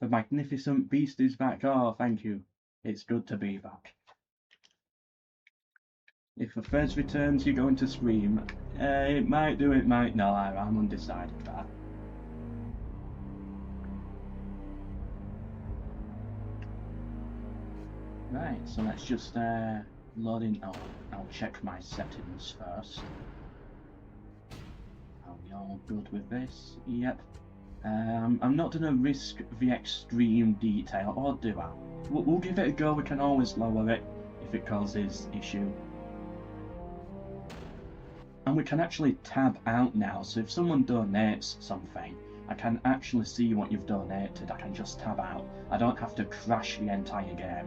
The magnificent beast is back. Oh, thank you. It's good to be back. If a Fez returns, you're going to scream. It might do, it might not. I'm undecided there. Right, so let's just load in. Oh, I'll check my settings first. Are we all good with this? Yep. I'm not going to risk the extreme detail, or do I? We'll give it a go. We can always lower it if it causes issue. And we can actually tab out now, so if someone donates something, I can actually see what you've donated. I can just tab out. I don't have to crash the entire game.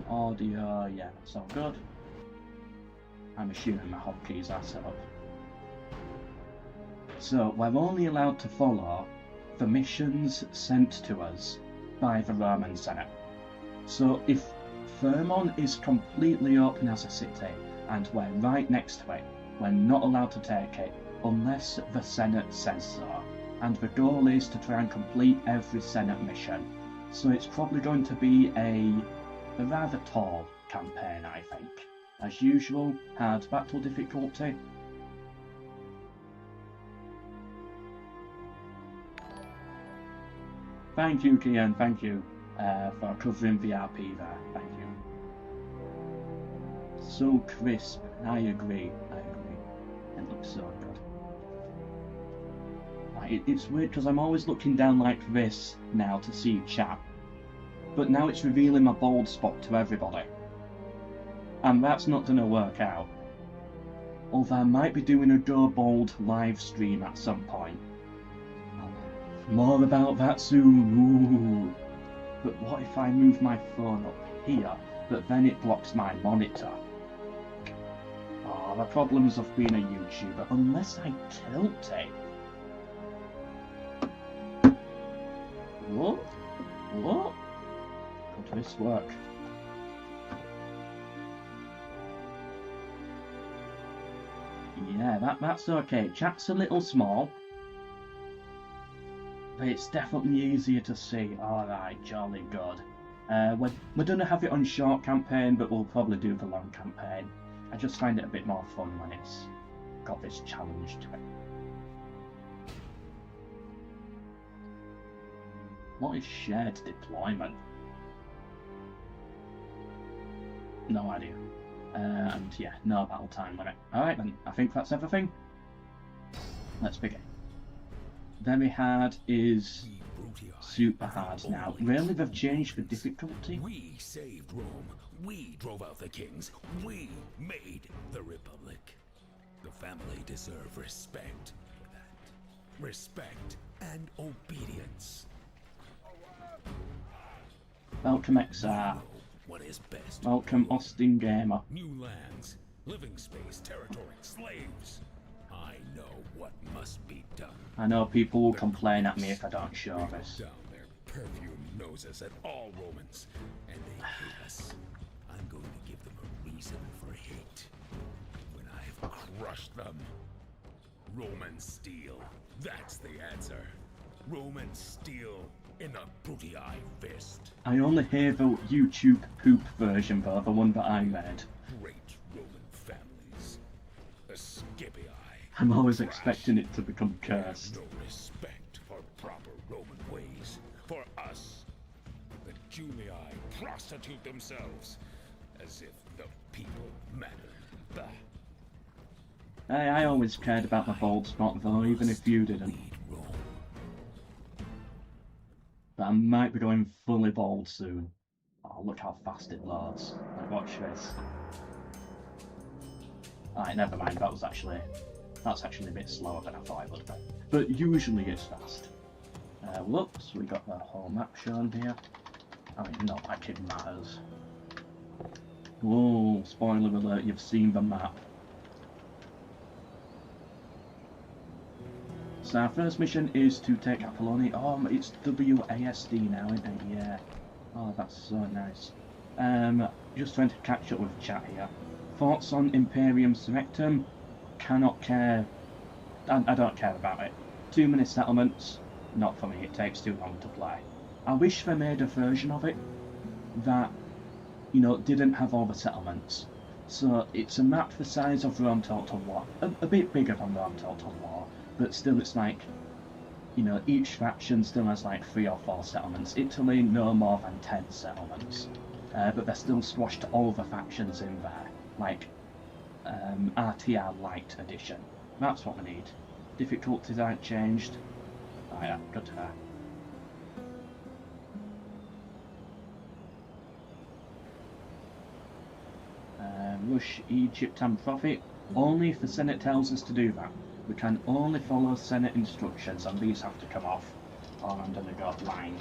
Audio, yeah, that's all good. I'm assuming my hotkeys are set up. So, we're only allowed to follow the missions sent to us by the Roman Senate. So, if Thermon is completely open as a city, and we're right next to it, we're not allowed to take it, unless the Senate says so. And the goal is to try and complete every Senate mission. So it's probably going to be a rather tall campaign, I think. As usual, hard battle difficulty. Thank you, Kian, thank you for covering VRP there, thank you. So crisp, I agree. It looks so good. Like, it's weird because I'm always looking down like this now to see chat. But now it's revealing my bald spot to everybody. And that's not going to work out. Although I might be doing a Go Bald live stream at some point. More about that soon. Ooh. But what if I move my phone up here, but then it blocks my monitor? Oh, the problems of being a YouTuber, unless I tilt it. What? Could this work? Yeah, that's okay. Chat's a little small, but it's definitely easier to see. Alright, jolly good. We're going to have it on short campaign, but we'll probably do the long campaign. I just find it a bit more fun when it's got this challenge to it. What is shared deployment? No idea. And yeah, no battle time limit. Alright then, I think that's everything. Let's begin. Very hard is super hard now. Really, they've changed the difficulty? We saved Rome. We drove out the kings. We made the Republic. The family deserve respect for that. Respect and obedience. Welcome XR. What is best? Welcome Austin Gamer. New lands, living space, territory, slaves. I know what must be done. I know people will complain at me if I don't show this. Down their perfume noses at all Romans, and they hate us. I'm going to give them a reason for hate. When I've crushed them. Roman steel. That's the answer. Roman steel in the Brutii fist. I only hear the YouTube poop version, though, the one that I made. Great Roman families. The Scipii. I'm always expecting it to become cursed. No respect for proper Roman ways. For us, the Julii prostitute themselves as if the people mattered. Bah. I always cared about my bald spot, though, even if you didn't. But I might be going fully bald soon. Oh, look how fast it loads. Like, watch this. Alright, never mind, that's actually a bit slower than I thought it would be. But usually it's fast. Whoops, we got the whole map shown here. I mean, not like it matters. Whoa, spoiler alert, you've seen the map. So our first mission is to take Apollonia. Oh, it's WASD now, isn't it? Yeah. Oh, that's so nice. Just trying to catch up with chat here. Thoughts on Imperium Surrectum? Cannot care. I don't care about it. Too many settlements. not for me, it takes too long to play. I wish they made a version of it that, you know, didn't have all the settlements. So it's a map the size of Rome Total War, a bit bigger than Rome Total War, but still it's like, you know, each faction still has like 3 or 4 settlements. Italy, no more than 10 settlements. But they're still squashed all the factions in there, like RTR Lite Edition. That's what we need. Difficulties aren't changed. Oh yeah, good to know. Rush Egypt and profit, only if the Senate tells us to do that. We can only follow Senate instructions, and these have to come off, or I'm gonna go blind.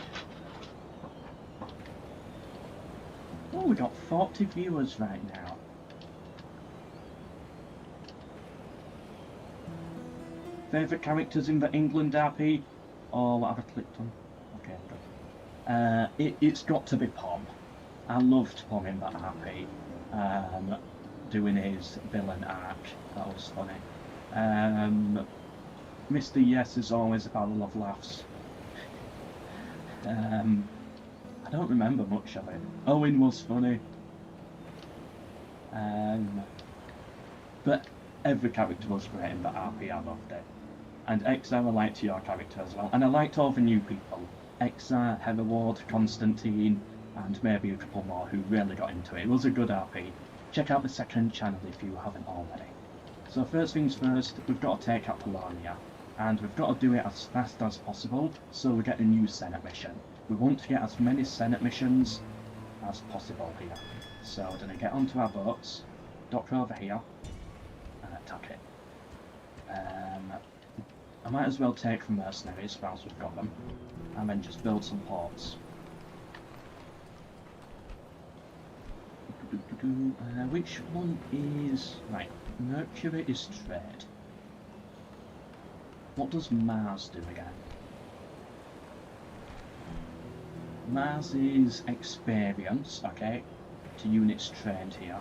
Oh, we got 40 viewers right now. Favourite characters in the England RP? Oh, what have I clicked on? Okay, good. It's got to be Pom. I loved Pom in that RP. Doing his villain arc. That was funny. Mr. Yes is always a barrel of laughs. I don't remember much of it. Owen was funny. But every character was great in that RP, I loved it. And XR, I liked your character as well. And I liked all the new people. XR, Heather Ward, Constantine, and maybe a couple more who really got into it. It was a good RP. Check out the second channel if you haven't already. So first things first, we've got to take out Polonia. And we've got to do it as fast as possible, so we get a new Senate mission. We want to get as many Senate missions as possible here. So we're going to get onto our boats, dock over here, and attack it. I might as well take the mercenaries whilst we've got them, and then just build some ports. Which one is... right, Mercury is trade. What does Mars do again? Mars is experience, okay, to units trained here.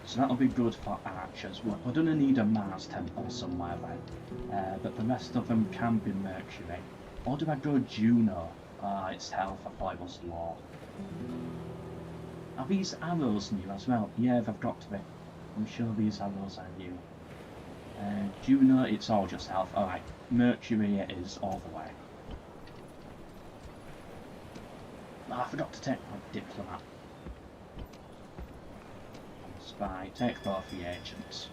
So that'll be good for archers. We're going to need a Mars temple somewhere then. But the rest of them can be Mercury. Or do I go Juno? It's health, I thought it was law. Are these arrows new as well? Yeah, they've got to be. I'm sure these arrows are new. Juno, it's all just health. Alright, Mercury it is all the way. I forgot to take my diplomat. Spy, take both the agents.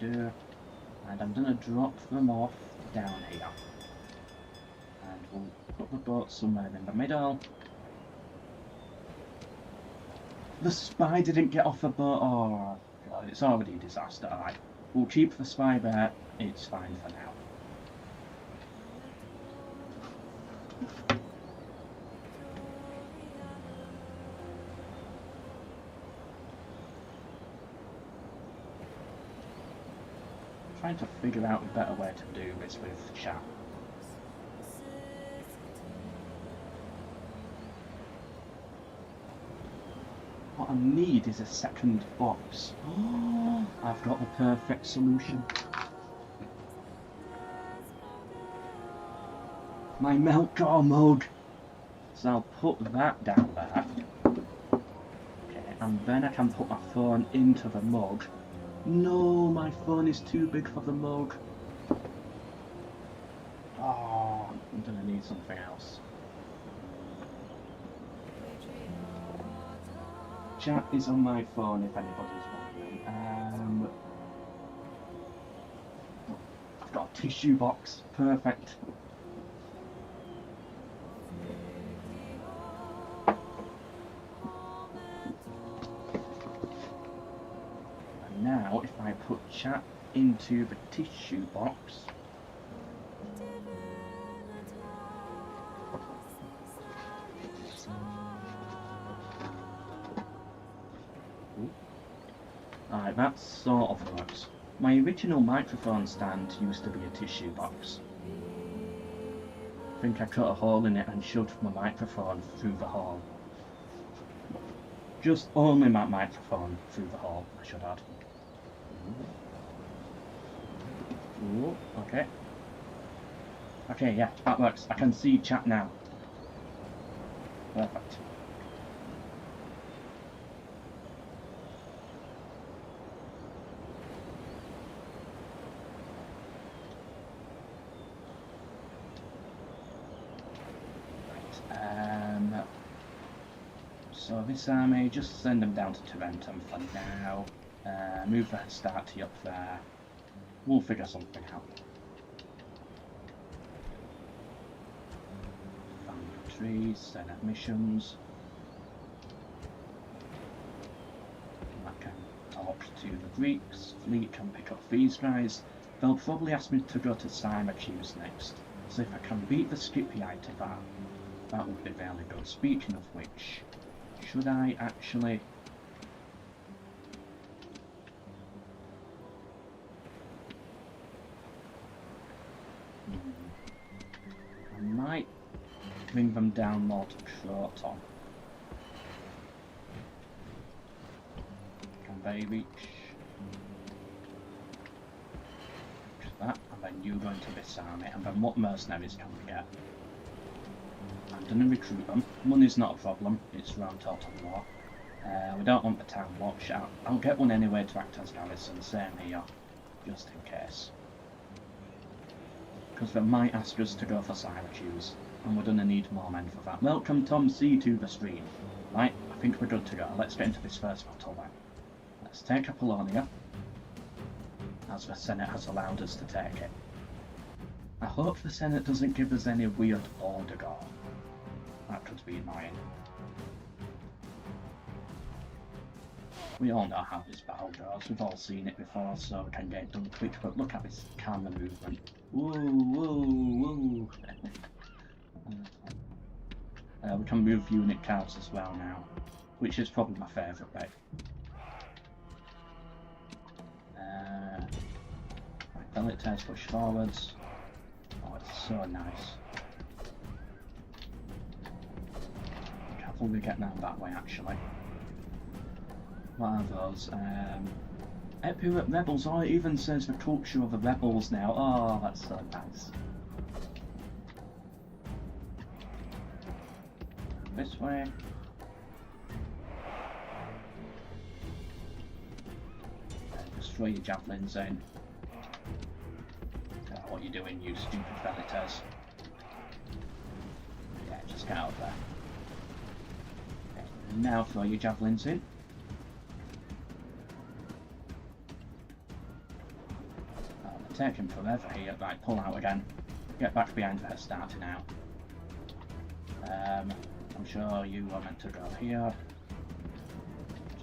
And I'm going to drop them off down here. And we'll put the boat somewhere in the middle. The spy didn't get off the boat. Oh god, it's already a disaster. Alright, we'll keep the spy there. It's fine for now. Trying to figure out a better way to do this with chat. What I need is a second box. Oh, I've got the perfect solution. My MELKOR mug. So I'll put that down there. Okay, and then I can put my phone into the mug. No, my phone is too big for the mug. Oh, I'm gonna need something else. Chat is on my phone if anybody's wondering. I've got a tissue box. Perfect. Now, if I put chat into the tissue box, alright, that sort of works. My original microphone stand used to be a tissue box. I think I cut a hole in it and shoved my microphone through the hole. Just only my microphone through the hole, I should add. Ooh, okay. Okay, yeah, that works. I can see chat now. Perfect. Right, so this army, just send them down to Tarentum for now. Move that Hastati up there. We'll figure something out. Trees, Senate missions. I can talk to the Greeks. Fleet can pick up these guys. They'll probably ask me to go to Syracuse next. So if I can beat the Scipii to that would be very good. Speaking of which, should I actually... I might bring them down more to Croton. Can they reach that? And then you go into this army, and then what mercenaries can we get? I'm going to recruit them. Money's not a problem, it's around total war. We don't want the town watch. I'll get one anyway to act as garrison, same here, just in case. Because they might ask us to go for Syracuse. And we're going to need more men for that. Welcome Tom C to the stream. Right, I think we're good to go. Let's get into this first battle then. Let's take Apollonia, as the Senate has allowed us to take it. I hope the Senate doesn't give us any weird order go. That could be annoying. We all know how this battle goes, we've all seen it before, so we can get it done quick, but look at this camera movement. Whoa, whoa, whoa. We can move unit cards as well now, which is probably my favourite bit. Right, Velites push forwards. Oh, it's so nice. Cavalry getting out that way actually. What are those? Epirate rebels. Oh, it even says the culture of the rebels now. Oh, that's so nice. This way. Just throw your javelins in. What are you doing, you stupid Velites? Yeah, just get out there. Okay, now throw your javelins in. Taking forever here. Right, pull out again. Get back behind her starting out. I'm sure you are meant to go here.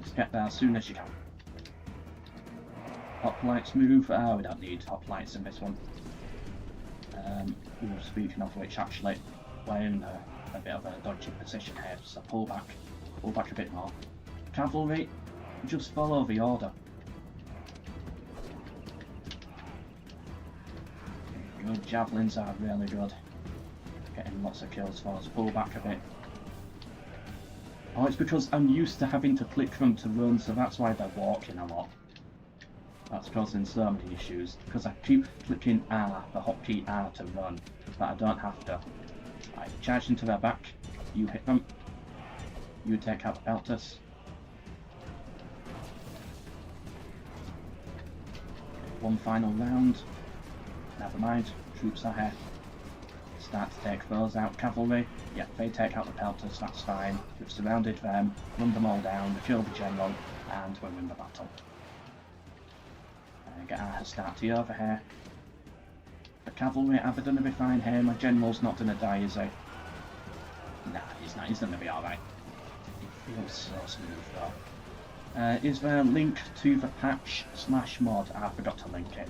Just get there as soon as you can. Hoplites move. We don't need hoplites in this one. Speaking of which, actually, we're in a bit of a dodgy position here, so pull back a bit more. Cavalry, just follow the order. Good, javelins are really good. Getting lots of kills for us. Pull back a bit. Oh, it's because I'm used to having to click them to run, so that's why they're walking a lot. That's causing so many issues, because I keep clicking R, the hotkey R to run, but I don't have to. Right, charge into their back, you hit them, you take out the Peltas. One final round, never mind, troops are here. Start to take those out. Cavalry, yeah, they take out the Peltas, that's fine. We've surrounded them, run them all down, we kill the general, and we win the battle. Get our Hastati over here. The cavalry, are they going to be fine here? My general's not going to die, is he? Nah, he's not. He's going to be alright. He feels so smooth though. Is there a link to the patch / mod? I forgot to link it.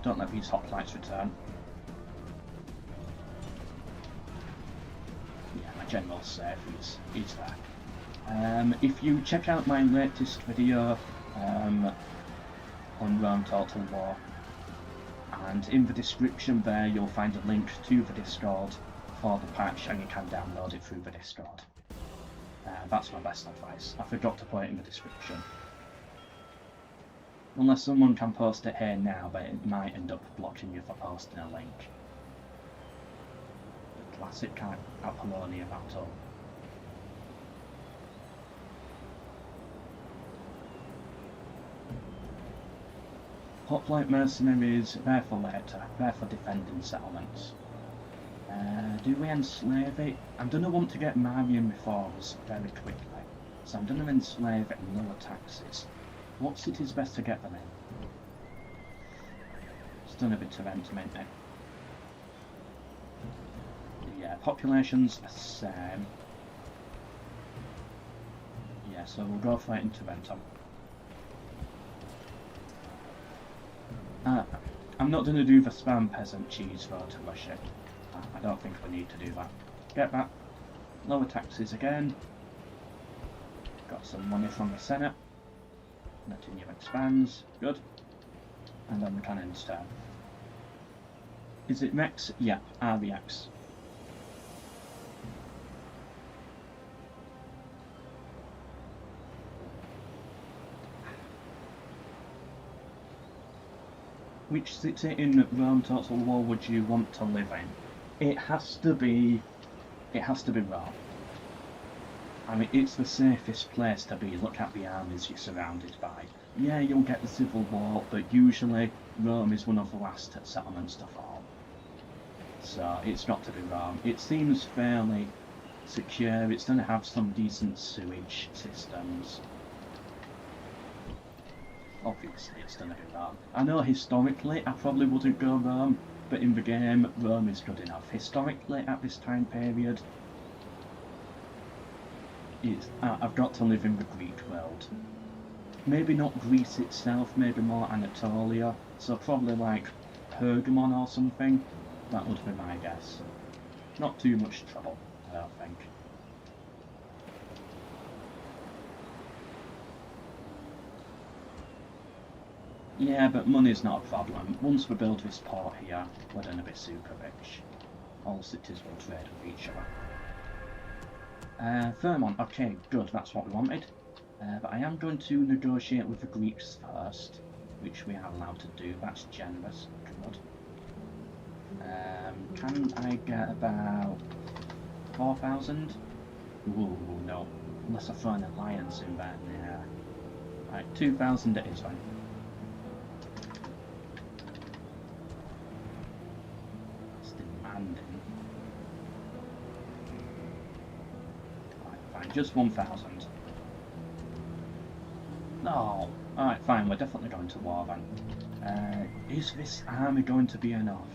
Don't let these hoplites return. Yeah, my general's safe. He's there. If you check out my latest video, on Rome Total War, and in the description there you'll find a link to the Discord for the patch, and you can download it through the Discord. That's my best advice. I forgot to put it in the description. Unless someone can post it here now, but it might end up blocking you for posting a link. The classic Apollonia battle. Hoplite mercenaries, they're for later, they're for defending settlements. Do we enslave it? I'm going to want to get Marion before us very quickly, so I'm going to enslave it and lower taxes. What city's best to get them in? It's done a bit of entertainment. Yeah, population's the same. Yeah, so we'll go for it into Ventum. I'm not going to do the spam peasant cheese though to rush it. I don't think we need to do that. Get that. Lower taxes again. Got some money from the Senate. Retinue expands. Good. And then the cannons turn. Is it Rex? Yeah, RBX. Which city in Rome Total War would you want to live in? It has to be Rome. I mean, it's the safest place to be. Look at the armies you're surrounded by. Yeah, you'll get the civil war, but usually Rome is one of the last settlements to fall. So it's got to be Rome. It seems fairly secure. It's going to have some decent sewage systems. Obviously, it's going to be Rome. I know historically I probably wouldn't go Rome, but in the game, Rome is good enough. Historically, at this time period, I've got to live in the Greek world. Maybe not Greece itself, maybe more Anatolia, so probably like Pergamon or something. That would be my guess. Not too much trouble, I don't think. Yeah, but money's not a problem. Once we build this port here, we're going to be super rich. All cities will trade with each other. Vermont, okay, good, that's what we wanted. But I am going to negotiate with the Greeks first, which we are allowed to do. That's generous, good. Can I get about 4,000? Ooh, no. Unless I throw an alliance in there, yeah. Right, 2,000 it is fine. It's demanding. Right, fine, just 1,000. No! Alright, fine, we're definitely going to war then. Is this army going to be enough?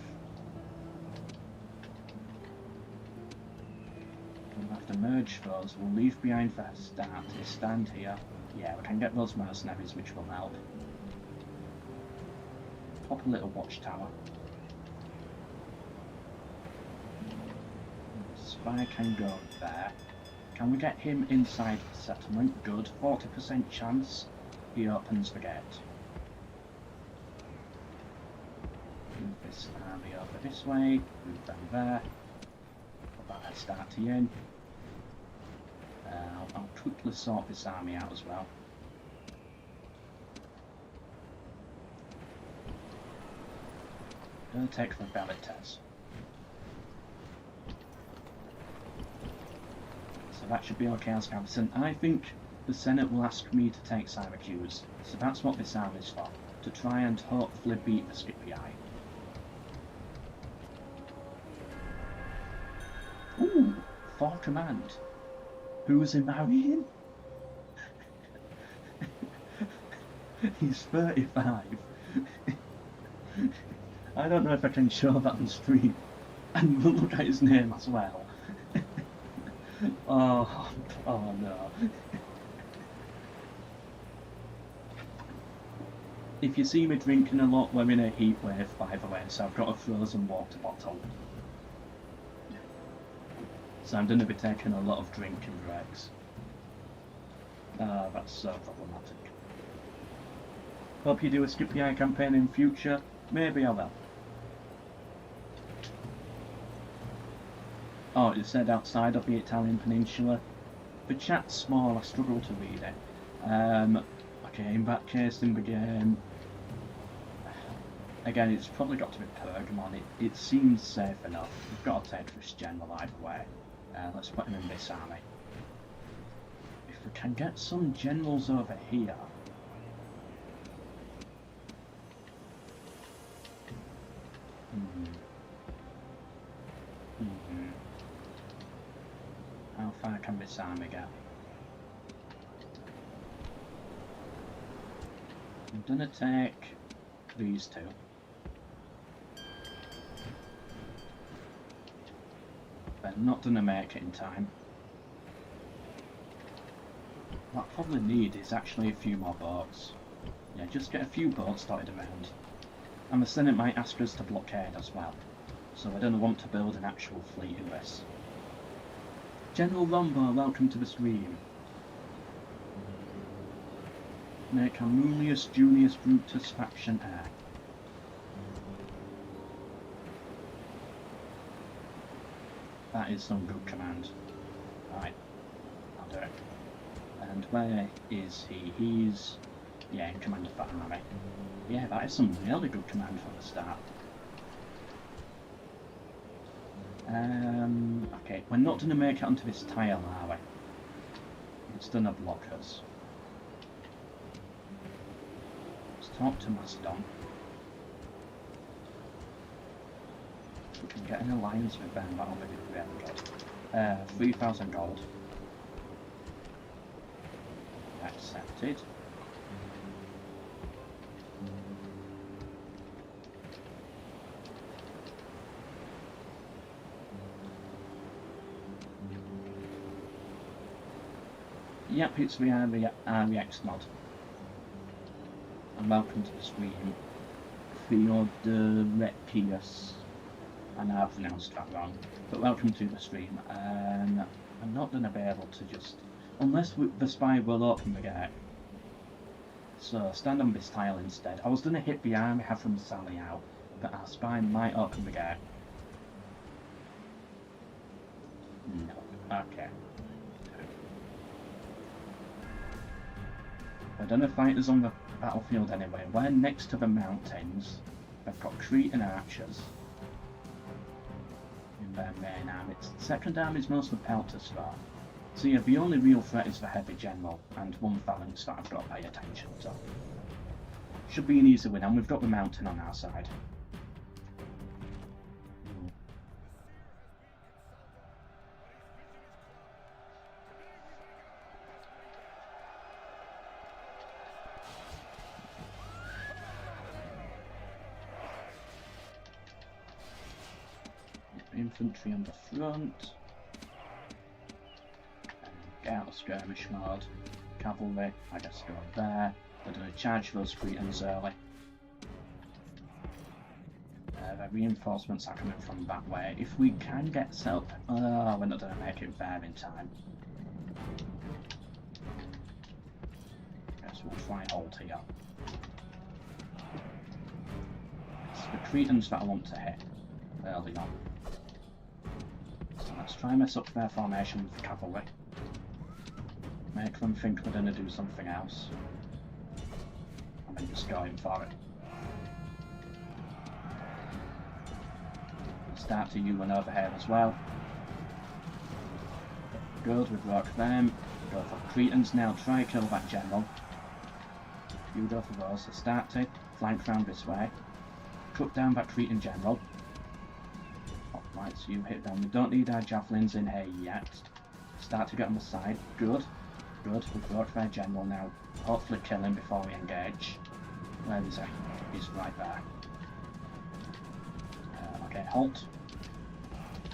We'll have to merge those. We'll leave behind for a stand here. Yeah, we can get those mercenaries, which will help. Pop a little watchtower. Spy can go there. Can we get him inside the settlement? Good. 40% chance he opens the gate. Move this army over this way. Move them there. Put that head starting in. I'll quickly sort this army out as well. Gonna take the Bellites. So that should be okay as garrison. I think the Senate will ask me to take Syracuse. So that's what this army is for. To try and hopefully beat the Scipii. Ooh, for command. Who's in Marion? He's 35. I don't know if I can show that on stream. And look at his name as well. Oh no. If you see me drinking a lot, we're in a heat wave, by the way, so I've got a frozen water bottle. So I'm going to be taking a lot of drinking breaks. That's so problematic. Hope you do a Scipii campaign in future. Maybe I will. Oh, it said outside of the Italian peninsula. The chat's small, I struggle to read it. Okay, in that case in the game, Again, it's probably got to be Pergamon. It seems safe enough. We've got to take this general either way. Let's put him in this army. If we can get some generals over here. How far can this army get? I'm gonna take these two. They're not gonna make it in time. What I probably need is actually a few more boats. Yeah, just get a few boats dotted around. And the Senate might ask us to blockade as well, so I don't want to build an actual fleet in this. General Rombo, welcome to the stream. Make Amulius Junius Brutus faction heir. That is some good command. Right, I'll do it. And where is he? He's, yeah, in command of that army. Yeah, that is some really good command from the start. Okay, we're not going to make it onto this tile, are we? It's going to block us. Let's talk to Macedon. If we can get an alliance with them, that'll be really good. 3,000 gold. Accepted. Yep, it's the REX mod. And welcome to the stream, Theodorekius. I know I've pronounced that wrong, but welcome to the stream. I'm not going to be able to just... Unless the spy will open the gate. So, stand on this tile instead. I was going to hit the army, have them sally out, but our spy might open the gate. No. Okay. I don't know fighters on the battlefield anyway. We're next to the mountains. They've got Cretan archers in their main army. Second army is mostly pelters though. So yeah, the only real threat is the heavy general and one phalanx that I've got to pay attention to. Should be an easy win, and we've got the mountain on our side. Infantry on the front. Get out of skirmish mode. Cavalry, I guess go there. They're going to charge those Cretans early. The reinforcements are coming from that way. If we can get set up... Oh, we're not going to make it there in time. Guess we'll try and hold here. It's the Cretans that I want to hit early on. So let's try and mess up their formation with the cavalry. Make them think we're going to do something else. And then just go in for it. Start to U1 over here as well. Good, we've worked them. Go for Cretans now, try kill that general. You go for those, so start to flank round this way. Cut down that Cretan general. Right, so you hit them. We don't need our javelins in here yet. Start to get on the side. Good. Good. We've worked their general now. Hopefully kill him before we engage. Where is he? He's right there. Okay, halt.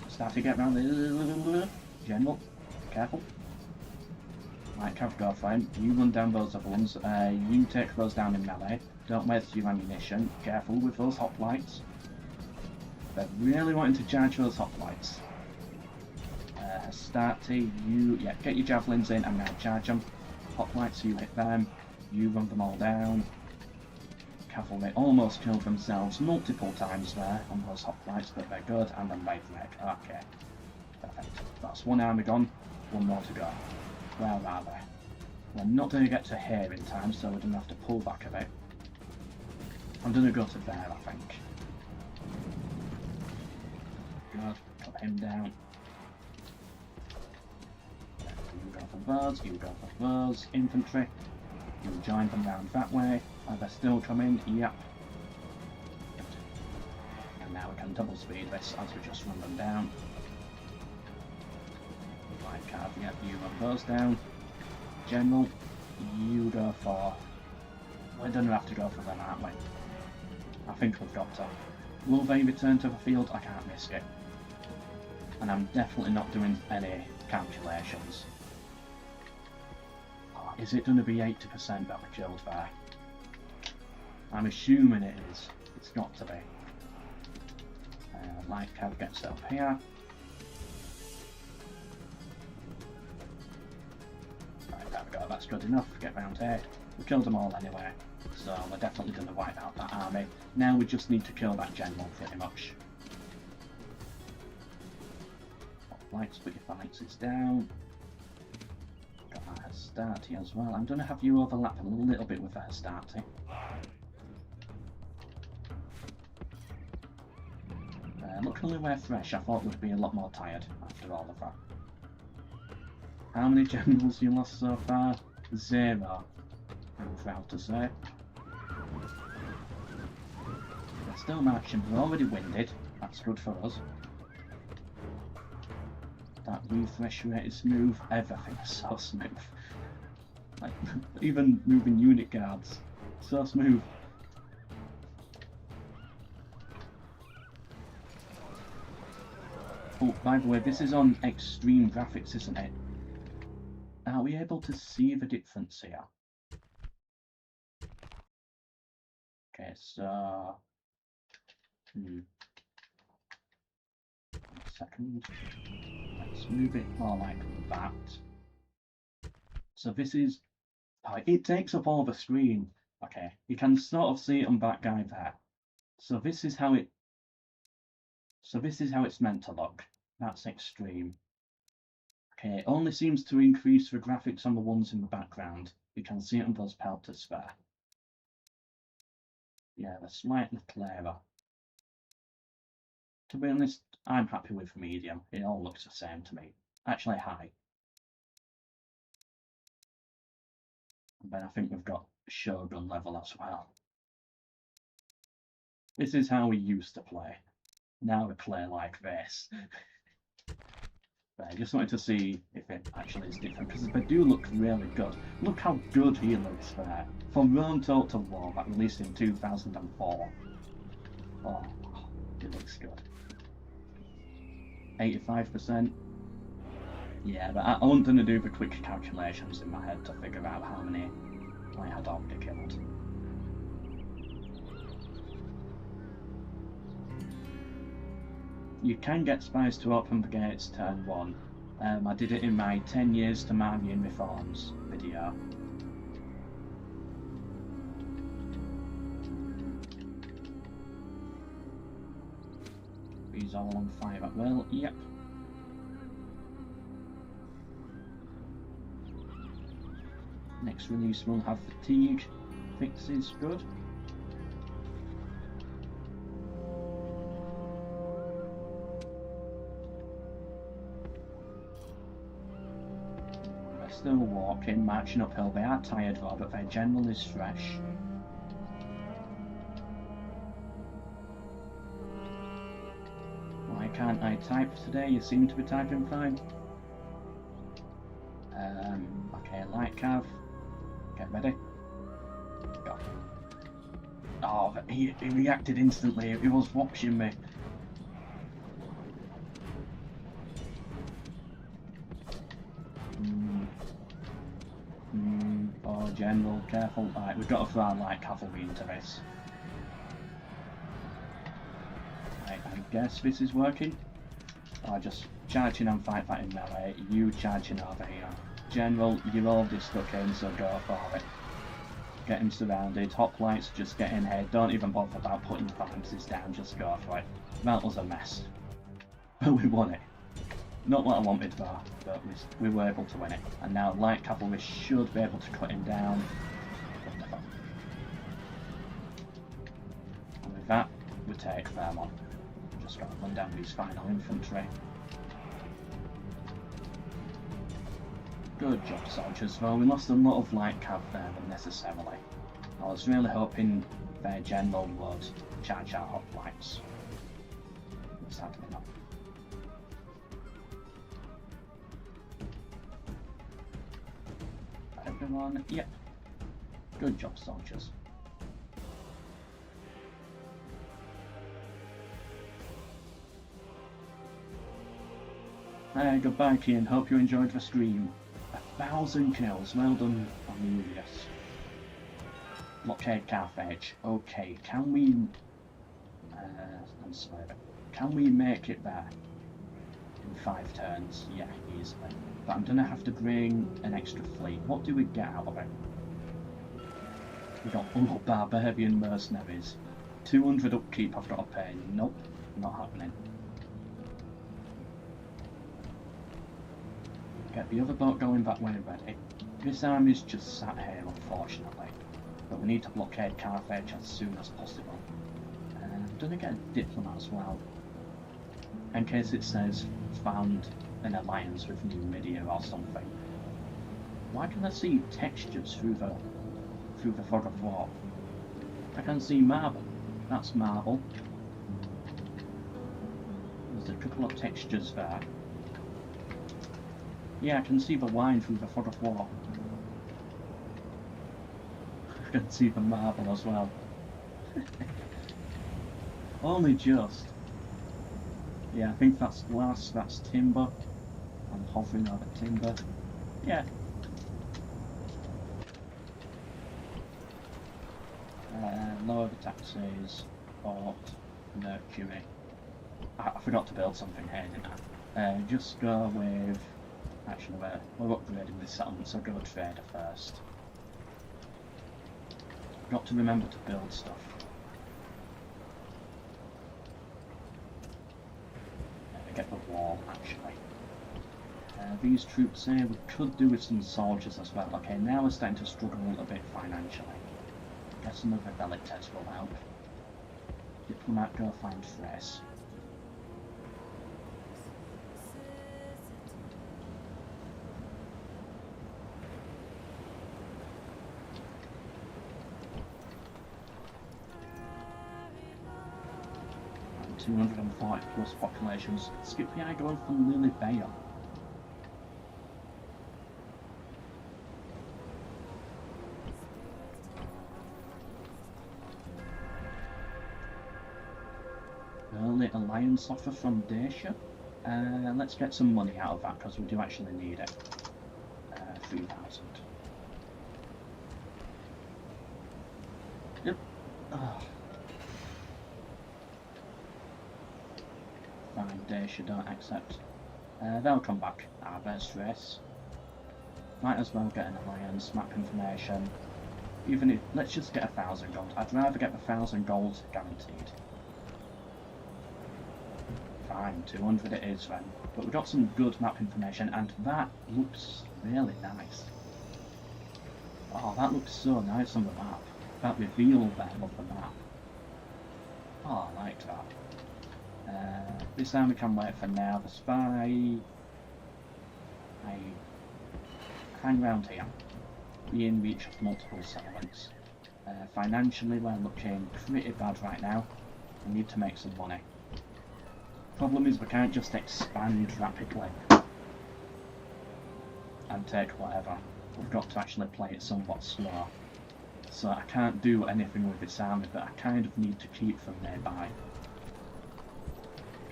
Start to get around the general. Careful. Right, Cav, go for him. You run down those other ones. You take those down in melee. Don't waste your ammunition. Careful with those hoplites. They're really wanting to charge those hoplites. Start to you, yeah, get your javelins in and now charge them. Hoplites, you hit them. You run them all down. Cavalry almost killed themselves multiple times there on those hoplites, but they're good. And then wave wreck. Okay, perfect. That's one army gone. One more to go. Where are they? We're not going to get to here in time, so we're going to have to pull back a bit. I'm gonna go to there, I think. Good, cut him down. You go for those, you go for those. Infantry, you join them round that way. Are they still coming? Yep. Good. And now we can double speed this as we just run them down. Light card, yep, you run those down. General, you go for... We're gonna have to go for them, aren't we? I think we've got to. Will they return to the field? I can't risk it. And I'm definitely not doing any calculations. Oh, is it going to be 80% that we killed there? I'm assuming it is. It's got to be. Light cab gets up here. Right, there we go. That's good enough. Get round here. We killed them all anyway. So we're definitely going to wipe out that army. Now we just need to kill that general pretty much. Lights, put your phalanxes down. Got our Hastati as well. I'm going to have you overlap a little bit with the Hastati. Luckily we're fresh. I thought we'd be a lot more tired after all of that. How many generals you lost so far? 0. I'm proud to say. They're still marching. We're already winded. That's good for us. That refresh rate is smooth. Everything's so smooth. Like, even moving unit guards. So smooth. Oh, by the way, this is on extreme graphics, isn't it? Are we able to see the difference here? Okay, so... One second. Let's move it more like that. So this is... Oh, it takes up all the screen. Okay, you can sort of see it on that guy there. So this is how it... So this is how it's meant to look. That's extreme. Okay, it only seems to increase the graphics on the ones in the background. You can see it on those pelters there. Yeah, they're slightly clearer. To be honest, I'm happy with medium. It all looks the same to me. Actually, high. And then I think we've got Shogun level as well. This is how we used to play. Now we play like this. But I just wanted to see if it actually is different, because they do look really good. Look how good he looks there. For Rome Total War, that released in 2004. Oh, it looks good. 85%. Yeah, but I wasn't going to do the quick calculations in my head to figure out how many I had already killed. You can get spies to open the gates turn 1. I did it in my 10 years to Marian Reforms video. These all on fire at will, yep. Next release will have fatigue fixes, good. They're still walking, marching uphill. They are tired though, but their general is fresh. Why can't I type today? You seem to be typing fine. Okay, light cav. Get ready. Go. Oh, he reacted instantly. He was watching me. Oh, general, careful. Right, we've got to throw our light cavalry into this. Right, I guess this is working. Oh, just charging and fight that in melee. You charging over here. General, you're already stuck in, so go for it. Get him surrounded. Hoplites, just get in here. Don't even bother about putting the phalanxes down, just go for it. That was a mess. But we won it. Not what I wanted though, but we were able to win it. And now light cavalry should be able to cut him down. take Fairmont. Just got to run down these final infantry. Good job, soldiers. Well, we lost a lot of light cav there unnecessarily. I was really hoping their general would charge our hoplites. Sadly not. Everyone, yep. Good job, soldiers. Goodbye, Kian. Hope you enjoyed the stream. 1,000 kills. Well done on you, yes. Blockade Carthage. Okay, can we... I'm sorry. Can we make it there? In 5 turns? Yeah, easily. But I'm gonna have to bring an extra fleet. What do we get out of it? We got barbarian mercenaries. 200 upkeep I've got to pay. Nope, not happening. Get the other boat going that way ready. This army's just sat here, unfortunately. But we need to blockade Carthage as soon as possible. I'm gonna get a diplomat as well. In case it says found an alliance with Numidia or something. Why can I see textures through the fog of war? I can see marble. That's marble. There's a couple of textures there. Yeah, I can see the line through the fog of war. I can see the marble as well. Only just. Yeah, I think that's glass, that's timber. I'm hovering over timber. Yeah. Lower the taxes, port, mercury. I forgot to build something here, didn't I? Just go with... Actually, we're upgrading this settlement, so go trader first. Got to remember to build stuff. Get the wall, actually. These troops here, we could do with some soldiers as well. Okay, now we're starting to struggle a little bit financially. Get some of the Velictors will help. Diplomat, go find Thrace. And 240 plus populations. Skip the eye going from Lily Bayer. Early alliance offer from Dacia. Let's get some money out of that because we do actually need it. 3,000. Yep. Fine, Dacia don't accept. They'll come back. There's Thrace. Might as well get an alliance, map information. Even if, let's just get 1,000 gold. I'd rather get the 1,000 gold guaranteed. Fine, 200 it is then. But we got some good map information, and that looks really nice. Oh, that looks so nice on the map. That reveal there of the map. Oh, I like that. This army can wait for now. The spy... I hang around here. Be in reach of multiple settlements. Financially, we're looking pretty bad right now. We need to make some money. Problem is we can't just expand rapidly and take whatever. We've got to actually play it somewhat slow. So I can't do anything with this army, but I kind of need to keep them nearby.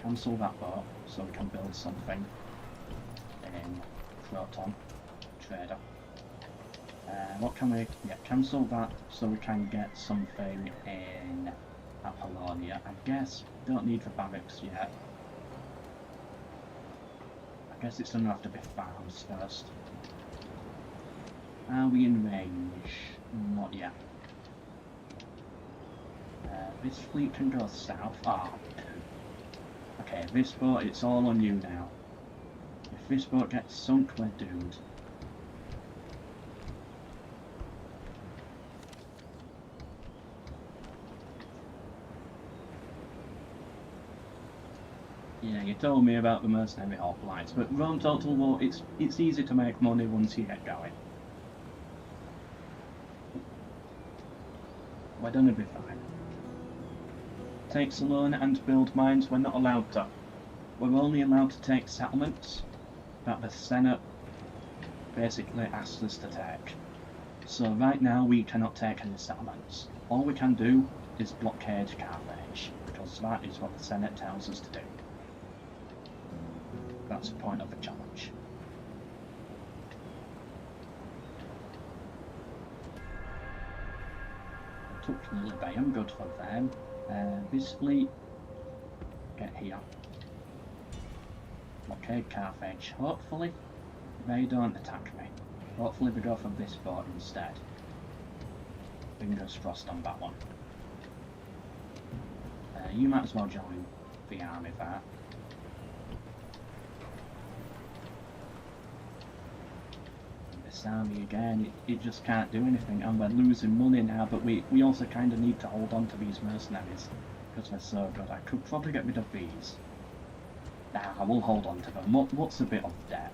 Cancel that boat so we can build something in Croton, Trader. What can we... Yeah, cancel that so we can get something in Apollonia. I guess don't need the barracks yet. I guess it's going to have to be farms first. Are we in range? Not yet. This fleet can go south. Ah. Okay, this boat, it's all on you now. If this boat gets sunk, we're doomed. Yeah, you told me about the mercenary hoplites, but Rome Total War, it's easy to make money once you get going. We're gonna be fine. Takes a loan and build mines, we're not allowed to. We're only allowed to take settlements that the Senate basically asked us to take. So right now we cannot take any settlements. All we can do is blockade Carthage, because that is what the Senate tells us to do. That's the point of the challenge. Took Lilybaeum, good for them. This fleet, get here. Blockade Carthage. Hopefully they don't attack me. Hopefully we go for this boat instead. Fingers crossed on that one. You might as well join the army there. This army again, it just can't do anything, and we're losing money now, but we also kind of need to hold on to these mercenaries because they're so good. I could probably get rid of these. Nah, I will hold on to them. What's a bit of debt?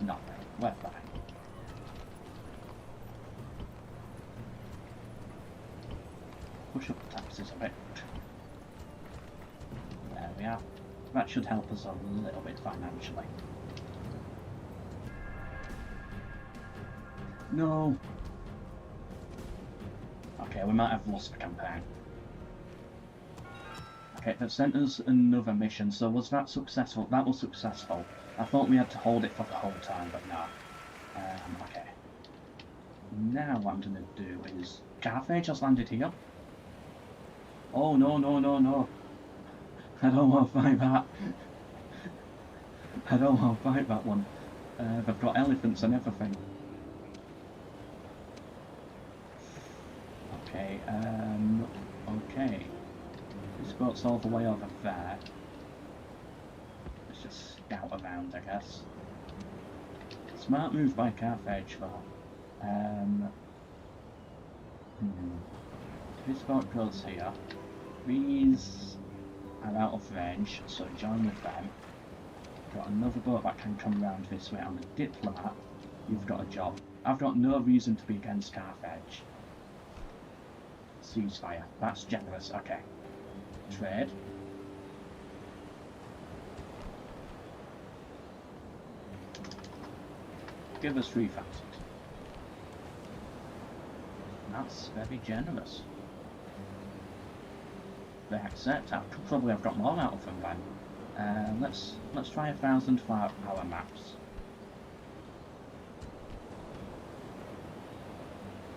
Nothing. We're fine. Push up the taxes a bit. There we are. That should help us a little bit financially. No! Okay, we might have lost the campaign. Okay, they've sent us another mission, so was that successful? That was successful. I thought we had to hold it for the whole time, but no. Okay. Now what I'm going to do is... Carthage has landed here. Oh, no, no, no, no. I don't want to fight that. I don't want to fight that one. They've got elephants and everything. Okay, okay. This boat's all the way over there. Let's just scout around, I guess. Smart move by Carthage, though. This boat goes here. These are out of range, so join with them. Got another boat that can come round this way. I'm a diplomat. You've got a job. I've got no reason to be against Carthage. Ceasefire. That's generous. Okay. Trade. Give us 3,000. That's very generous. They accept. I could probably have got more out of them then. Let's try 1,000 for our maps.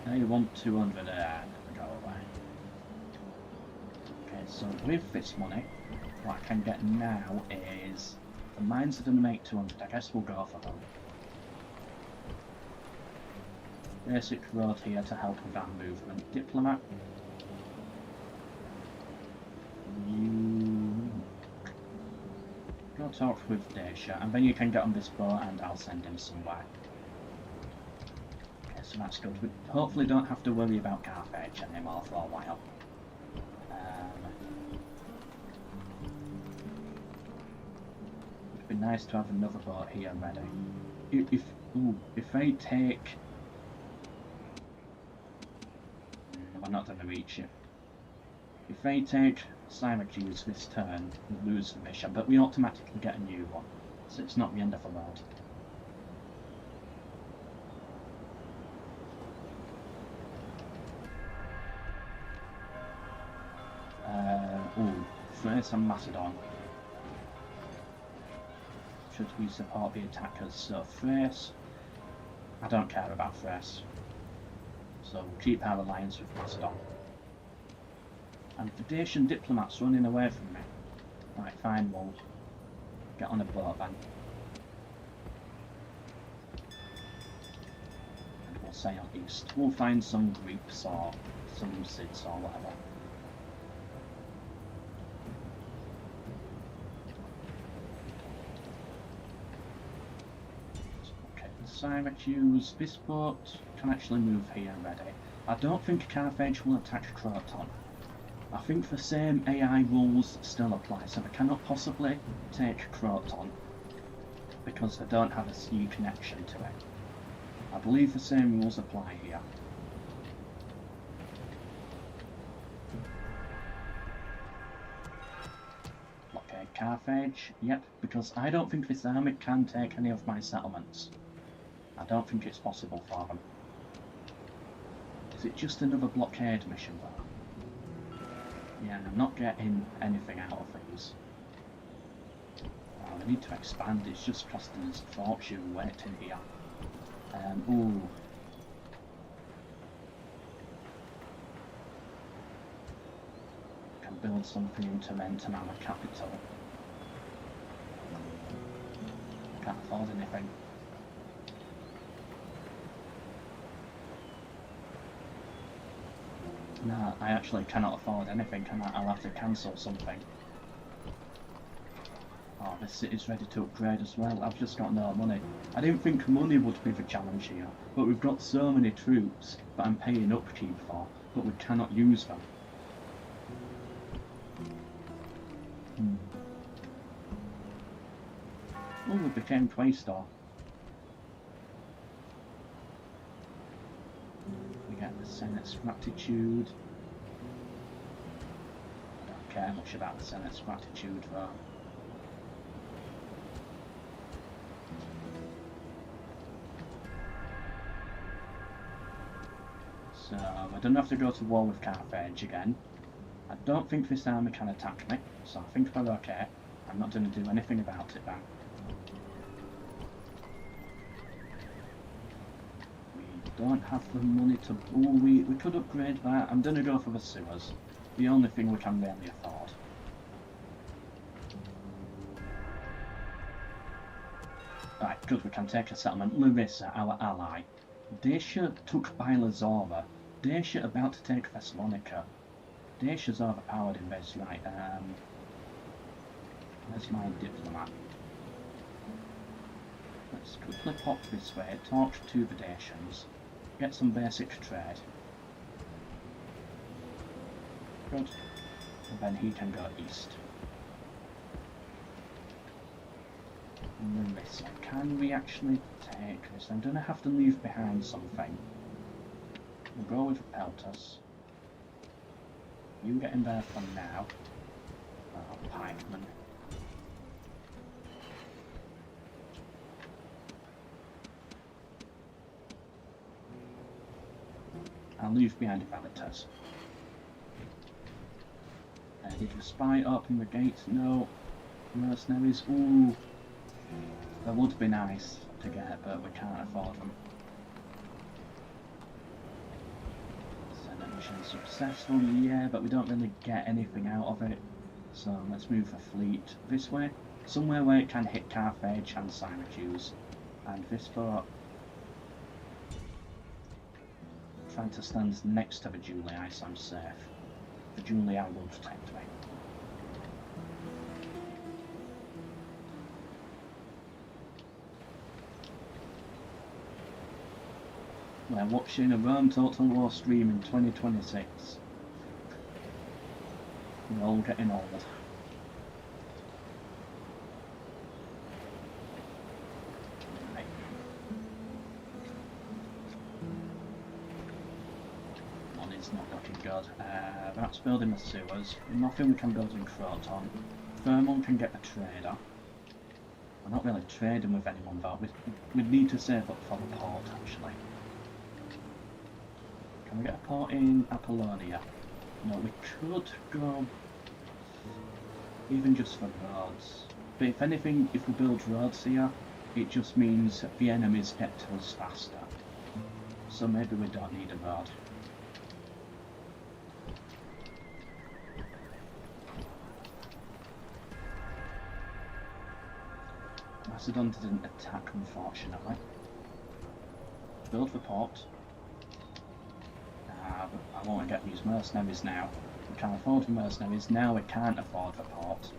Now you want 200 there. Go away. Okay, so with this money, what I can get now is the mines are going to make 200. I guess we'll go for them. Basic road here to help with our movement. Diplomat. You go talk with Dacia, and then you can get on this boat and I'll send him somewhere. Okay, so that's good. We hopefully don't have to worry about Carthage anymore for a while. It'd be nice to have another boat here ready. If they take... We're not going to reach it. If they take Syracuse this turn, we lose the mission, but we automatically get a new one, so it's not the end of the road. Thrace and Macedon. Should we support the attackers? So Thrace, I don't care about Thrace, so we'll keep our alliance with Macedon. And the Dacian diplomat's running away from me. Right, fine, we'll get on a boat then. And we'll sail east. We'll find some Greeks or some Scythes or whatever. Okay, Syracuse, this boat can actually move here ready. I don't think Carthage will attack Croton. I think the same AI rules still apply, so they cannot possibly take Croton because they don't have a sea connection to it. I believe the same rules apply here. Blockade Carthage, yep, because I don't think this army can take any of my settlements. I don't think it's possible for them. Is it just another blockade mission though? Yeah, I'm not getting anything out of these. Oh, we need to expand, it's just costing us a fortune waiting here. Ooh. Can build something into Mentamama capital. Can't afford anything. Nah, I actually cannot afford anything, can I? I'll have to cancel something. Oh, this city's ready to upgrade as well. I've just got no money. I didn't think money would be the challenge here, but we've got so many troops that I'm paying upkeep for, but we cannot use them. Oh, we became Quaestor. We get the Senate's gratitude. I don't care much about the Senate's gratitude though. So I don't have to go to war with Carthage again. I don't think this army can attack me, so I think we're okay. I'm not going to do anything about it then. We don't have the money to... Ooh, we could upgrade that. I'm going to go for the sewers. The only thing we can really afford. Right, good, we can take a settlement. Larissa, our ally. Dacia took Bylazora. Dacia about to take Thessalonica. Dacia's overpowered in this, right? Where's my diplomat? Let's quickly pop this way, talk to the Dacians, get some basic trade. Good. And then he can go east. Larissa, can we actually take this? I'm going to have to leave behind something. We'll go with Peltus. You get in there for now. Oh, pikeman. I'll leave behind Valitas. Did the spy open the gates? No. Mercenaries? Ooh. That would be nice to get, but we can't afford them. Senate mission successful, yeah, but we don't really get anything out of it. So let's move the fleet this way. Somewhere where it can hit Carthage and Syracuse. And this boat... trying to stand next to the Julii so I'm safe. The Julii will protect me. We're watching a Rome Total War stream in 2026. We're all getting old. Right. Money's not looking good. That's building the sewers. Nothing we can build in Croton. Vermont can get a trader. We're not really trading with anyone though. We need to save up for the port actually. Can we get a port in Apollonia? No, we could go even just for roads. But if anything, if we build roads here, it just means the enemies get to us faster. So maybe we don't need a road. Macedon didn't attack, unfortunately. Build the port. I won't get these mercenaries now. We can't afford the mercenaries, now we can't afford the port.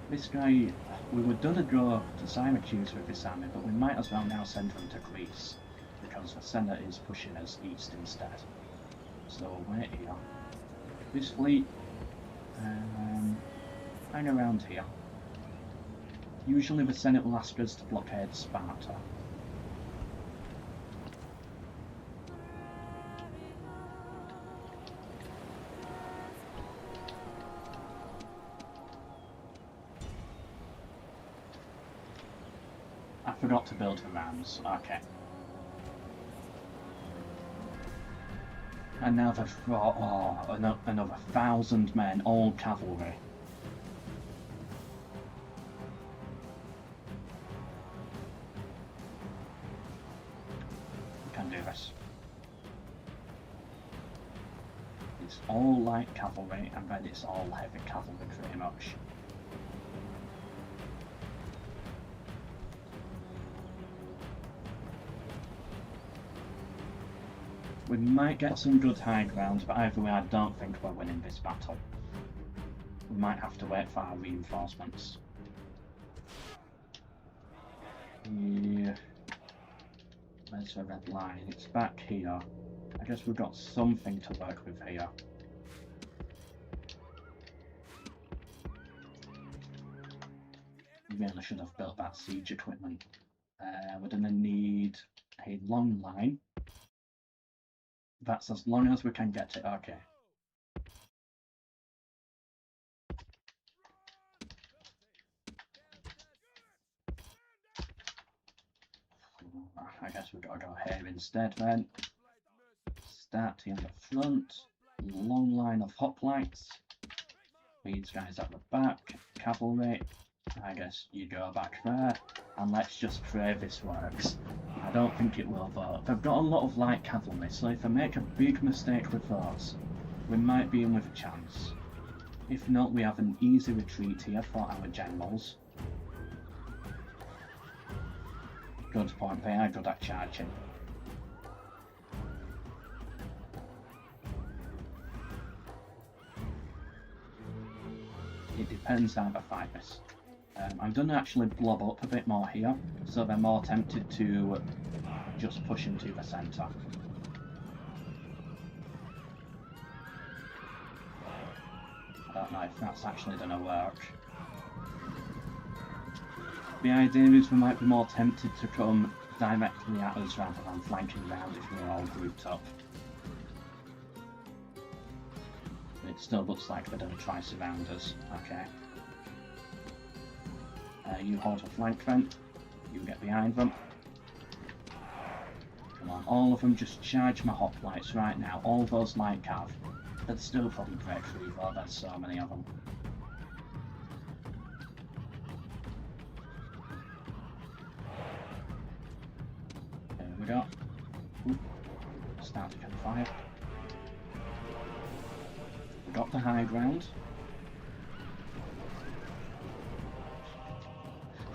This guy, we were gonna go to Syracuse with this army, but we might as well now send them to Greece, because the Senate is pushing us east instead. So wait here. This fleet, hang around here. Usually the Senate will ask us to blockade Sparta. I forgot to build the rams, okay. And now they've got, another 1,000 men, all cavalry. We can do this. It's all light cavalry, and then it's all heavy cavalry pretty much. We might get some good high ground, but either way I don't think we're winning this battle. We might have to wait for our reinforcements. Yeah. Where's the red line? It's back here. I guess we've got something to work with here. Really should have built that siege equipment. We're going to need a long line. That's as long as we can get it, okay. I guess we've got to go here instead then. Starting at the front, long line of hoplites. These guys at the back, cavalry. I guess you go back there, and let's just pray this works. I don't think it will though. They've got a lot of light cavalry, so if I make a big mistake with those, we might be in with a chance. If not, we have an easy retreat here for our generals. Good point, they are good at charging. It depends how they fight this. I'm going to actually blob up a bit more here, so they're more tempted to just push into the centre. I don't know if that's actually going to work. The idea is we might be more tempted to come directly at us rather than flanking round if we're all grouped up. It still looks like they're going to try surround us. Okay. You hold a flank then. You get behind them. Come on, all of them just charge my hoplites right now. All those light cav. They'd still probably break through though, there's so many of them. There we go. Ooh. Start to fire. We got the high ground.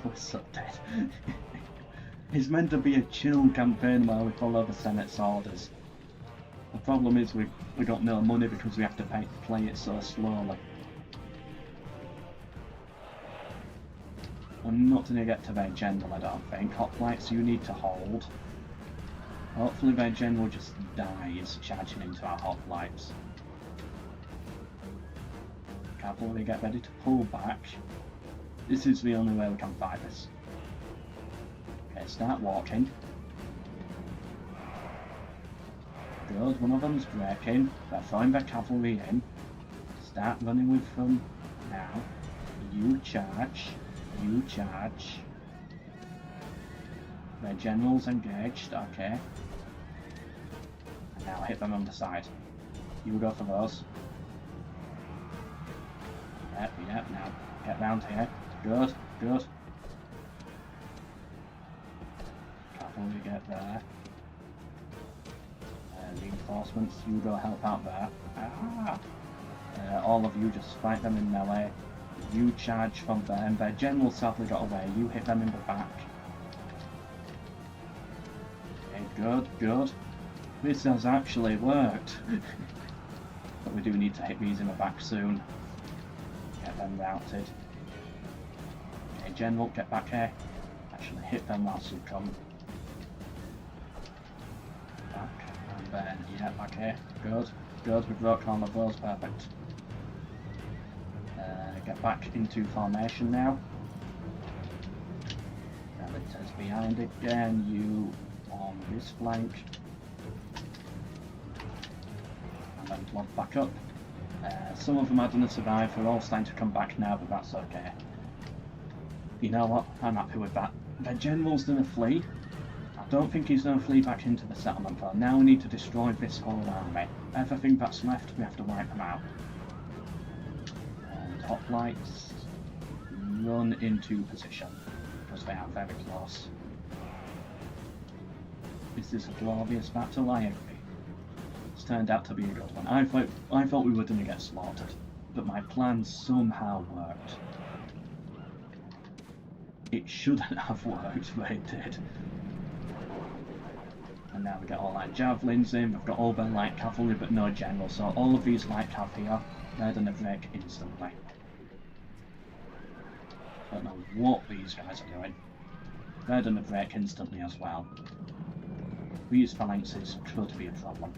We're so dead. It's meant to be a chill campaign where we follow the Senate's orders. The problem is we got no money because we have to play it so slowly. We're not going to get to their general, I don't think. Hoplites, you need to hold. Hopefully their general just dies charging into our hoplites. Cavalry, get ready to pull back. This is the only way we can fight this. Okay, start walking. Good, one of them's breaking. They're throwing their cavalry in. Start running with them now. You charge. You charge. Their general's engaged, okay. And now hit them on the side. You go for those. Yep, now get round here. Good, good. Cavalry get there. Reinforcements, you go help out there. Ah! All of you just fight them in melee. You charge from them. Their general sadly got away. You hit them in the back. Okay, good, good. This has actually worked. But we do need to hit these in the back soon. Get them routed. Okay, general, get back here. Actually hit them whilst you come. Back, and then, yeah, back here. Good. Good, we've broke all of those, perfect. Get back into formation now. Militors behind again, you on this flank. And then plod back up. Some of them are going to survive, they're all starting to come back now, but that's okay. You know what, I'm happy with that. The general's going to flee. I don't think he's going to flee back into the settlement though. Now we need to destroy this whole army. Everything that's left, we have to wipe them out. And hoplites, run into position, because they are very close. This is a glorious battle, I agree. It's turned out to be a good one. I thought we were going to get slaughtered, but my plan somehow worked. It shouldn't have worked, but it did. And now we get all light javelins in, we've got all their light cavalry but no general, so all of these light cav here, they're going to break instantly. I don't know what these guys are doing. They're going to break instantly as well. These phalanxes could be a problem.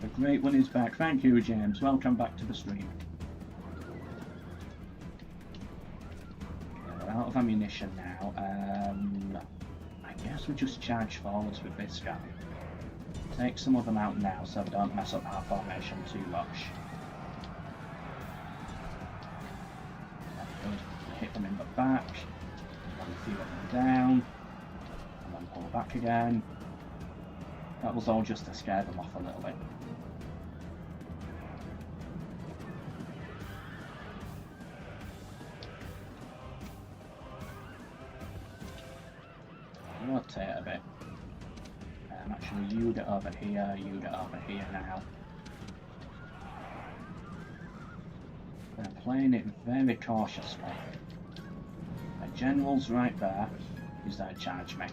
The Great One is back. Thank you, James. Welcome back to the stream. Okay, we're out of ammunition now. I guess we just charge forwards with this guy. Take some of them out now so we don't mess up our formation too much. Good. Hit them in the back. Run a few of them down. And then pull back again. That was all just to scare them off a little bit. Rotate a bit. Actually, you get over here, you get over here now. They're playing it very cautiously. The general's right there. He's there to charge me.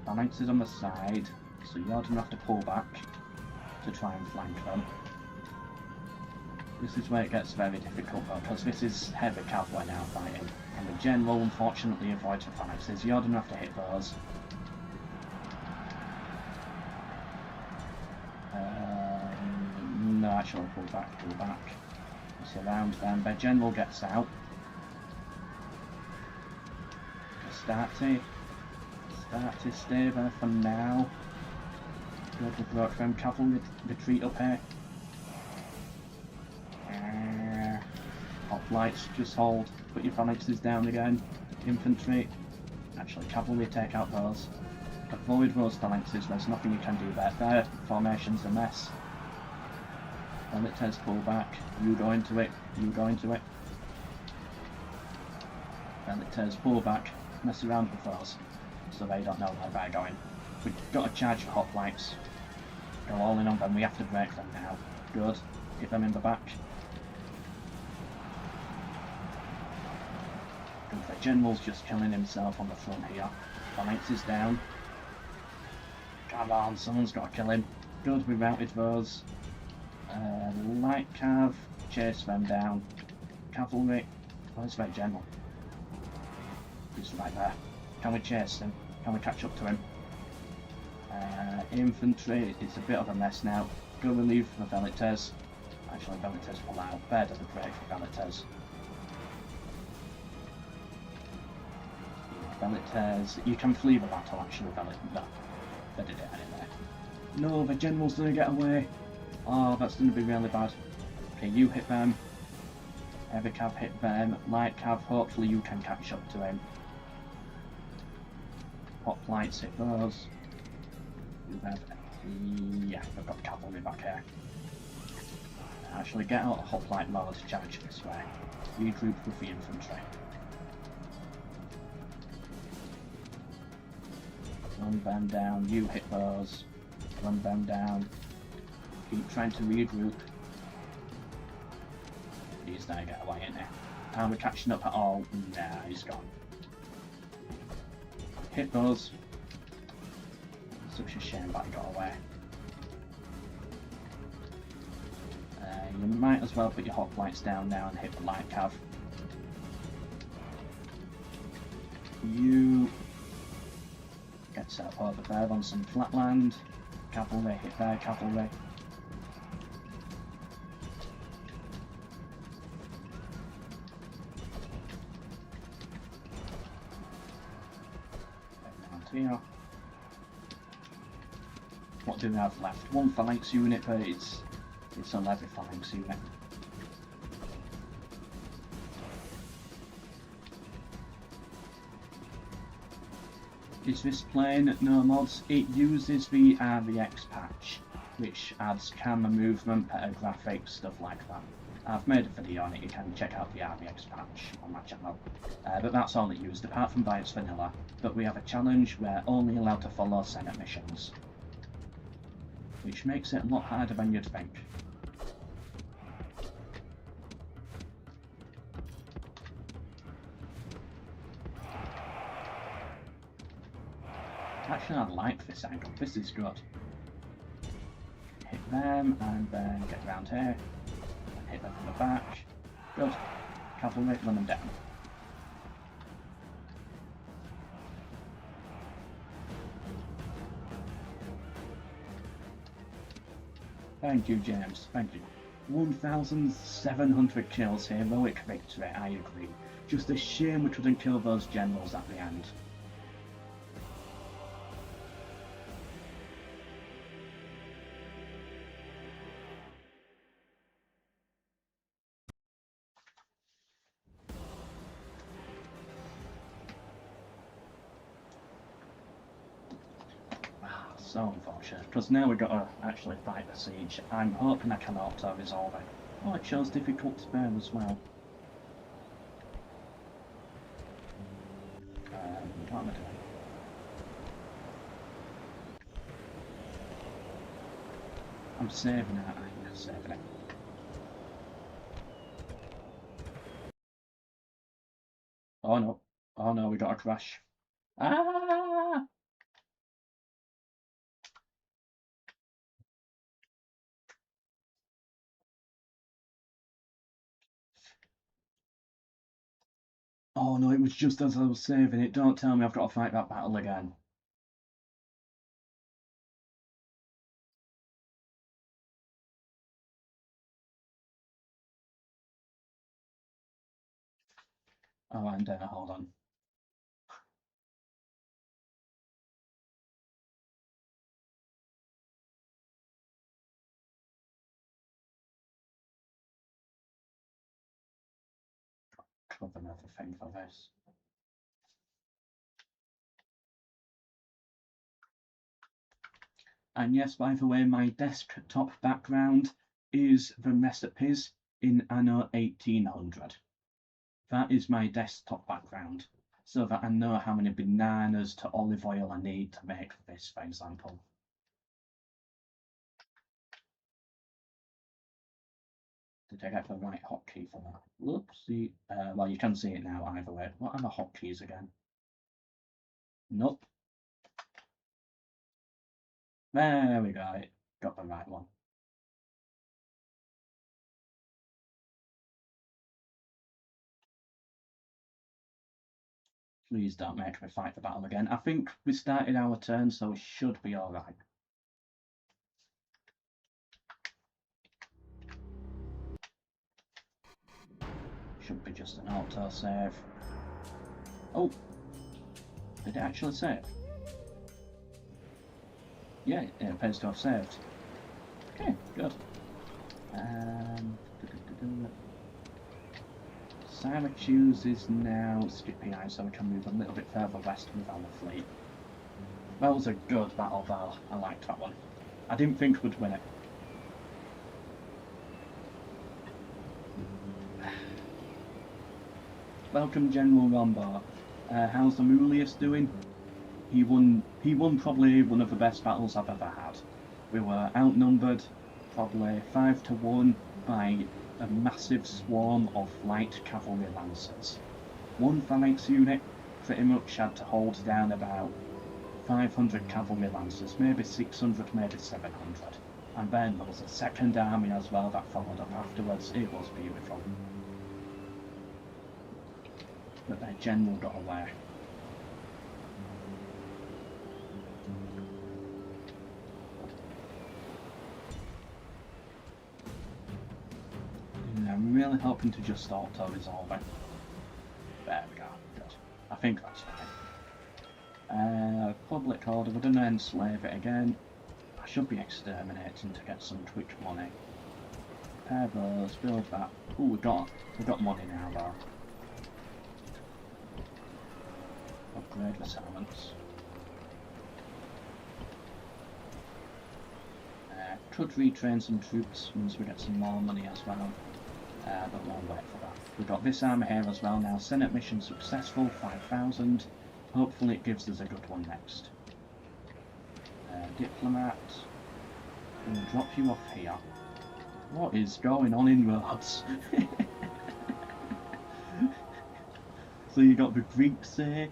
Phalanx is on the side, so you're going to have to pull back to try and flank them. This is where it gets very difficult though, because this is heavy cavalry now fighting. And the general unfortunately avoids the phalanxes. You're going to have to hit those. No, actually pull back. Surround them. Their general gets out. Stay there for now. Good, we've got them cavalry retreat up here. Hoplites, just hold. Put your phalanxes down again. Infantry. Actually, cavalry, take out those. Avoid those phalanxes, there's nothing you can do there. Their formation's a mess. Militars pull back. You go into it. You go into it. Militars pull back. Mess around with those, so they don't know where they're going. We've got to charge the hoplites. Go all in on them. We have to break them now. Good. Get them in the back. Good. The general's just killing himself on the front here. Phalanx is down. Come on, someone's got to kill him. Good. We routed those. Light cav. Chase them down. Cavalry. Where's their general? He's right there. Can we chase him? Can we catch up to him? Infantry, it's a bit of a mess now. Go relieve the Velites. Actually, Velites pull out. Bear doesn't break for Velites. Velites, you can flee the battle actually, Velites. No, they did it anyway. No, the general's gonna get away. Oh, that's gonna be really bad. Okay, you hit them. Heavy cav hit them. Light cav, hopefully you can catch up to him. Hoplites hit those. Yeah, we've got cavalry back here. Actually, get out of hoplite mode, charge this way. Regroup with the infantry. Run them down, you hit those. Run them down. Keep trying to regroup. He's gonna get away in there. Are we catching up at all? Nah, he's gone. Hit those. Such a shame that he got away. You might as well put your hoplites down now and hit the light cav. You get set up over there on some flat land. Cavalry, hit there, cavalry. Around here. What do we have left? One phalanx unit, but it's a levy phalanx unit. Is this playing? No mods. It uses the RVX patch, which adds camera movement, better graphics, stuff like that. I've made a video on it, you can check out the RVX patch on my channel. But that's all it used, apart from by its vanilla. But we have a challenge where only allowed to follow Senate missions, which makes it a lot harder than you'd think. Actually, I like this angle. This is good. Hit them and then get around here. And hit them from the back. Good. Cavalry, run them down. Thank you, James. Thank you. 1,700 kills, heroic victory, I agree. Just a shame we couldn't kill those generals at the end. So unfortunate, because now we've got to actually fight the siege. I'm hoping I can auto-resolve it. Oh, it shows difficult to bear as well. What am I doing? I'm saving it, aren't I? Yeah, saving it. Oh no. Oh no, we got a crash. Ah! Oh no, it was just as I was saving it. Don't tell me I've got to fight that battle again. Oh, and hold on. Cover everything for this. And yes, by the way, my desktop background is the recipes in Anno 1800. That is my desktop background, so that I know how many bananas to olive oil I need to make this, for example. Did I get the right hotkey for that? Whoopsie. Well, you can see it now either way. What are the hotkeys again? Nope. There we go. Got the right one. Please don't make me fight the battle again. I think we started our turn, so we should be alright. Should be just an auto save. Oh! Did it actually save? Yeah, it appears to have saved. Okay, good. Syracuse is now skipping out, so we can move a little bit further west with our fleet. That was a good battle though. I liked that one. I didn't think we'd win it. Welcome, General Rombo. How's the Mulius doing? He won probably one of the best battles I've ever had. We were outnumbered probably 5-1 by a massive swarm of light cavalry lancers. One phalanx unit pretty much had to hold down about 500 cavalry lancers, maybe 600, maybe 700. And then there was a second army as well that followed up afterwards. It was beautiful. But their general got away. really hoping to just auto-resolve it. There we go, good. I think that's fine. Public order, we're going to enslave it again. I should be exterminating to get some quick money. Repair those, build that. Ooh, we got money now though. Upgrade the settlements. Could retrain some troops once we get some more money as well. But we'll wait for that. We've got this army here as well now. Senate mission successful, 5,000. Hopefully it gives us a good one next. Diplomat. We'll drop you off here. What is going on in Rhodes? So you got the Greeks here.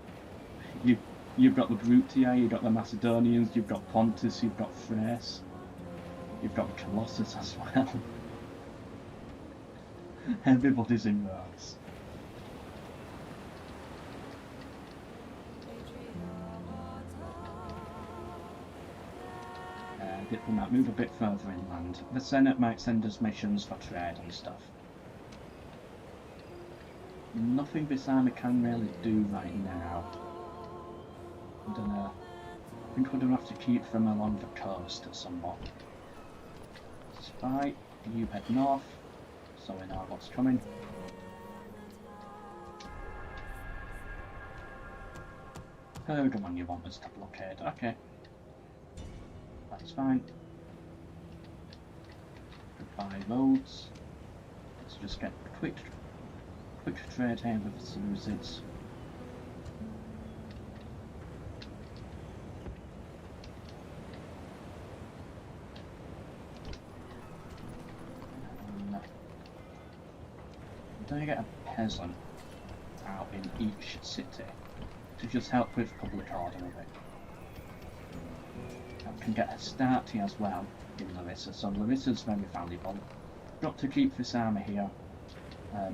You've got the Brutii, you've got the Macedonians, you've got Pontus, you've got Thrace. You've got Colossus as well. Everybody's in Rhodes. Diplomat, move a bit further inland. The Senate might send us missions for trade and stuff. Nothing this army can really do right now. I don't know. I think we're going to have to keep them along the coast somewhat. Spy, you head north, so we know what's coming. Pergamon you want us to blockade, okay. That's fine. Goodbye roads. Let's just get a quick trade here with the Seleucids. I'm gonna get a peasant out in each city to just help with public order a bit. I can get a start here as well in Larissa, so Larissa's very valuable. Got to keep this army here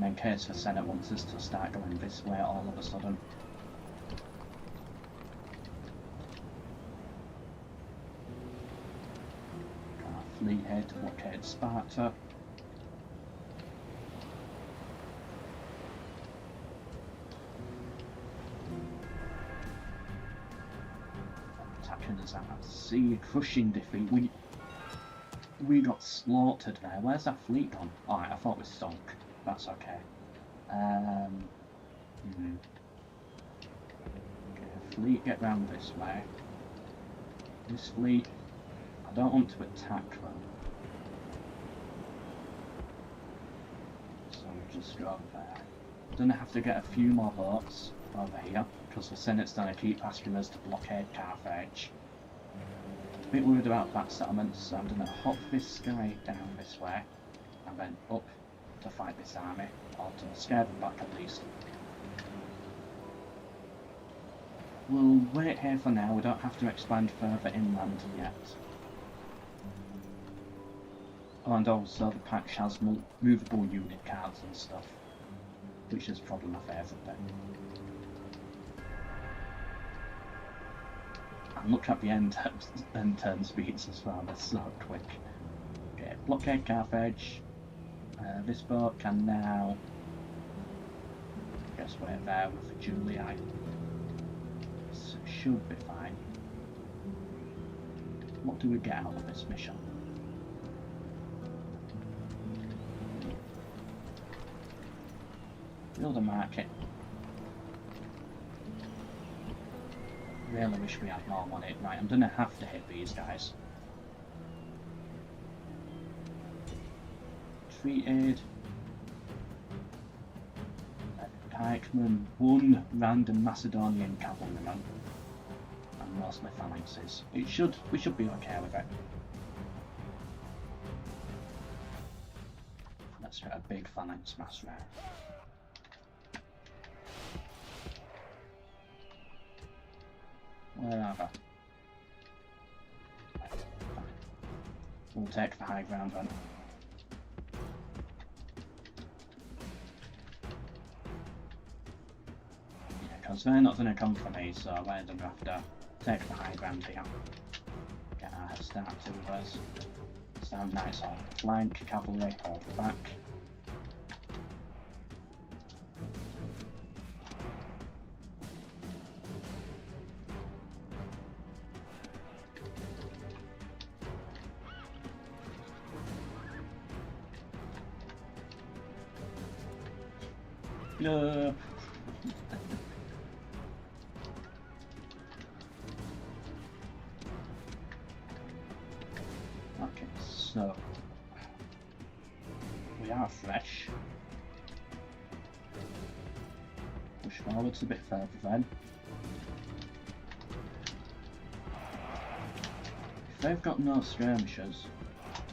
in case the Senate wants us to start going this way all of a sudden. Got a fleet here to blockade Sparta. Attacking us at sea, crushing defeat. We got slaughtered there. Where's that fleet gone? Alright, I thought it was sunk. That's okay. Okay, fleet, get round this way. This fleet, I don't want to attack them. So we just go over there. Gonna have to get a few more boats over here, because the Senate's gonna keep asking us to blockade Carthage. A bit worried about that settlement, so I'm gonna hop this guy down this way, and then up to fight this army, or to scare them back at least. We'll wait here for now, we don't have to expand further inland yet. Oh, and also the patch has movable unit cards and stuff, which is probably my favourite bit. And look at the end turn speeds as well, they're so quick. Okay, blockade Carthage. This boat can now, I guess we're there with the Julii. This should be fine. What do we get out of this mission? Build a market. Really wish we had more money. Right, I'm gonna have to hit these guys. Treated. Pikemen, one random Macedonian cavalryman, and mostly phalanxes. We should be okay with it. Let's get a big phalanx mass there. Where are they? We'll take the high ground then. Because they're not going to come for me, so we're going to have to take the high ground here. Get our head start to us. Stand nice on flank, cavalry, hold back. No. Okay, so we are fresh. Push forwards a bit further then. If they've got no skirmishers,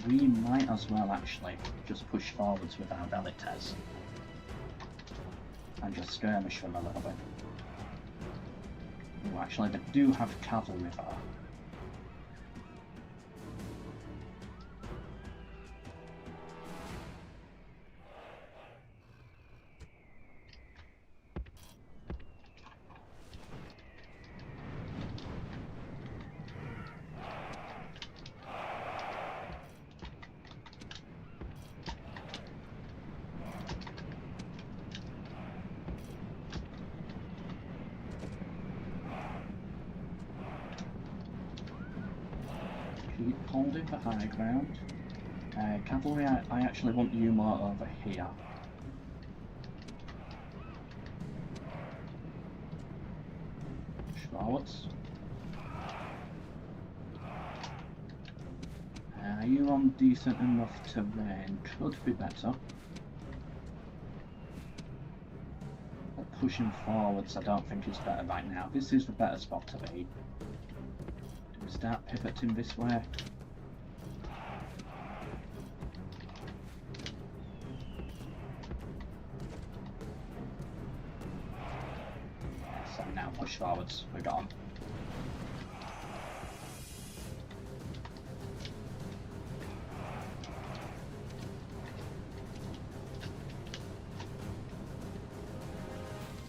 we might as well actually just push forwards with our velites and just skirmish them a little bit. Oh, actually they do have cavalry there. Keep holding the high ground. Cavalry, I actually want you more over here. Push forwards. Are you on decent enough terrain? Could be better. But pushing forwards I don't think is better right now. This is the better spot to be. Do we start pivoting this way? So now push forwards, we're gone.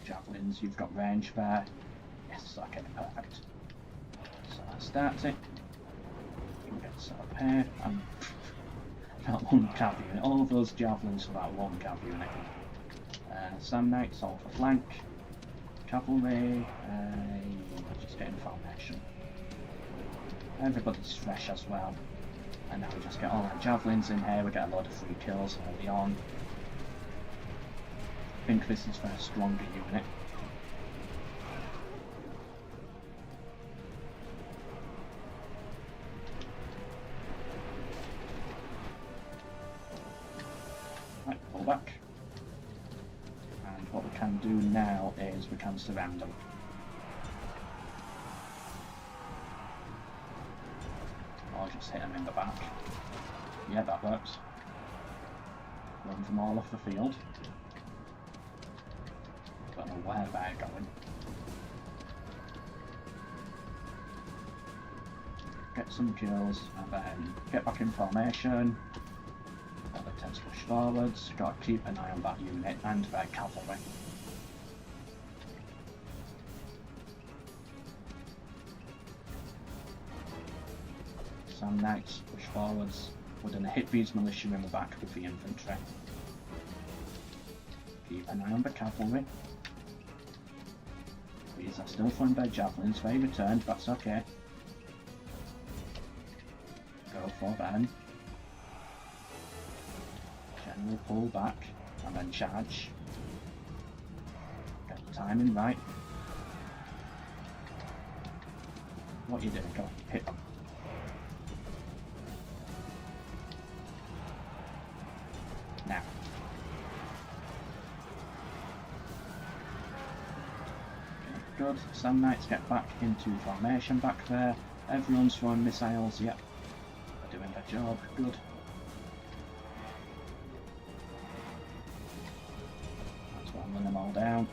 Javelins, you've got range there. Yes, okay, perfect. So that starts it. You get set up here, and that one cav unit. All of those javelins for that one cav unit. Sand Knights all for flank. Cavalry, just getting formation. Everybody's fresh as well. And now we just get all our javelins in here, we get a load of free kills early on. I think this is for a stronger unit. Right, pull back. And what we can do now is we can surround them. Or just hit them in the back. Yeah, that works. Run them all off the field. Don't know where they're going. Get some kills and then get back in formation. The tents push forwards. Got to keep an eye on that unit and their cavalry. Some knights push forwards. We're going to hit these militia in the back with the infantry. Keep an eye on the cavalry. These are still throwing their javelins. They returned, that's okay. Go for them. General pull back and then charge. Get the timing right. What are you doing? Go hit them. Now. Good. Sand Knights get back into formation back there. Everyone's throwing missiles, yep. They're doing their job, good. That's why I'm running them all down.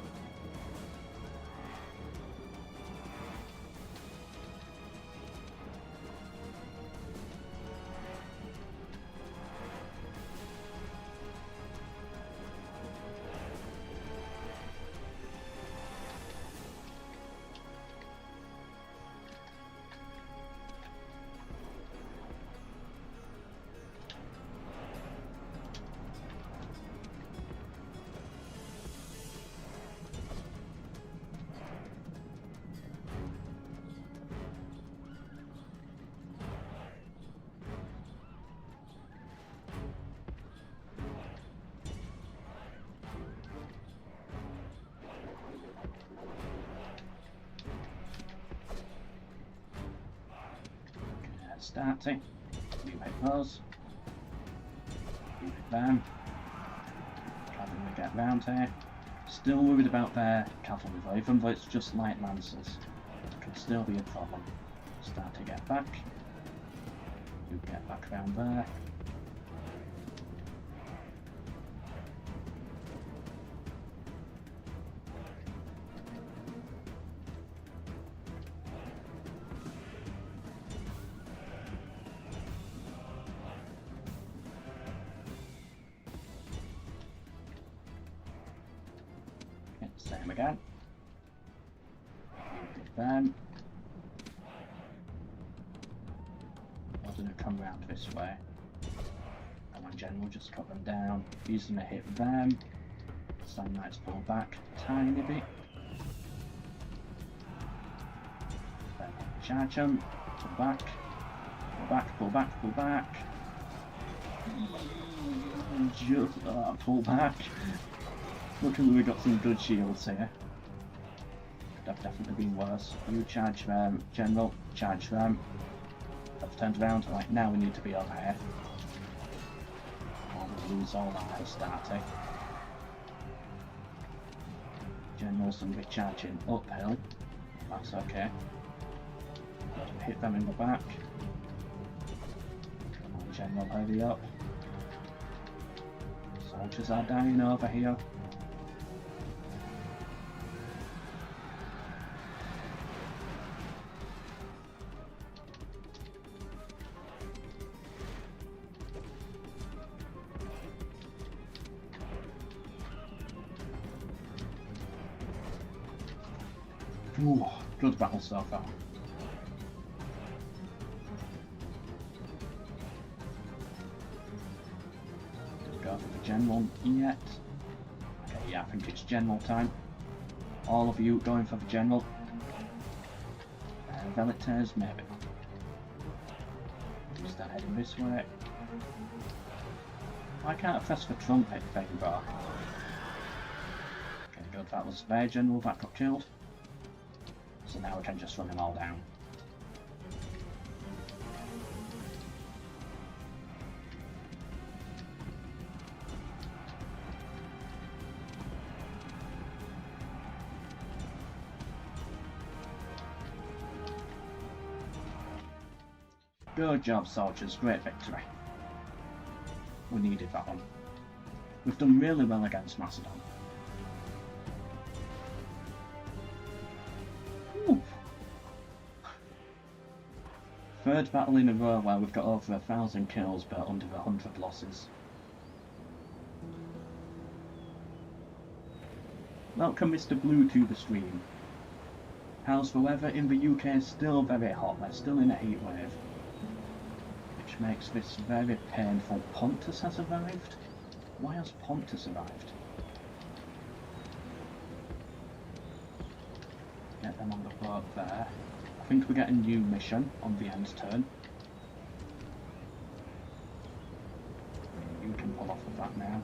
Starting. You hit those. You hit them. Cavalry get round here. Still worried about their cavalry though, even though it's just light lancers. It could still be a problem. Start to get back. You get back round there. Same again. Them. I'm going to come round this way. Come on, General, just cut them down. He's going to hit them. Stand Knights pull back a tiny bit. Then charge them. Pull back. Pull back, pull back, pull back. And just pull back. Luckily we got some good shields here. Could have definitely been worse. You charge them, General, charge them. I've turned around, right, now we need to be over here. Or we'll lose all our starting. General's going to be charging uphill. That's okay. Got to hit them in the back. Come on, General, hurry up. Soldiers are dying over here. Ooh, good battle so far. Don't go for the General yet. Okay, yeah, I think it's General time. All of you going for the General. Velators, maybe. Start heading this way. Why can't I press the trumpet thing, bro? Okay, good, that was their General that got killed. So now we can just run them all down. Good job, soldiers. Great victory. We needed that one. We've done really well against Macedon. Third battle in a row where we've got over 1,000 kills but under 100 losses. Welcome Mr. Blue to the stream. How's the weather in the UK? Still very hot, we're still in a heat wave. Which makes this very painful. Pontus has arrived? Why has Pontus arrived? Get them on the boat there. I think we get a new mission on the end turn. You can pull off of that now.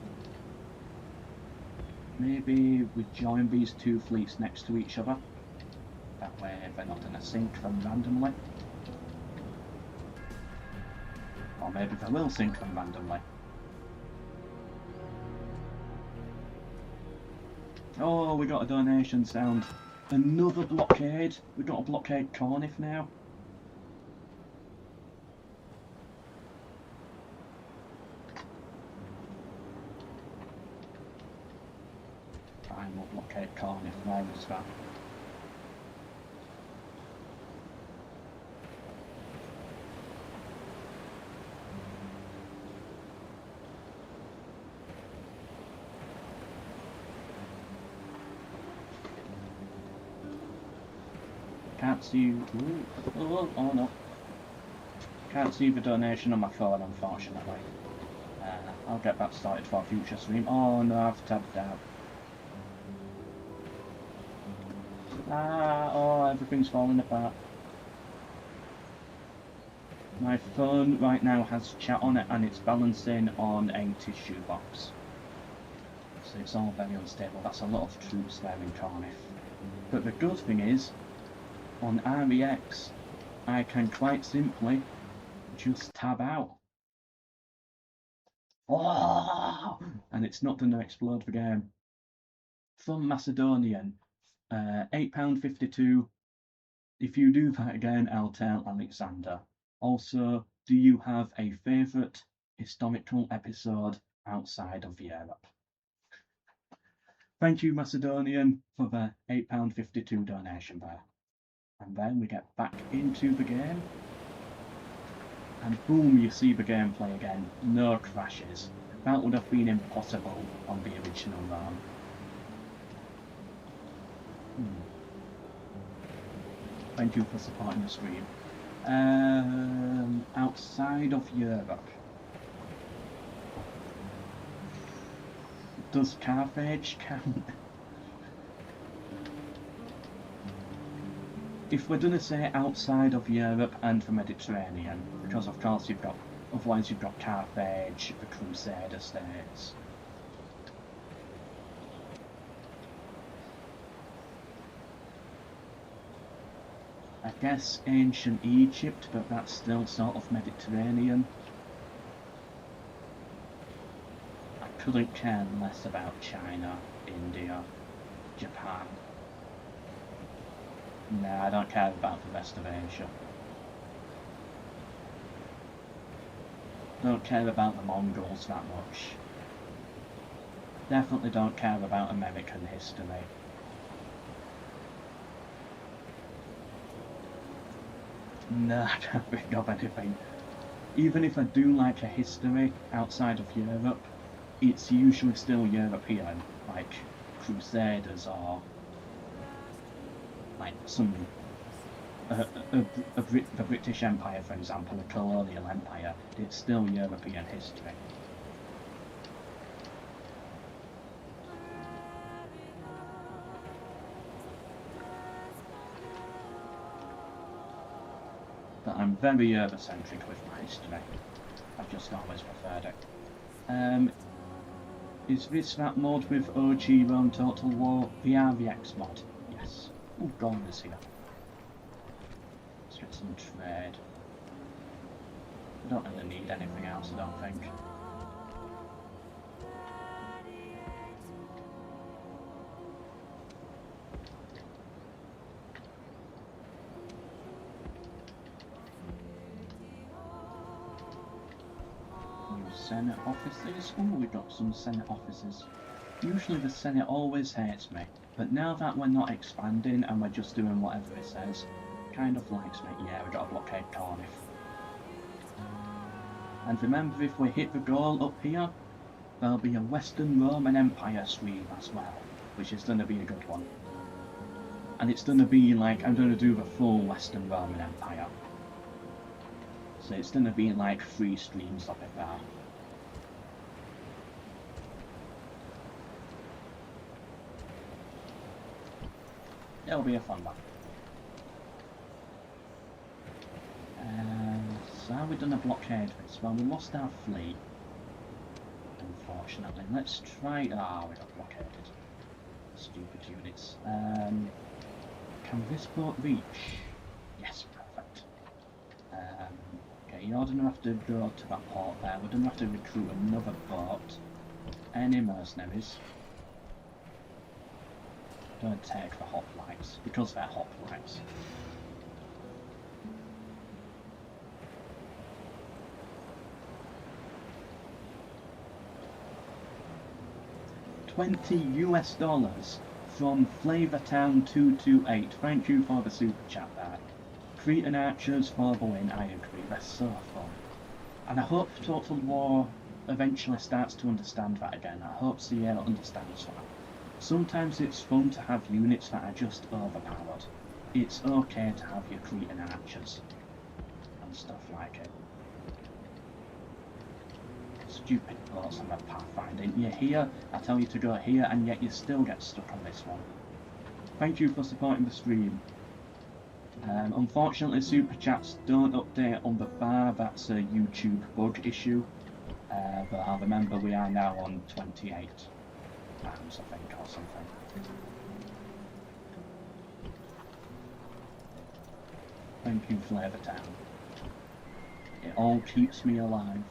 Maybe we join these two fleets next to each other. That way they're not in a sink them randomly. Or maybe they will sink them randomly. Oh, we got a donation sound. Another blockade. We've got a blockade Corniff now. Fine, we'll blockade Corniff now as well. Can't see. Oh no. Can't see the donation on my phone, unfortunately. I'll get that started for a future stream. Oh no, I've tabbed out. Oh, everything's falling apart. My phone right now has chat on it and it's balancing on a tissue box. So it's all very unstable. That's a lot of troops there in Corniff. But the good thing is, on REX, I can quite simply just tab out. Oh! And it's not going to explode the game. From Macedonian, £8.52. If you do that again, I'll tell Alexander. Also, do you have a favourite historical episode outside of Europe? Thank you, Macedonian, for the £8.52 donation there. And then we get back into the game. And boom, you see the gameplay again. No crashes. That would have been impossible on the original ROM. Thank you for supporting the stream. Outside of Europe. Does Carthage count? If we're going to say outside of Europe and the Mediterranean, because of course otherwise you've got Carthage, the Crusader states. I guess ancient Egypt, but that's still sort of Mediterranean. I couldn't care less about China, India, Japan. Nah, I don't care about the rest of Asia. Don't care about the Mongols that much. Definitely don't care about American history. Nah, I can't think of anything. Even if I do like a history outside of Europe, it's usually still European, like Crusaders or like some the British Empire, for example, the colonial empire. It's still European history. But I'm very Eurocentric with my history. I've just always preferred it. Is this that mod with OG Rome Total War VRVX mod? Yes. Oh, Gone is here. Let's get some trade. I don't really need anything else, I don't think. Senate offices. Oh, we got some Senate offices. Usually the Senate always hates me, but now that we're not expanding and we're just doing whatever it says, kind of likes me. Yeah, we got a blockade Cardiff. And remember, if we hit the goal up here, there'll be a Western Roman Empire stream as well, which is going to be a good one. And it's going to be like, I'm going to do the full Western Roman Empire. So it's going to be like 3 streams of it there. It'll be a fun one. So how have we done a blockade this? Well, we lost our fleet, unfortunately. Let's try... Ah, we got blockaded. Stupid units. Can this boat reach? Yes, perfect. Okay, you're going to have to go to that port there. We're going to have to recruit another boat. Any mercenaries. Don't take the hoplites, because they're hoplites. $20 from Flavortown228. Thank you for the super chat there. Cretan archers for the win, I agree, they're so fun. And I hope Total War eventually starts to understand that again. I hope CL understands that. Sometimes it's fun to have units that are just overpowered. It's okay to have your Cretan archers and stuff like it. Stupid boats on the pathfinding. You're here, I tell you to go here, and yet you still get stuck on this one. Thank you for supporting the stream. Unfortunately, super chats don't update on the bar. That's a YouTube bug issue. But I remember we are now on 28. Pounds, I think, or something. Thank you, Flavortown. It all keeps me alive.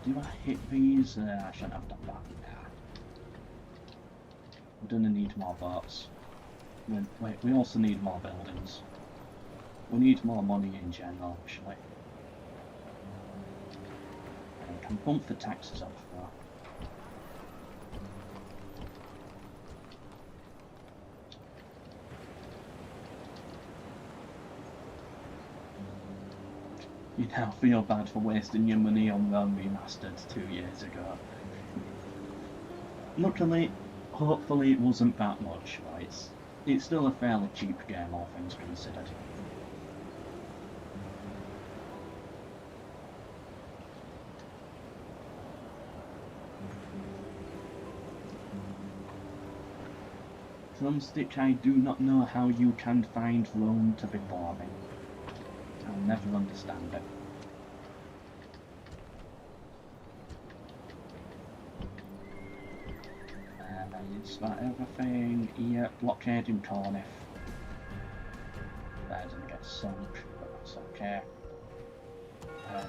Do I hit these? I shouldn't have done that. Nah. We're gonna need more boats. Wait, we also need more buildings. We need more money in general, actually. And we can bump the taxes up though. You now feel bad for wasting your money on Rome Remastered 2 years ago. Luckily, hopefully it wasn't that much, right? It's still a fairly cheap game, all things considered. Drumstick, I do not know how you can find Rome to be boring. I'll never understand it. Is that everything? Yeah, blockading Corniff. That doesn't get sunk, but that's okay.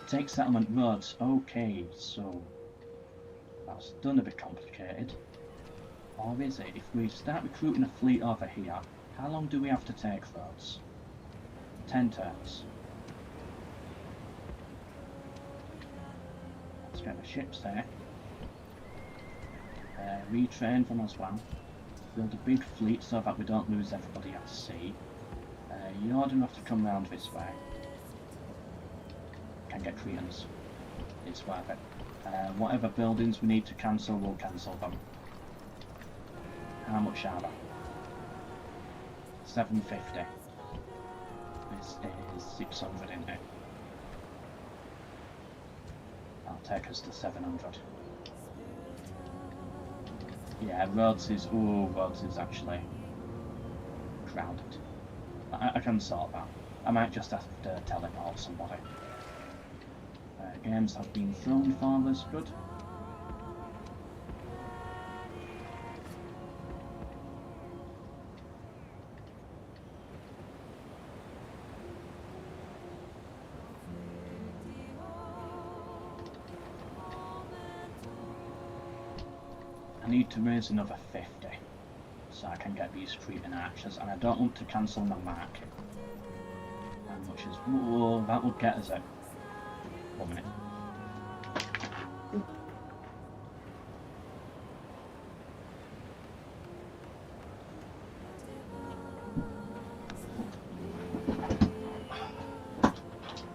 Take settlement roads. Okay, so that's done a bit complicated. Or is it? If we start recruiting a fleet over here, how long do we have to take roads? 10 turns. Let's get the ships there. Retrain them as well. Build a big fleet so that we don't lose everybody at sea. You're gonna have to come round this way. Can get Cretans. It's worth it. Whatever buildings we need to cancel, we'll cancel them. How much are they? 750. This is 600 in it. That'll take us to 700. Yeah, Rhodes is actually crowded. I can sort that. I might just have to teleport somebody. Games have been thrown for us, good. I need to raise another 50 so I can get these Cretan archers, and I don't want to cancel my market. How much is... Whoa, that would get us it. 1 minute.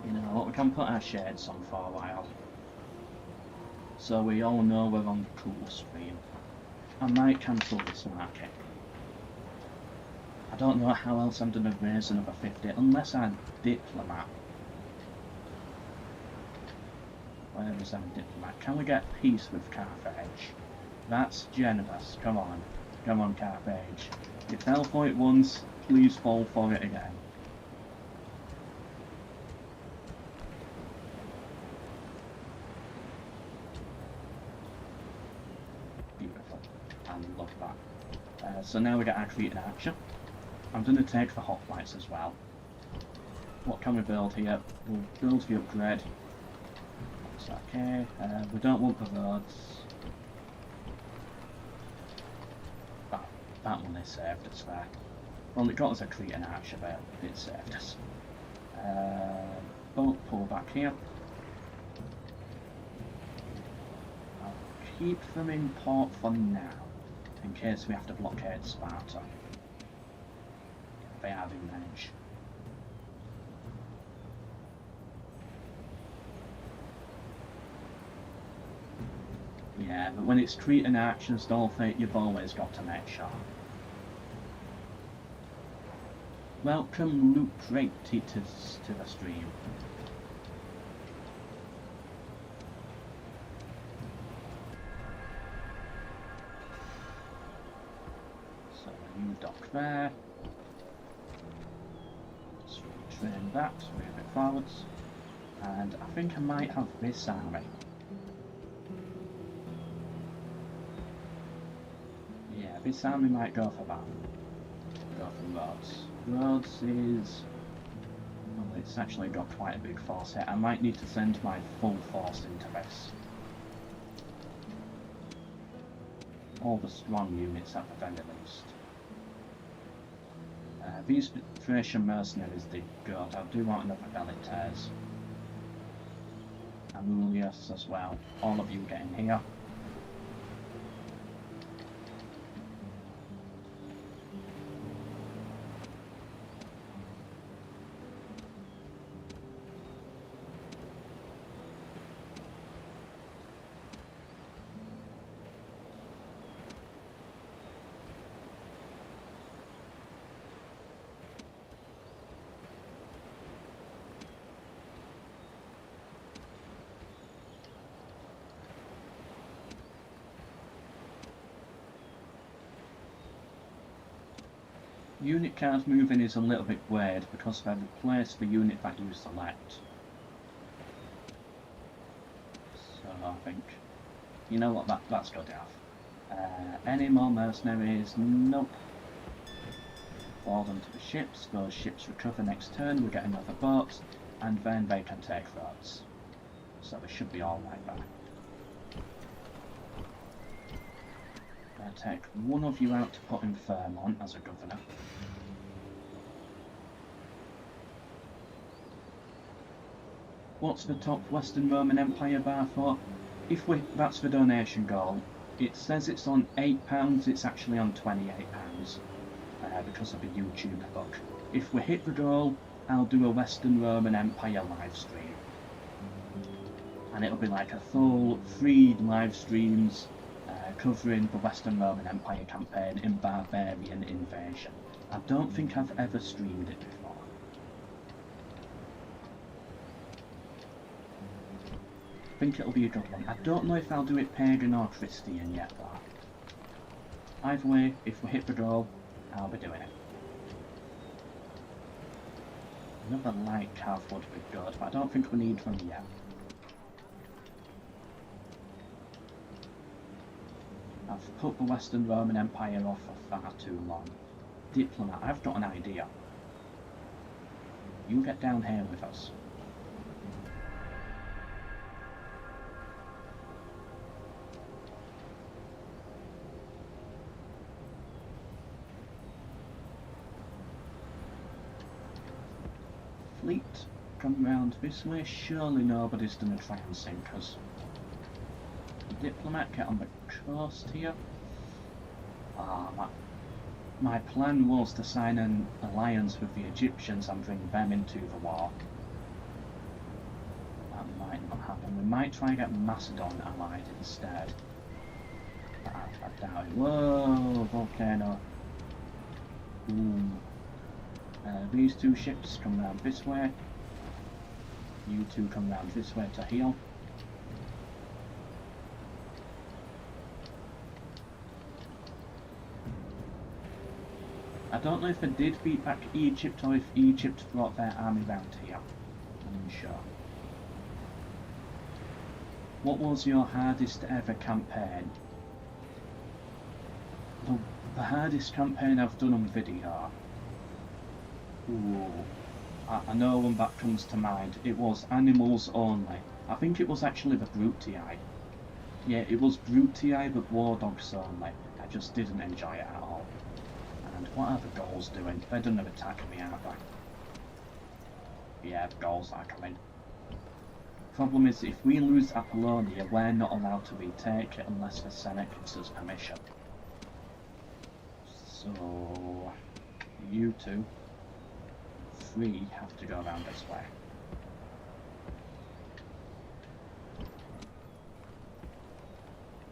You know what, we can put our shades on for a while, so we all know we're on the cool screen. I might cancel this market. I don't know how else I'm going to raise another 50 unless I'm diplomat. Where is our diplomat? Can we get peace with Carthage? That's generous. Come on. Come on, Carthage. You fell for it once, please fall for it again. Beautiful. I love that. So now we get our Cretan archer. I'm going to take the hoplites as well. What can we build here? We'll build the upgrade. That's okay. We don't want the roads. That one they saved us there. Well, it got us a Cretan archer there. It saved us. Boat pull back here. I'll keep them in port for now, in case we have to blockade Sparta. They are in range. Yeah, but when it's Cretan archers, Dolphin, you've always got to make sure. Welcome, Brutii, to the stream. So, you dock there. Train that, move it forwards, and I think I might have this army. Yeah, this army might go for that. Go for Rhodes. Rhodes is... well, it's actually got quite a big force here. I might need to send my full force into this. All the strong units at the very least. These Thracian mercenaries did good. I do want another Velites. Amulius as well. All of you get in here. Unit card moving is a little bit weird because they've replaced the unit that you select. So I think, you know what, that's good enough. Any more mercenaries? Nope. Fall them to the ships, those ships recover next turn, we get another boat, and then they can take roads. So they should be alright there. I'll take one of you out to put in Fairmont as a governor. What's the top Western Roman Empire bar for? That's the donation goal. It says it's on £8, it's actually on £28 because of the YouTube book. If we hit the goal, I'll do a Western Roman Empire live stream. And it'll be like a full 3 live streams covering the Western Roman Empire campaign in Barbarian Invasion. I don't think I've ever streamed it before. I think it'll be a good one. I don't know if I'll do it Pagan or Christian yet though. Either way, if we hit the goal, I'll be doing it. Another light cav would be good, but I don't think we need them yet. I've put the Western Roman Empire off for far too long. Diplomat, I've got an idea. You get down here with us. Fleet, come round this way. Surely nobody's gonna try and sink us. Diplomat, get on the coast here. My plan was to sign an alliance with the Egyptians and bring them into the war. That might not happen. We might try and get Macedon allied instead. I doubt it. Whoa, volcano. Boom. These 2 ships come round this way. You 2 come round this way to heal. I don't know if they did beat back Egypt or if Egypt brought their army round here. I'm unsure. What was your hardest ever campaign? The hardest campaign I've done on video. Ooh, I know one that comes to mind. It was animals only. I think it was actually the Brutii. Yeah, it was Brutii, but war dogs only. I just didn't enjoy it at all. And what are the goals doing? They're gonna attack me, aren't they? Yeah, the goals are coming. Problem is, if we lose Apollonia, we're not allowed to retake it unless the Senate gives us permission. So, you 2, 3 have to go around this way.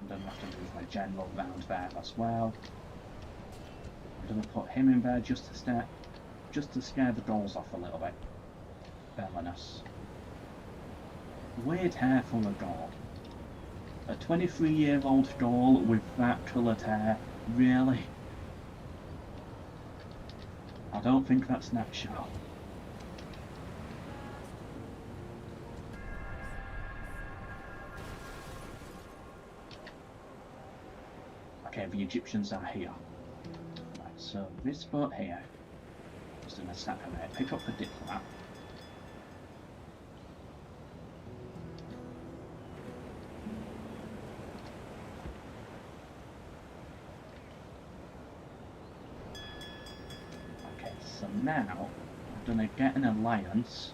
And then I have to move my general round there as well. I'm going to put him in there just to scare the Gauls off a little bit. Belenus. Weird hair from a Gaul. A 23-year-old Gaul with that coloured hair, really? I don't think that's natural. Okay, the Egyptians are here. Right, so this boat here is going to separate, pick up the diplomat. gonna get an alliance.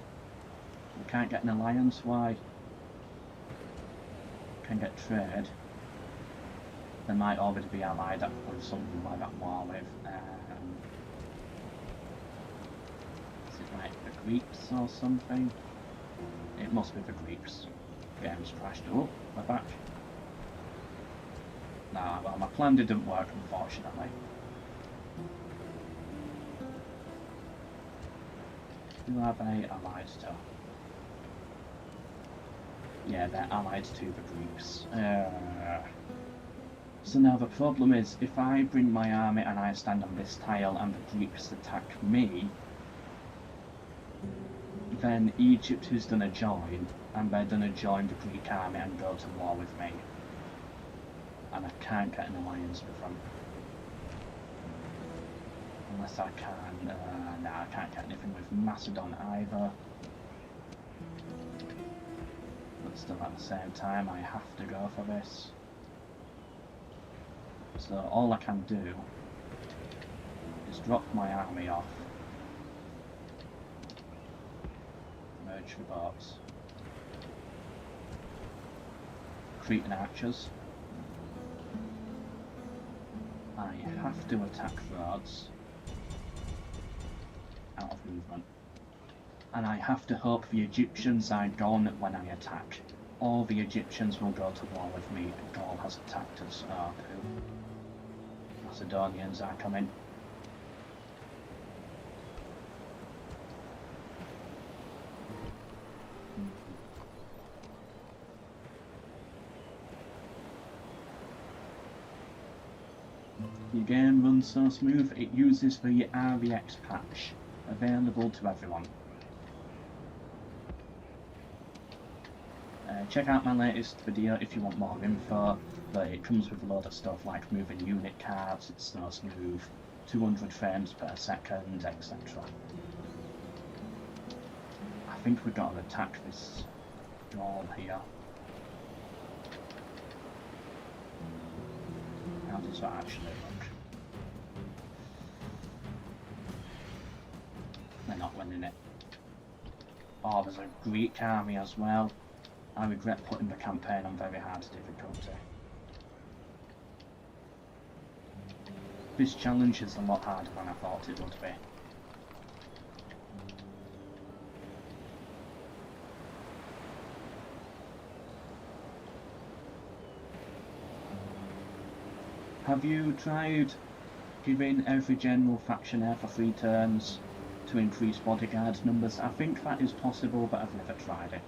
We can't get an alliance, why? Can get trade. They might already be allied with something like that war with. Is it like the Greeks or something? It must be the Greeks. Game's crashed. Oh, we're back. Nah, well, my plan didn't work, unfortunately. Who are they allied to? Yeah, they're allied to the Greeks. So now the problem is, if I bring my army and I stand on this tile and the Greeks attack me, then Egypt is going to join, and they're going to join the Greek army and go to war with me. And I can't get an alliance with them. Unless I can... no, I can't get anything with Macedon either. But still at the same time, I have to go for this. So all I can do is drop my army off. Merge the boats. Cretan archers. I have to attack Rhodes. Out of movement. And I have to hope the Egyptians are gone when I attack. Or the Egyptians will go to war with me and Gaul has attacked us. Oh, poo. Macedonians are coming. Your game runs so smooth, it uses the RVX patch, available to everyone. Check out my latest video if you want more info, but it comes with a load of stuff like moving unit cards, it's so smooth, 200 frames per second, etc. I think we've got to attack this wall here. How does that actually look? They're not winning it. Oh, there's a Greek army as well. I regret putting the campaign on very hard difficulty. This challenge is a lot harder than I thought it would be. Have you tried giving every general faction air for 3 turns to increase bodyguard numbers? I think that is possible, but I've never tried it.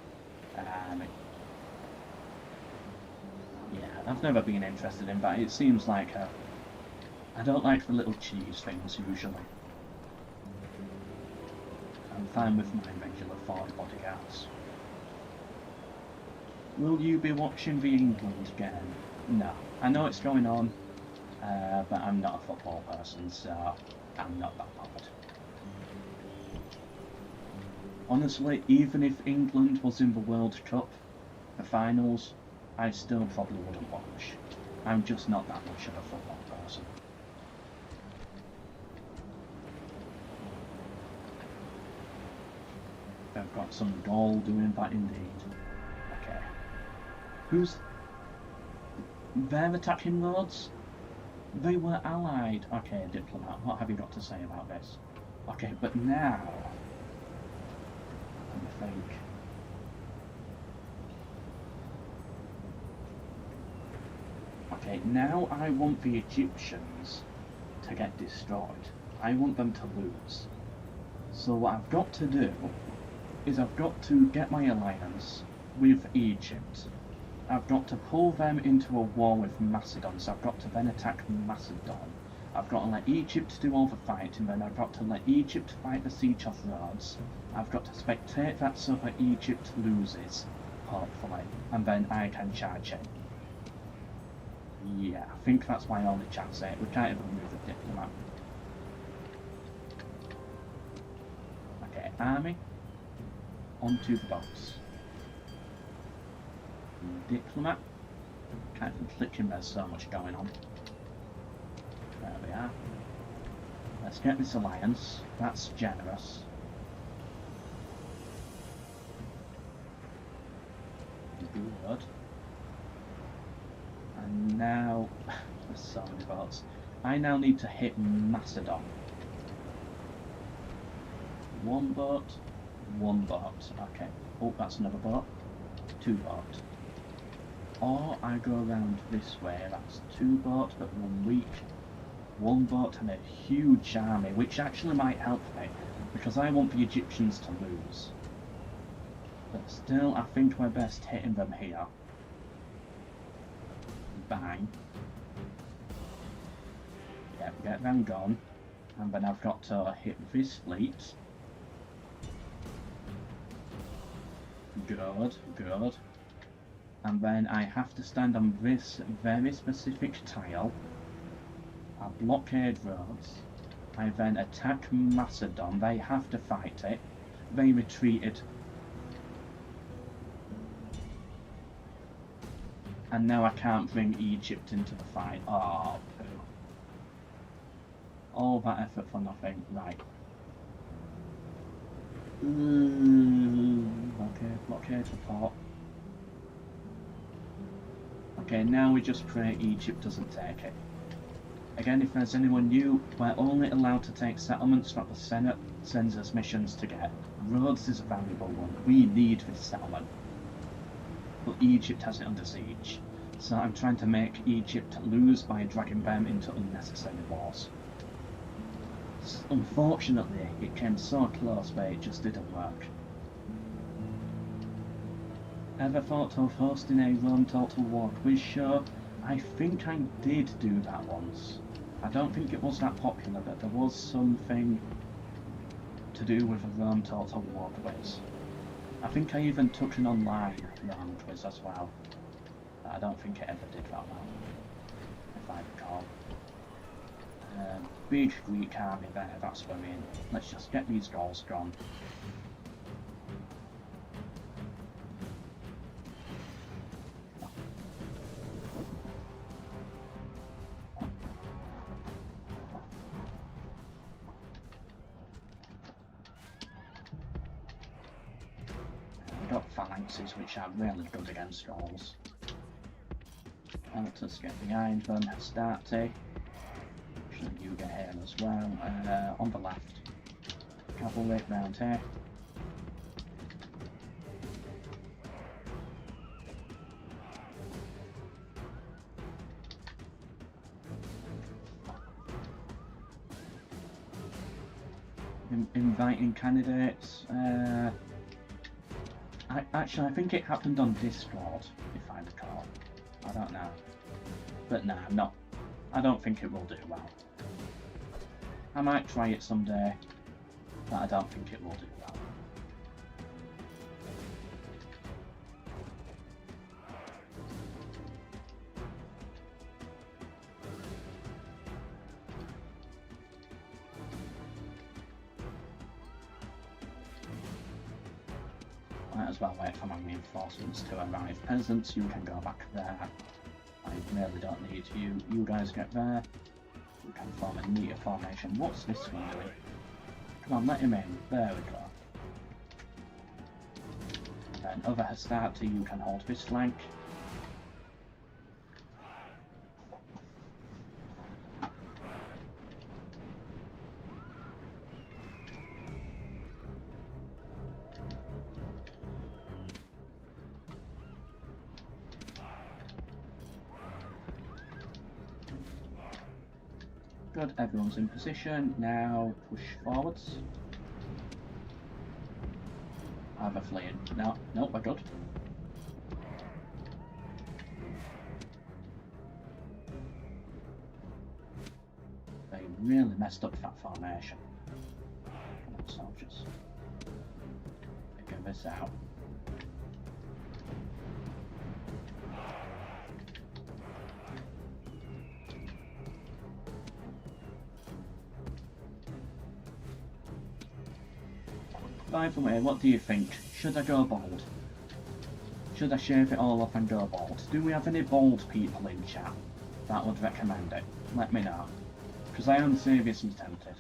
Yeah, I've never been interested in that. It seems like I don't like the little cheese things usually. I'm fine with my regular 40 bodyguards. Will you be watching the England game? No. I know it's going on, but I'm not a football person, so I'm not that bothered. Honestly, even if England was in the World Cup, the finals, I still probably wouldn't watch. I'm just not that much of a football person. They've got some Gaul doing that indeed. Okay. Who's... They're attacking Rhodes? They were allied. Okay, diplomat, what have you got to say about this? Okay, but now... I think... Okay, now I want the Egyptians to get destroyed. I want them to lose. So what I've got to do is I've got to get my alliance with Egypt. I've got to pull them into a war with Macedon, so I've got to then attack Macedon. I've got to let Egypt do all the fighting, then I've got to let Egypt fight the siege of Rhodes. I've got to spectate that so that Egypt loses, hopefully, and then I can charge it. Yeah, I think that's my only chance here. We can't even move the diplomat. Okay, army, onto the boats. Diplomat, can't even click him, there's so much going on. There we are. Let's get this alliance, that's generous. Good. And now, there's so many boats. I now need to hit Macedon. One boat. Okay. Oh, that's another boat. Two boats. Or I go around this way. That's two boats, but 1 week. One boat and a huge army, which actually might help me, because I want the Egyptians to lose. But still, I think we're best hitting them here. Bang. Yep, get them gone. And then I've got to hit this fleet. Good, good. And then I have to stand on this very specific tile. I blockade roads. I then attack Macedon. They have to fight it. They retreated. And now I can't bring Egypt into the fight. Oh, poo. All that effort for nothing. Right. Blockade support. Okay, now we just pray Egypt doesn't take it. Again, if there's anyone new, we're only allowed to take settlements that the Senate sends us missions to get. Rhodes is a valuable one. We need this settlement. But Egypt has it under siege. So I'm trying to make Egypt lose by dragging them into unnecessary wars. Unfortunately, it came so close, but it just didn't work. Ever thought of hosting a Rome Total War quiz show? I think I did do that once. I don't think it was that popular, but there was something to do with a Rome Total War quiz. I think I even took an online Rome quiz as well. But I don't think it ever did that well, if I recall. Big Greek army there, that's what I mean. Let's just get these goals gone. We've got phalanxes which are really good against goals. Let us get behind them, Hastati. You get here as well, on the left. Cavalry round here. Inviting candidates. Actually, I think it happened on Discord, if I recall. I don't know. But nah, not. I don't think it will do well. I might try it someday, but I don't think it will do well. Might as well wait for my reinforcements to arrive. Peasants, you can go back there. I really don't need you. You guys get there. You can form a neater formation. What's this one doing? Come on, let him in. There we go. Then over Hastati, you can hold this flank. Good, everyone's in position. Now push forwards. Have a fleeing. No, we're good. They really messed up that formation. Come on, soldiers. Figure this out. By the way, what do you think? Should I go bald? Should I shave it all off and go bald? Do we have any bald people in chat that would recommend it? Let me know. Because I am seriously tempted.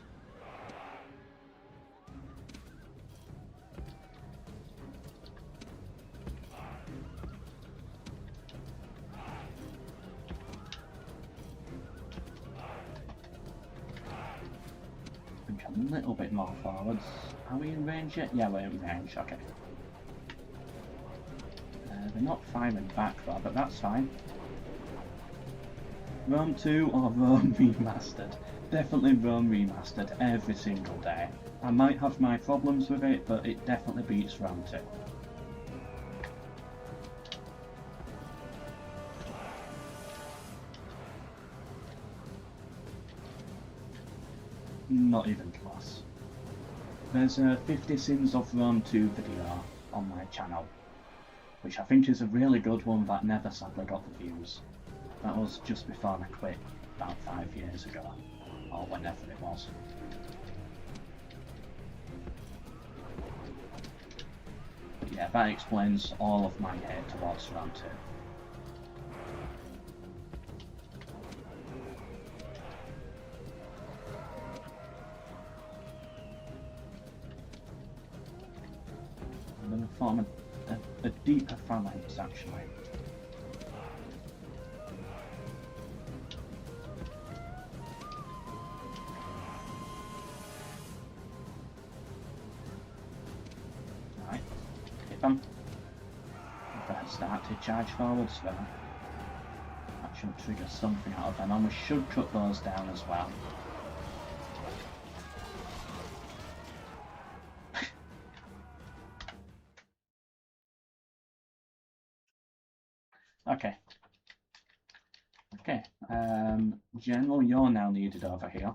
little bit more forwards. Are we in range yet? Yeah, we're in range, okay. They're not firing back though, but that's fine. Rome 2 or Rome Remastered? Definitely Rome Remastered every single day. I might have my problems with it, but it definitely beats Rome 2. Not even close. There's a 50 Sins of Rome 2 video on my channel, which I think is a really good one that never sadly got the views. That was just before I quit, about 5 years ago, or whenever it was. But yeah, that explains all of my hate towards Rome 2. I'm going to form a deeper phalanx actually. Right, hit them. Better start to charge forwards then. That should trigger something out of them, and we should cut those down as well. Okay. Okay. General, you're now needed over here.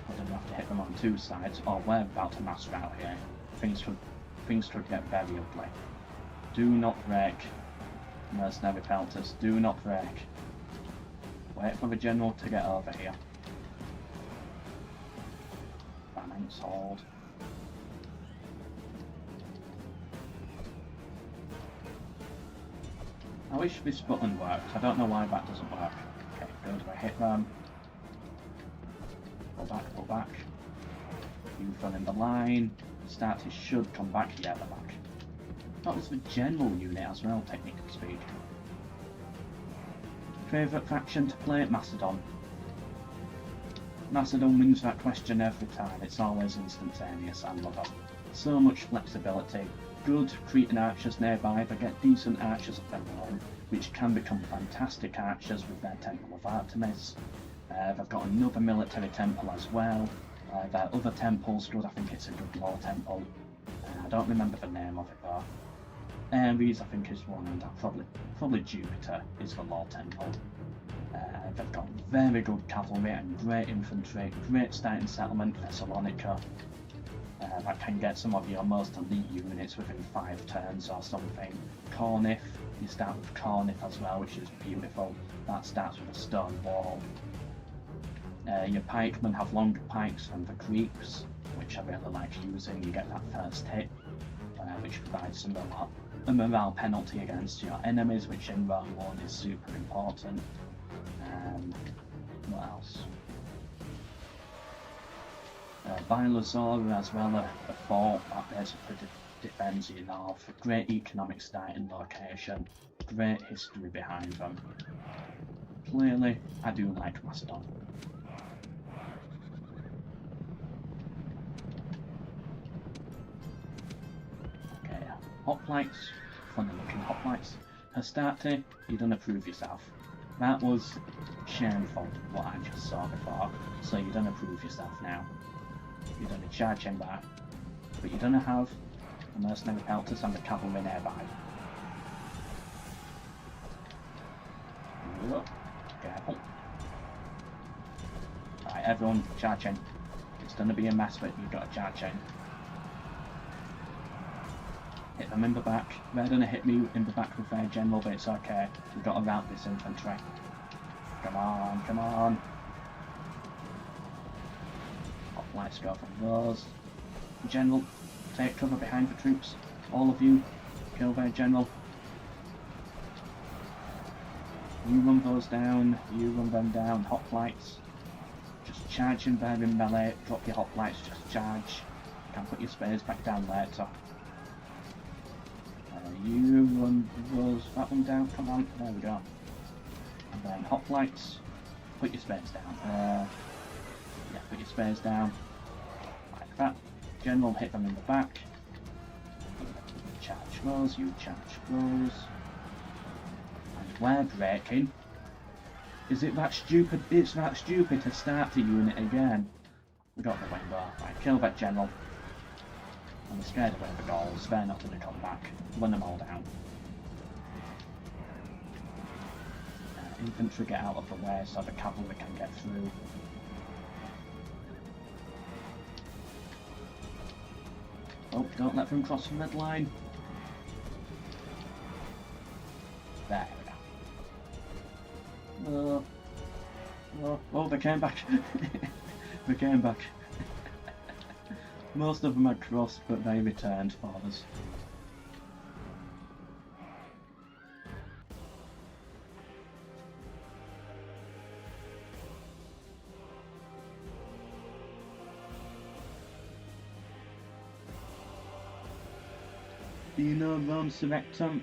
I don't have to hit them on two sides, or we're about to master out here. Things could get very ugly. Do not break. Mercenary pelters, do not break. Wait for the general to get over here. Phalanx hold. I wish this button worked. I don't know why that doesn't work. Okay, good. I hit them. Pull back, pull back. You fill in the line. Starters should come back. Yeah, they're back. That was the general unit as well, technically speaking. Favourite faction to play? Macedon. Macedon wins that question every time. It's always instantaneous. I love it. So much flexibility. Good Cretan archers nearby, they get decent archers of their own, which can become fantastic archers with their Temple of Artemis. They've got another military temple as well. Their other temple's good, I think it's a good law temple. I don't remember the name of it though. Ares I think is one, and probably Jupiter is the law temple. They've got very good cavalry and great infantry, great starting settlement, Thessalonica. That can get some of your most elite units within 5 turns or something. Corinth, you start with Corinth as well, which is beautiful. That starts with a stone wall. Your pikemen have longer pikes than the Greeks, which I really like using. You get that first hit, which provides a morale penalty against your enemies, which in Rome 1 is super important. What else? Bylazora as well, a fort that basically defends you north. A great economic starting location, great history behind them. Clearly, I do like Macedon. Okay, hoplites, funny looking hoplites. Hastati, you don't approve yourself. That was shameful, what I just saw before, so you don't approve yourself now. You're going to charge him back, but you're going to have the mercenary pelters and the cavalry nearby. Look, careful. Alright, everyone, charge in. It's going to be a mess, but you've got to charge in. Hit them in the back. They're going to hit me in the back with their general, but it's okay. We've got to rout this infantry. Come on, come on. Lights go from those. General, take cover behind the troops. All of you, kill their general. You run those down, you run them down. Hoplites, just charge in there in melee. Drop your hoplites, just charge. You can put your spears back down later. You run that one down. Come on, there we go. And then hoplites, put your spears down. Yeah, put your spears down. Like that. General, hit them in the back. Charge those, you charge those. And we're breaking. Is it that stupid? It's that stupid to start the unit again. We got the window. Right, kill that general. I'm scared away the goals. They're not going to come back. Run them all down. Infantry get out of the way so the cavalry can get through. Oh, don't let them cross the red line. There we go. Oh, they came back. They came back. Most of them had crossed, but they returned for us. Do you know Rome Surrectum?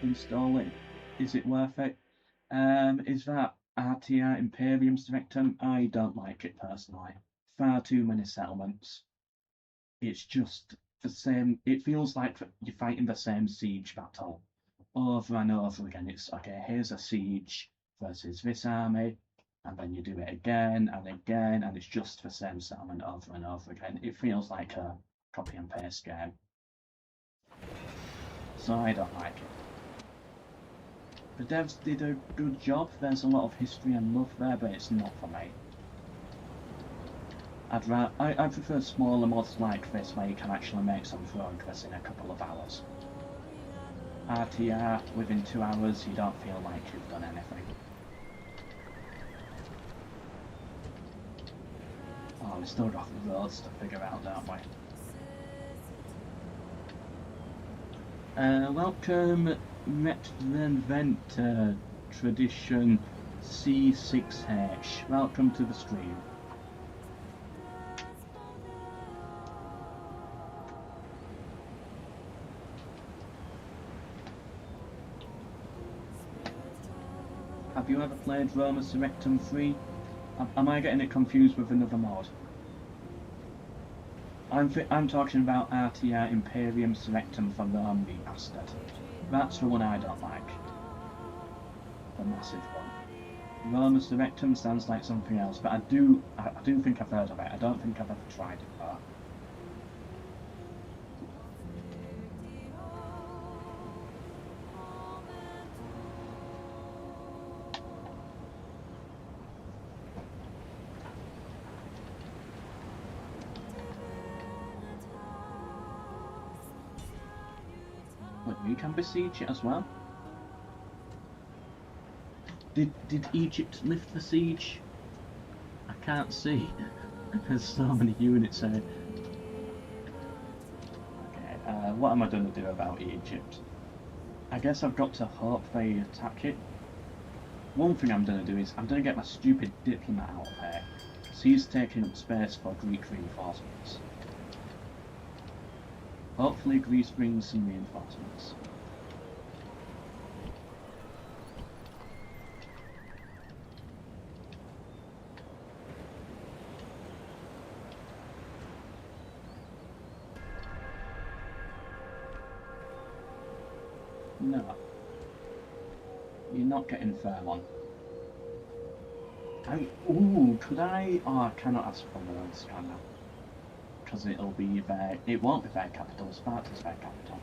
Install it. Is it worth it? Is that RTR Imperium Surrectum? I don't like it personally. Far too many settlements. It's just the same. It feels like you're fighting the same siege battle over and over again. It's okay, here's a siege versus this army, and then you do it again and again, and it's just the same settlement over and over again. It feels like a copy and paste game. So I don't like it. The devs did a good job. There's a lot of history and love there, but it's not for me. I prefer smaller mods like this where you can actually make some progress in a couple of hours. RTR, within 2 hours you don't feel like you've done anything. Oh, we still got the roads to figure out, don't we? Welcome, Retvent Tradition C6H. Welcome to the stream. Have you ever played Roma Surrectum 3? Am I getting it confused with another mod? I'm talking about RTR Imperium Surrectum for Rome Remastered. That's the one I don't like. The massive one. Roma Surrectum sounds like something else, but I do think I've heard of it. I don't think I've ever tried it though. We can besiege it as well. Did Egypt lift the siege? I can't see. There's so many units here. Okay, what am I going to do about Egypt? I guess I've got to hope they attack it. One thing I'm going to do is I'm going to get my stupid diplomat out of here, because he's taking up space for Greek reinforcements. Hopefully Greece brings some reinforcements. No. You're not getting Fairmont. Ooh, could I? Oh, I cannot ask for words, can I? Because it'll be their, it won't be their capital, Sparta's their capital.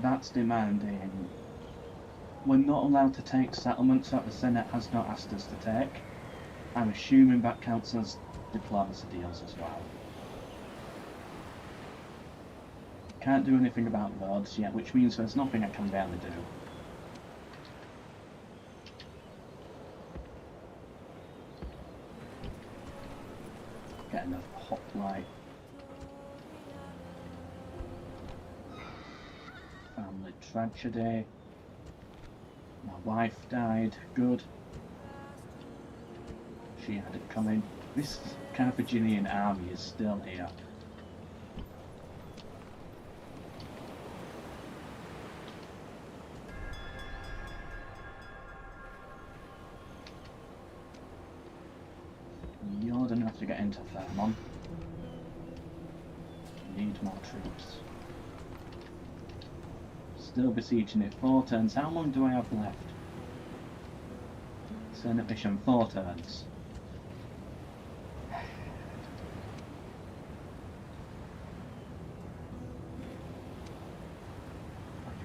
That's demanding. We're not allowed to take settlements that the Senate has not asked us to take. I'm assuming that counts as diplomacy deals as well. Can't do anything about roads yet, which means there's nothing I can really do. Get enough hoplite. Family tragedy. My wife died. Good. She had it coming. This Carthaginian army is still here. to get into Thermon. Need more troops. Still besieging it. 4 turns. How long do I have left? Senate mission, 4 turns.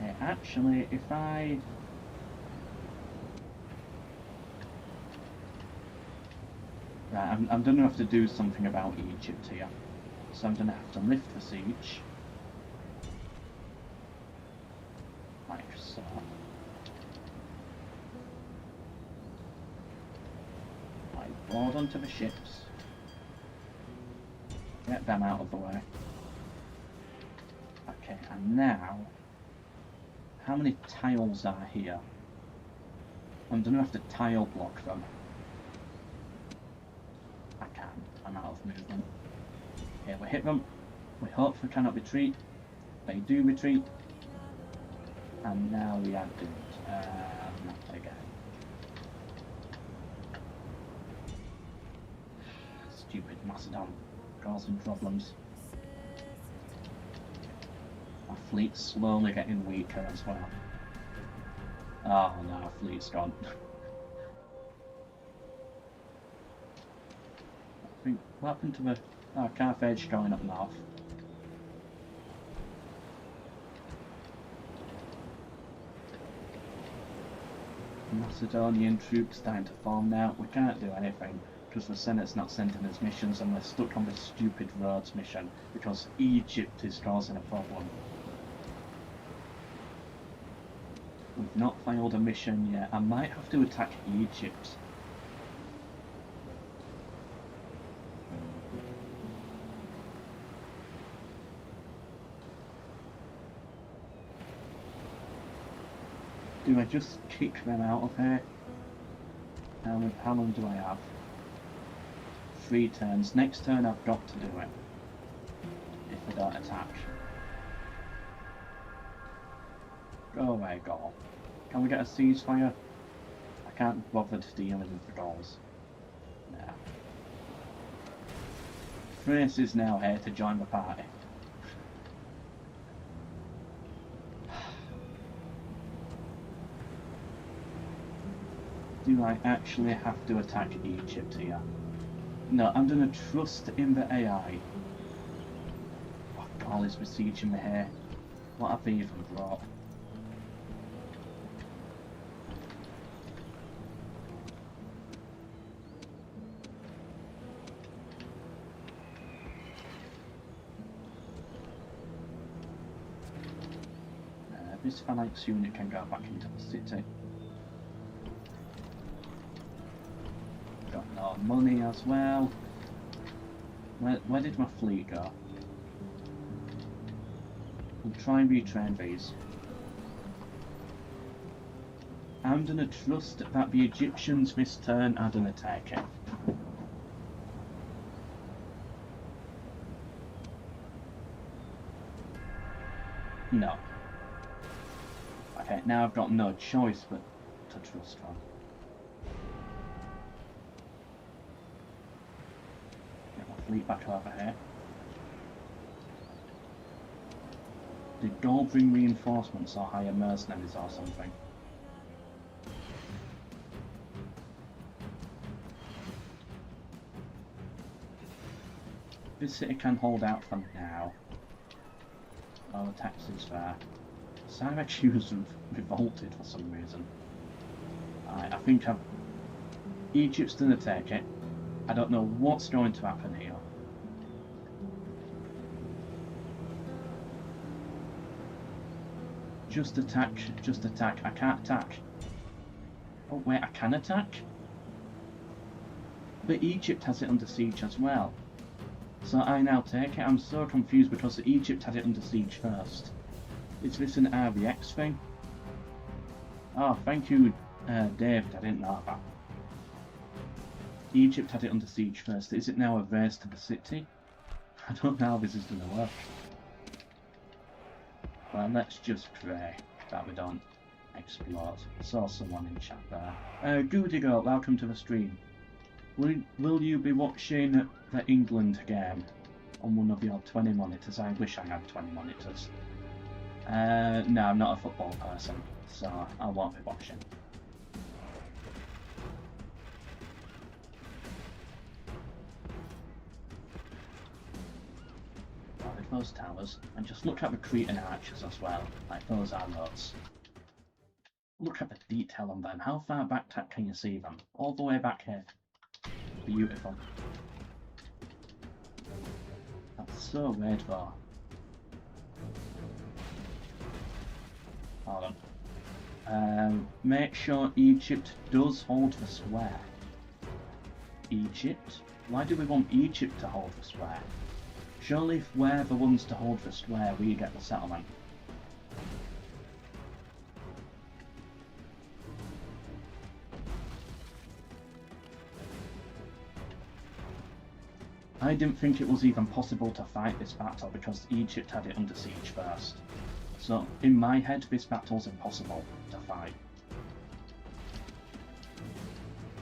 Okay, actually, if I... Right, I'm going to have to do something about Egypt here. So I'm going to have to lift the siege. Like so. I board onto the ships. Get them out of the way. Okay, and now... How many tiles are here? I'm going to have to tile block them. I can. I'm out of movement. Okay, we hit them. We hope they cannot retreat. They do retreat. And now we are doomed. Again. Stupid Macedon. Causing problems. Our fleet's slowly getting weaker as well. Oh no, our fleet's gone. I think, what happened to the... Oh, Carthage going up north. Macedonian troops starting to form now. We can't do anything because the Senate's not sending us missions and we're stuck on this stupid roads mission because Egypt is causing a problem. We've not filed a mission yet. I might have to attack Egypt. Do I just kick them out of here? How long do I have? 3 turns. Next turn I've got to do it. If they don't attack. Go away, Gaul. Can we get a ceasefire? I can't bother dealing with the Gauls. Nah. Thrace is now here to join the party. Do I actually have to attack Egypt here? No, I'm going to trust in the AI. Oh, Gaul is besieging me here. What have they even brought? This phalanx unit can go back into the city. Got no money as well. Where did my fleet go? We'll try and retrain these. I'm gonna trust that the Egyptians this turn are gonna take it. No. Okay, now I've got no choice but to trust them. Get my fleet back over here. Did Gaul bring reinforcements or hire mercenaries or something? This city can hold out for now. Oh, taxes there. Syracuse have revolted for some reason. I think Egypt's gonna take it. I don't know what's going to happen here. Just attack, just attack. I can't attack. Oh wait, I can attack? But Egypt has it under siege as well. So I now take it. I'm so confused because Egypt had it under siege first. Is this an RBX thing? Oh, thank you, David. I didn't know that. Egypt had it under siege first. Is it now a race to the city? I don't know how this is going to work. Well, let's just pray that we don't explode. Saw someone in chat there. Goody Girl, welcome to the stream. Will you be watching the England game on one of your 20 monitors? I wish I had 20 monitors. No, I'm not a football person, so I won't be watching. With those towers, and just look at the Cretan archers as well, like those arrows. Look at the detail on them. How far back can you see them? All the way back here. Beautiful. That's so weird though. Hold on. Make sure Egypt does hold the square. Egypt? Why do we want Egypt to hold the square? Surely if we're the ones to hold the square, we get the settlement. I didn't think it was even possible to fight this battle because Egypt had it under siege first. So, in my head, this battle's impossible to fight.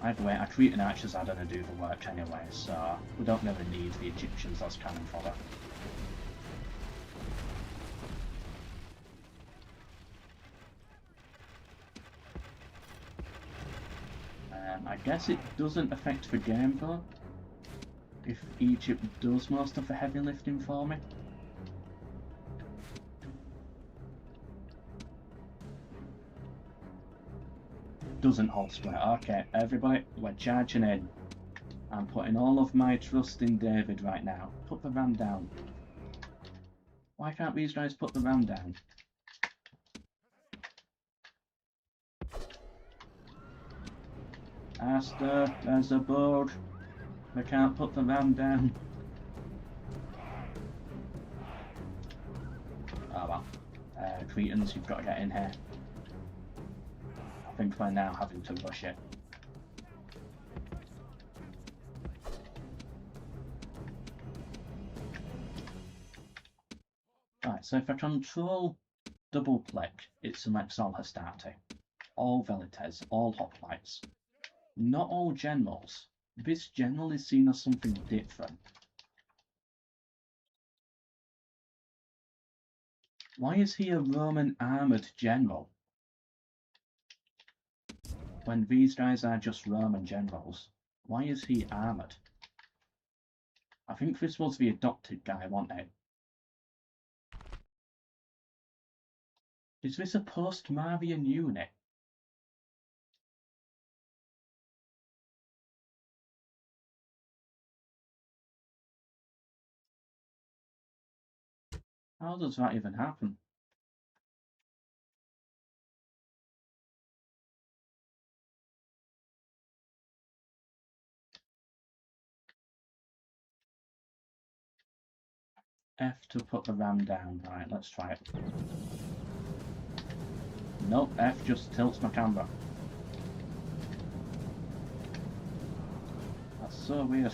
Either way, our Cretan archers are going to do the work anyway, so we don't really need the Egyptians as cannon fodder. I guess it doesn't affect the game though, if Egypt does most of the heavy lifting for me. Doesn't hold square. Okay, everybody, we're charging in. I'm putting all of my trust in David right now. Put the ram down. Why can't these guys put the ram down? Aster, there's a bug. They can't put the ram down. Oh well. Cretans, you've got to get in here. I think we're now having to rush it. Right, so if I control double click, it selects all Hastati, all Velites, all hoplites. Not all generals. This general is seen as something different. Why is he a Roman armoured general? When these guys are just Roman generals, why is he armoured? I think this was the adopted guy, wasn't it? Is this a post-Marian unit? How does that even happen? F to put the ram down. Right, let's try it. Nope, F just tilts my camera. That's so weird.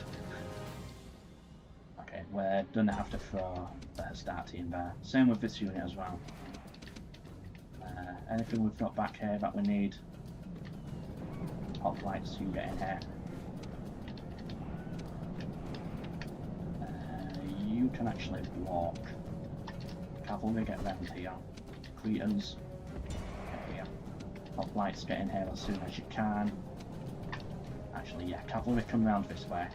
Okay, we're gonna have to throw the Hastati in there. Same with this unit as well. Anything we've got back here that we need? Hoplites, you can get in here. You can actually walk. Cavalry, get round here. Cretans, get here. Hoplites, get in here as soon as you can. Actually, yeah, cavalry come round this way.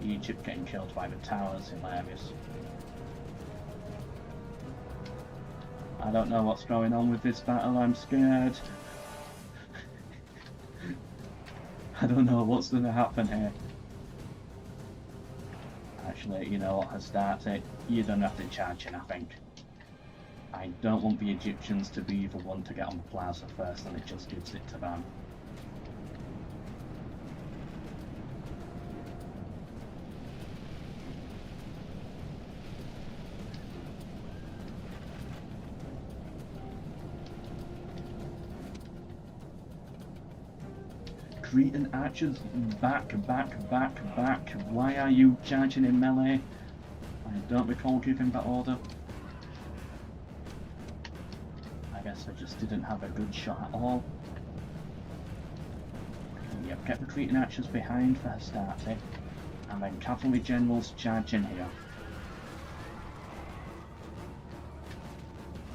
Egypt getting killed by the towers, hilarious. I don't know what's going on with this battle, I'm scared. I don't know what's going to happen here. Actually, you know what, Hastati, you don't have to charge in, I think. I don't want the Egyptians to be the one to get on the plaza first, and it just gives it to them. Cretan archers, back. Why are you charging in melee? I don't recall giving that order. I guess I just didn't have a good shot at all. Yep, get retreating archers behind for Hastati, and then cavalry generals charge in here.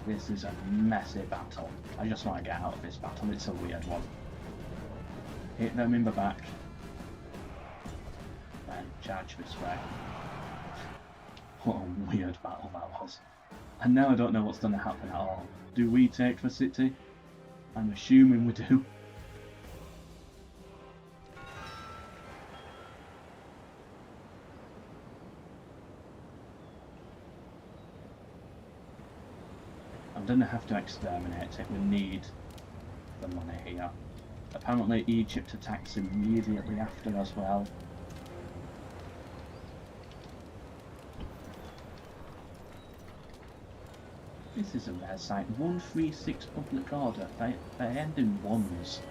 This is a messy battle. I just want to get out of this battle, it's a weird one. Hit them in the back, then charge this way. What a weird battle that was. And now I don't know what's going to happen at all. Do we take the city? I'm assuming we do. I'm going to have to exterminate it. We need the money here. Apparently Egypt attacks immediately after as well. This is a rare sight. 136 public order. They end in ones.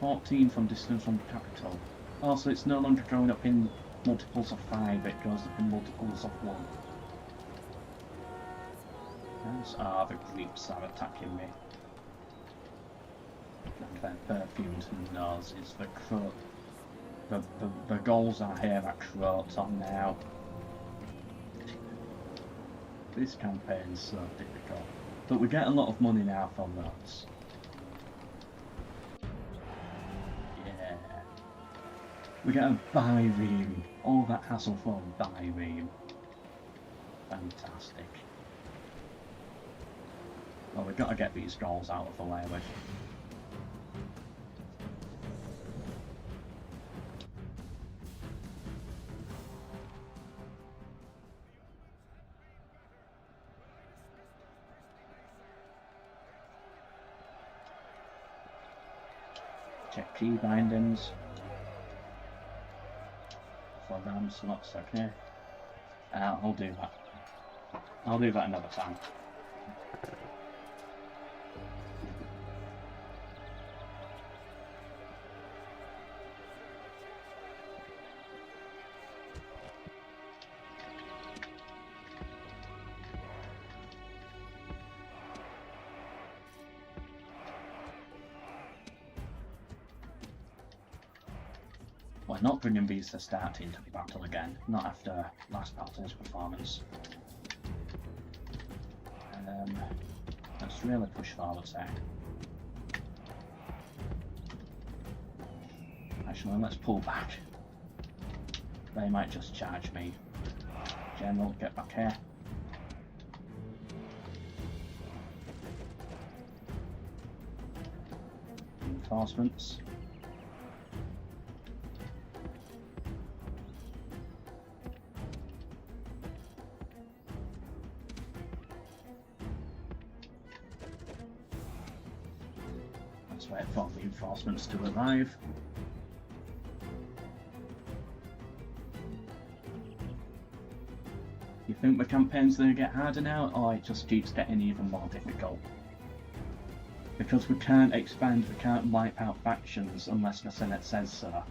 14 from distance from the capital. Also, it's no longer going up in multiples of 5, it goes up in multiples of 1. The Greeks are attacking me. And their perfumed noses. The goals are here at Croton now. This campaign's so difficult. But we get a lot of money now from those. Yeah. We get a bi-ream. All that hassle for a bi-ream. Fantastic. Well, we've got to get these goals out of the way with. Check key bindings. For RAM slots, okay. I'll do that. I'll do that another time. We're not bringing these to start into the battle again, not after last battle's performance. Let's really push forward there. Actually, let's pull back. They might just charge me. General, get back here. Reinforcements. Wait for reinforcements to arrive. You think the campaign's going to get harder now, or it just keeps getting even more difficult? Because we can't expand, we can't wipe out factions unless the Senate says so.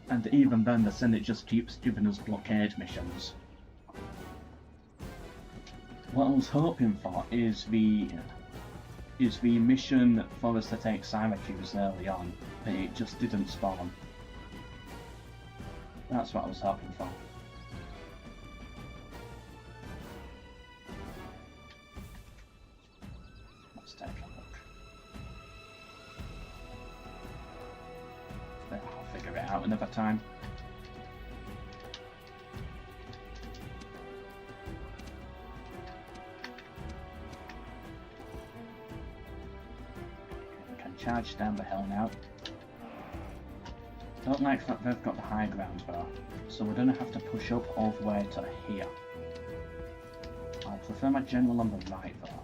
And even then the Senate just keeps giving us blockade missions. What I was hoping for is the mission for us to take Syracuse early on, but it just didn't spawn. That's what I was hoping for. Let's take a look. Then I'll figure it out another time. Charge down the hill now. Don't like that they've got the high ground though, so we're going to have to push up all the way to here. I prefer my general on the right though.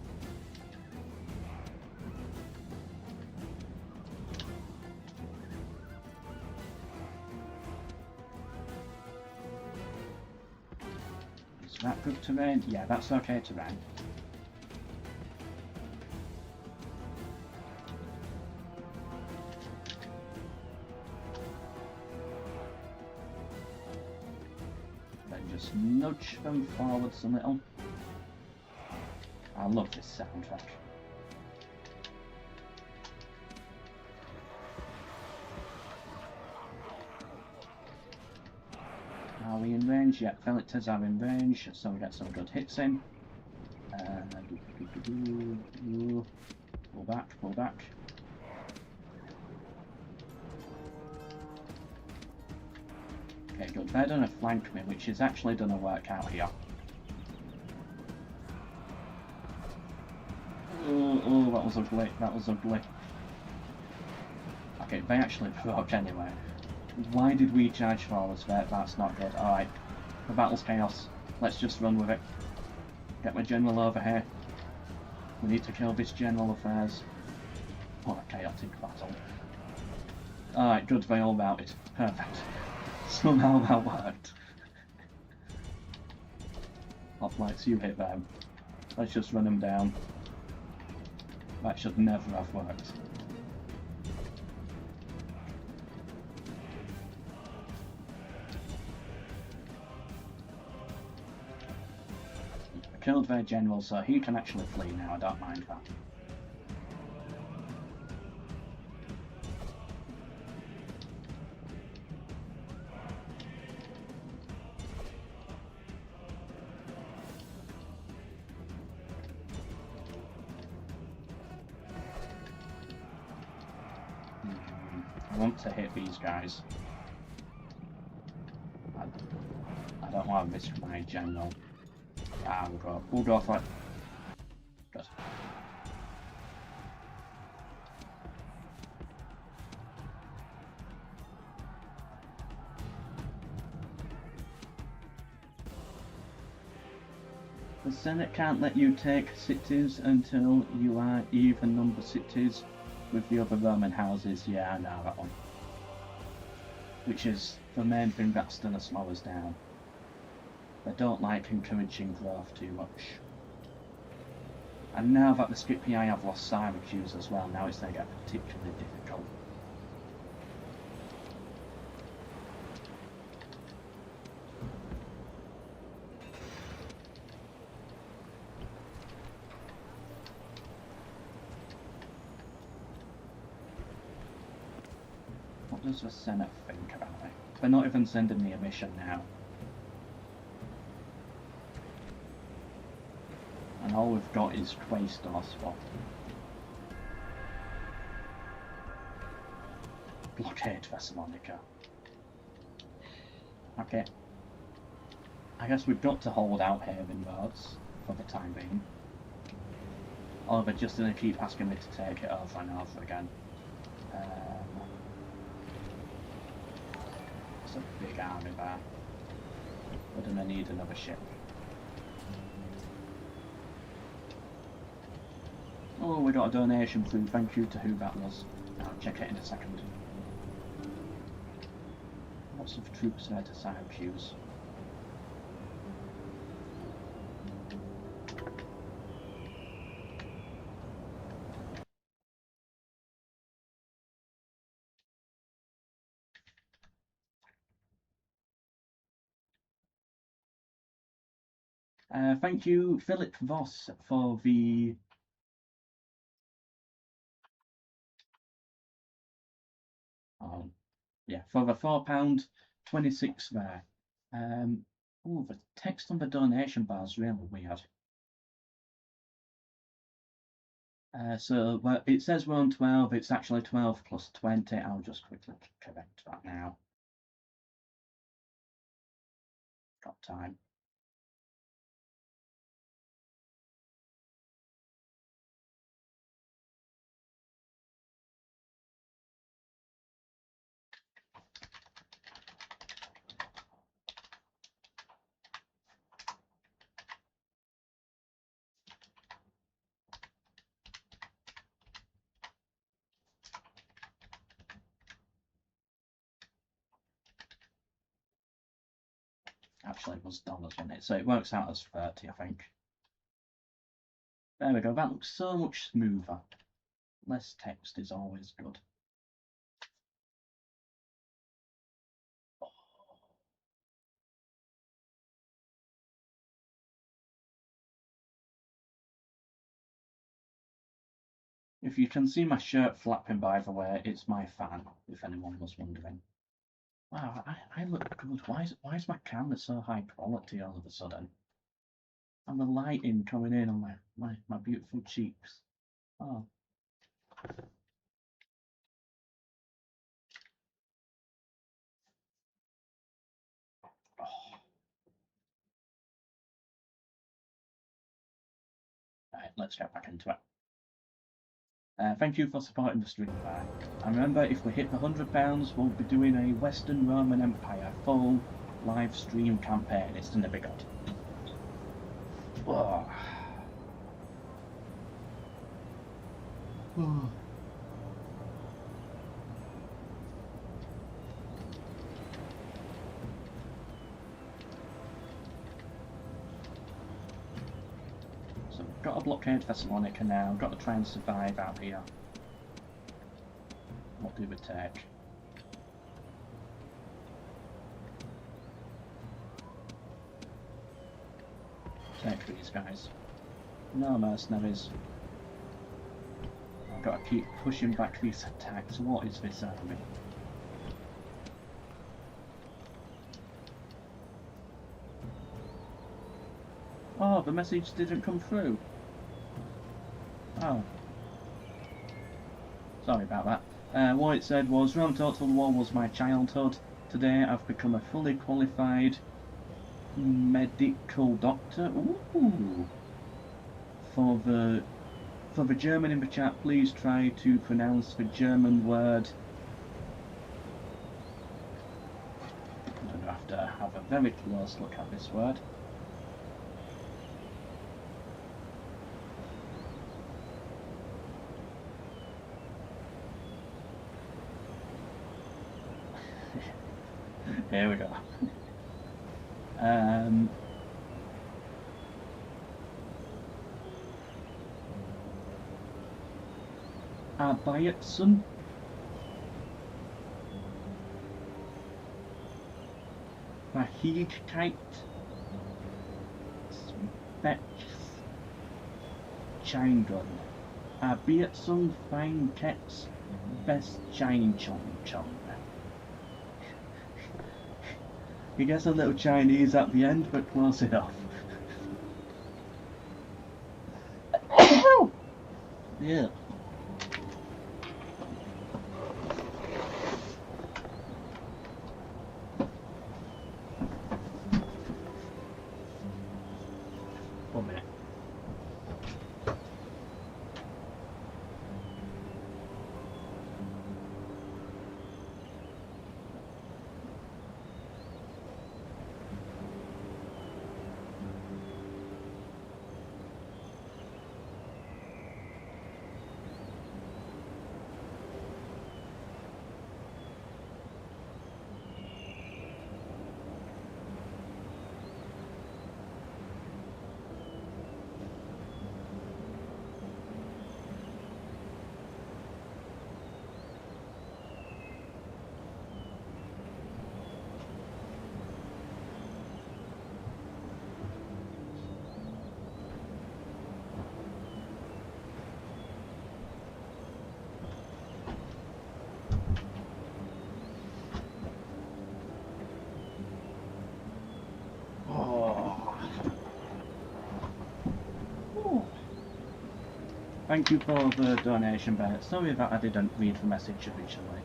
Is that good terrain? Yeah, that's okay terrain. Just nudge them forwards a little. I love this soundtrack. Are we in range? Yeah, Velitors are in range, so we get some good hits in. Pull back, pull back. Okay, good. They're going to flank me, which is actually going to work out here. Oh, that was ugly. That was ugly. Okay, they actually broke anyway. Why did we charge forwards there? That's not good. Alright, the battle's chaos. Let's just run with it. Get my general over here. We need to kill this general affairs. What a chaotic battle. Alright, good, they all routed. Perfect. Somehow that worked. Hoplites, you hit them. Let's just run them down. That should never have worked. I killed their general, so he can actually flee now, I don't mind that. I want to hit these guys. I don't want to risk my general. Ah, we'll go for it. Good. The Senate can't let you take cities until you are even number cities with the other Roman houses. Yeah, I know that one. Which is the main thing that's going to slow us down. They don't like encouraging growth too much. And now that the Scipii have lost Syracuse as well, now it's going to get particularly difficult. What does the Senate think about it? They're not even sending me a mission now. And all we've got is Quaestor spot. Blockade Thessalonica. Okay. I guess we've got to hold out Haven roads for the time being. Or they're just going to keep asking me to take it over and over again. It's a big army there. We're going to need another ship. Oh, we got a donation through. Thank you to who that was. I'll check it in a second. Lots of troops there to Syracuse. Thank you, Philip Voss, for the for the £4.26 there. The text on the donation bar is really weird. Well, it says we're on 12, it's actually 12 plus 20. I'll just quickly correct that now. Got time. Actually, it was dollars, wasn't it? So it works out as 30, I think. There we go. That looks so much smoother. Less text is always good. If you can see my shirt flapping, by the way, it's my fan, if anyone was wondering. Wow, I look good. Why is my camera so high quality all of a sudden? And the lighting coming in on my beautiful cheeks. Oh. Oh. Right, let's get back into it. Thank you for supporting the stream there. And remember, if we hit the £100, we'll be doing a Western Roman Empire full live stream campaign. It's gonna be good. Oh. Oh. So we've got to blockade Thessalonica now. Got to try and survive out here. What do we take? Take these guys. No mercenaries. I've got to keep pushing back these attacks. What is this army? Oh, the message didn't come through. Oh. Sorry about that. What it said was, Rome Total War was my childhood. Today I've become a fully qualified medical doctor. Ooh. For the German in the chat, please try to pronounce the German word. I'm going to have a very close look at this word. Here we go. Arbeitsen. Fähigkeit. Spezscheinung. Arbeitsen Fähigkeits Bestscheinung. He gets a little Chinese at the end, but close enough. Yeah. One minute. Thank you for the donation, Bennett. Sorry that I didn't read the message originally.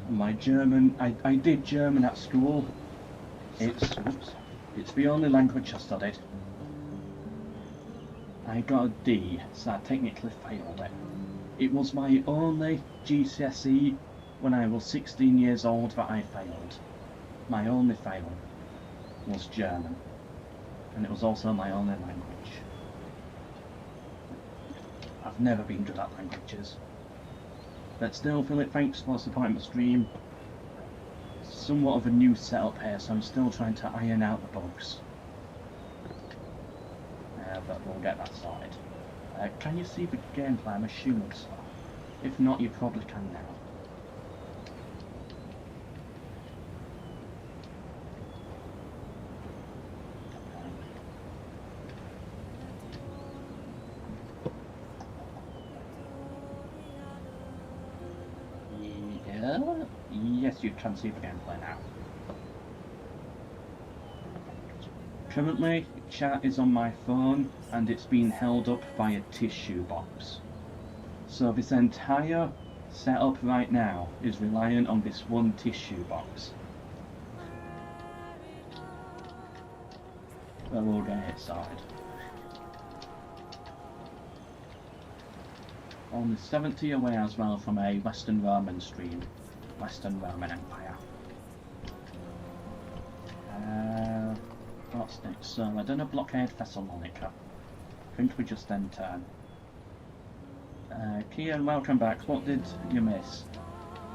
My German, I did German at school. It's the only language I studied. I got a D, so I technically failed it. It was my only GCSE when I was 16 years old that I failed. My only fail was German, and it was also my only language. I've never been good at languages. But still, Philip, thanks for supporting the stream. It's somewhat of a new setup here, so I'm still trying to iron out the bugs. But we'll get that sorted. Can you see the gameplay? I'm assuming so. If not, you probably can now. Yes, you can see the gameplay now. Currently, chat is on my phone and it's being held up by a tissue box. So this entire setup right now is reliant on this one tissue box. But we'll get it sorted. On the 70 away as well from a Western Roman stream. Western Roman Empire. What's next? So I done a blockade Thessalonica. I think we just end turn. Kian, welcome back. What did you miss?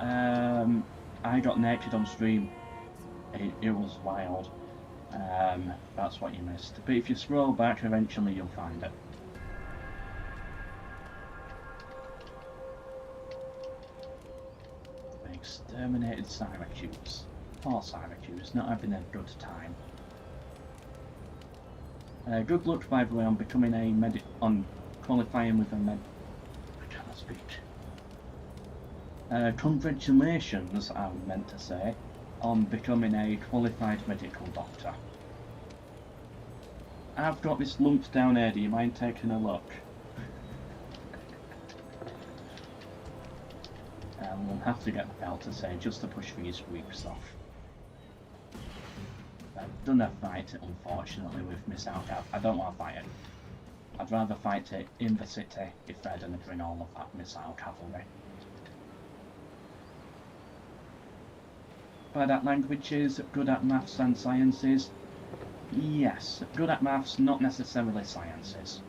I got naked on stream. It was wild. That's what you missed. But if you scroll back, eventually you'll find it. Exterminated Syracuse. Poor Syracuse, not having a good time. Good luck, by the way, on becoming a on qualifying with a I cannot speak. Congratulations, I meant to say, on becoming a qualified medical doctor. I've got this lump down here, do you mind taking a look? We'll have to get the belt to say just to push these weeks off. I've done a fight, unfortunately, with Miss Alcav. I don't want to fight it. I'd rather fight it in the city if they're going to bring all of that missile cavalry. By that, language is good at maths and sciences. Yes, good at maths, not necessarily sciences.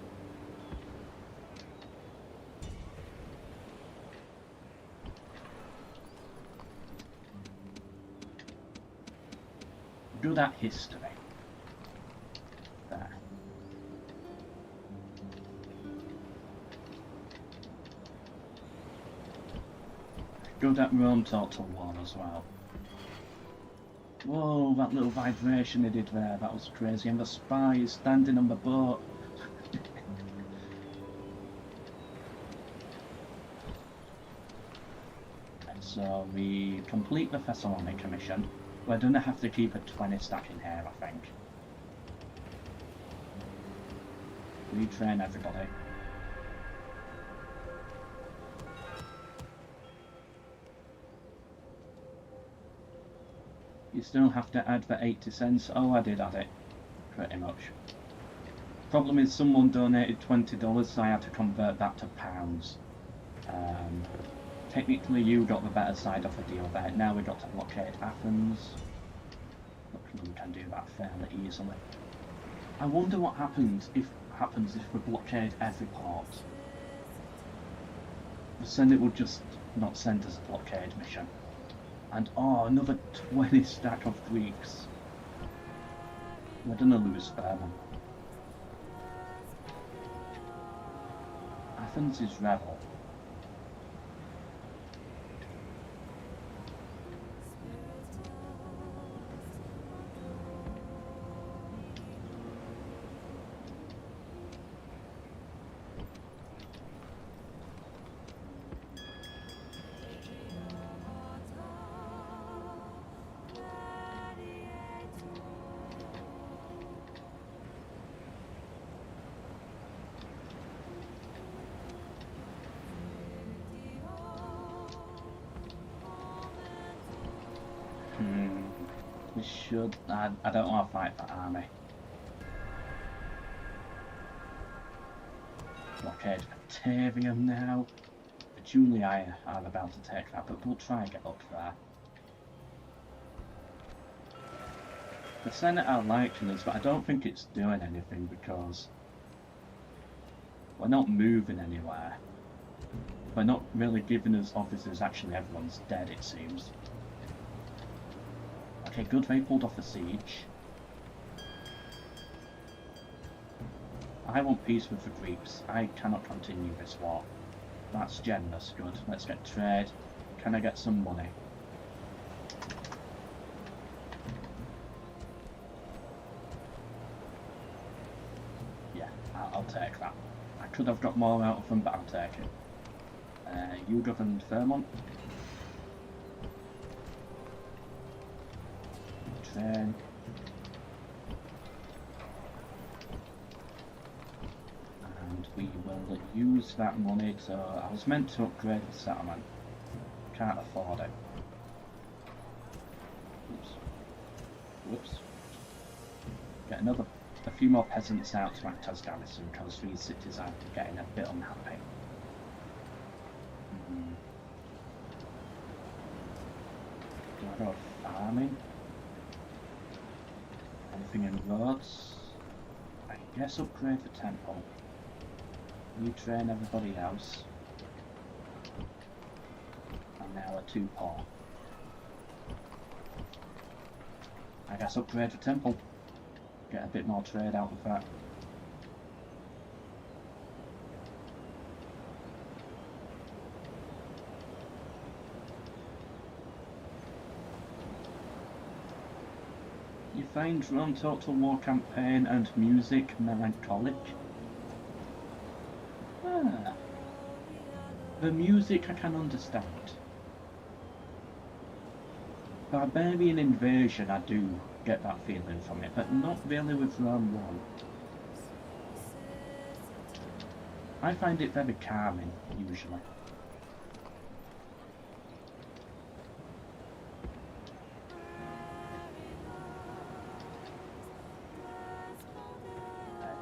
Good at history. There. Good at Rome Total War as well. Whoa, that little vibration they did there, that was crazy. And the spy is standing on the boat. So we complete the Thessalonica mission. We're going to have to keep a 20 stack in here, I think. Retrain everybody. You still have to add the 80 cents. Oh, I did add it. Pretty much. Problem is someone donated $20, so I had to convert that to pounds. Technically you got the better side of the deal there. Now we got to blockade Athens. Look, we can do that fairly easily. I wonder what happens if we blockade every port. The Senate would just not send us a blockade mission. And oh, another 20 stack of Greeks. We're gonna lose Fairmont. Athens is rebel. We should. I don't want to fight that army. Blockade Batavium now. The Julii are about to take that, but we'll try and get up there. The Senate are liking us, but I don't think it's doing anything because we're not moving anywhere. We're not really giving us officers. Actually, everyone's dead, it seems. Okay, good, they pulled off the siege. I want peace with the Greeks. I cannot continue this war. That's generous, good. Let's get trade. Can I get some money? Yeah, I'll take that. I could have got more out of them, but I'll take it. You governed Fairmont. train. And we will use that money to... I was meant to upgrade the settlement. Can't afford it. Oops. Whoops. Get a few more peasants out to act as garrison, because these cities are getting a bit unhappy. Do I go farming? Anything in roads? I guess upgrade the temple. Retrain everybody else. And now we're too poor. I guess upgrade the temple. Get a bit more trade out of that. You find Rome Total War campaign and music melancholic? Ah. The music I can understand. Barbarian Invasion, I do get that feeling from it, but not really with Rome 1. I find it very calming, usually.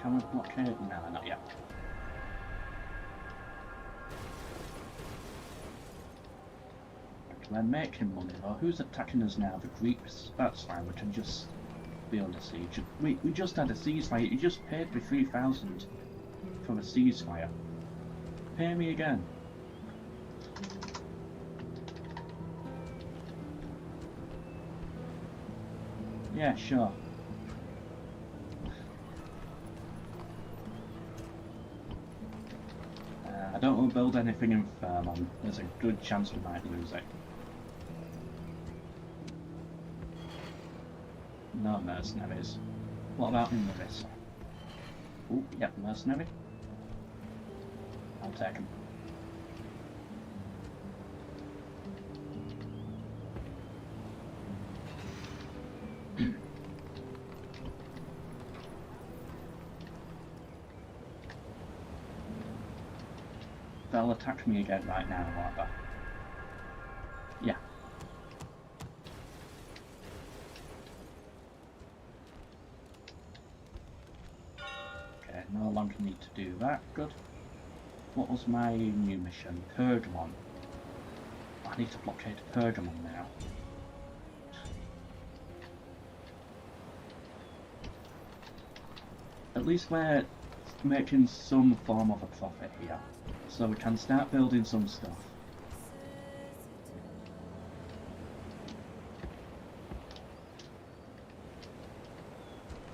Can we blockade? No, not yet. We're making money though. Who's attacking us now? The Greeks? That's fine, we can just be under siege. We just had a ceasefire. You just paid me 3,000 for a ceasefire. Pay me again. Yeah, sure. I don't want to build anything in Fairmont. There's a good chance we might lose it. No mercenaries. What about in Larissa? Oh, yep, mercenary. I'll take him. They'll attack me again right now, won't they? Yeah. Okay, no longer need to do that. Good. What was my new mission? Pergamon. I need to blockade Pergamon now. At least we're making some form of a profit here. So we can start building some stuff.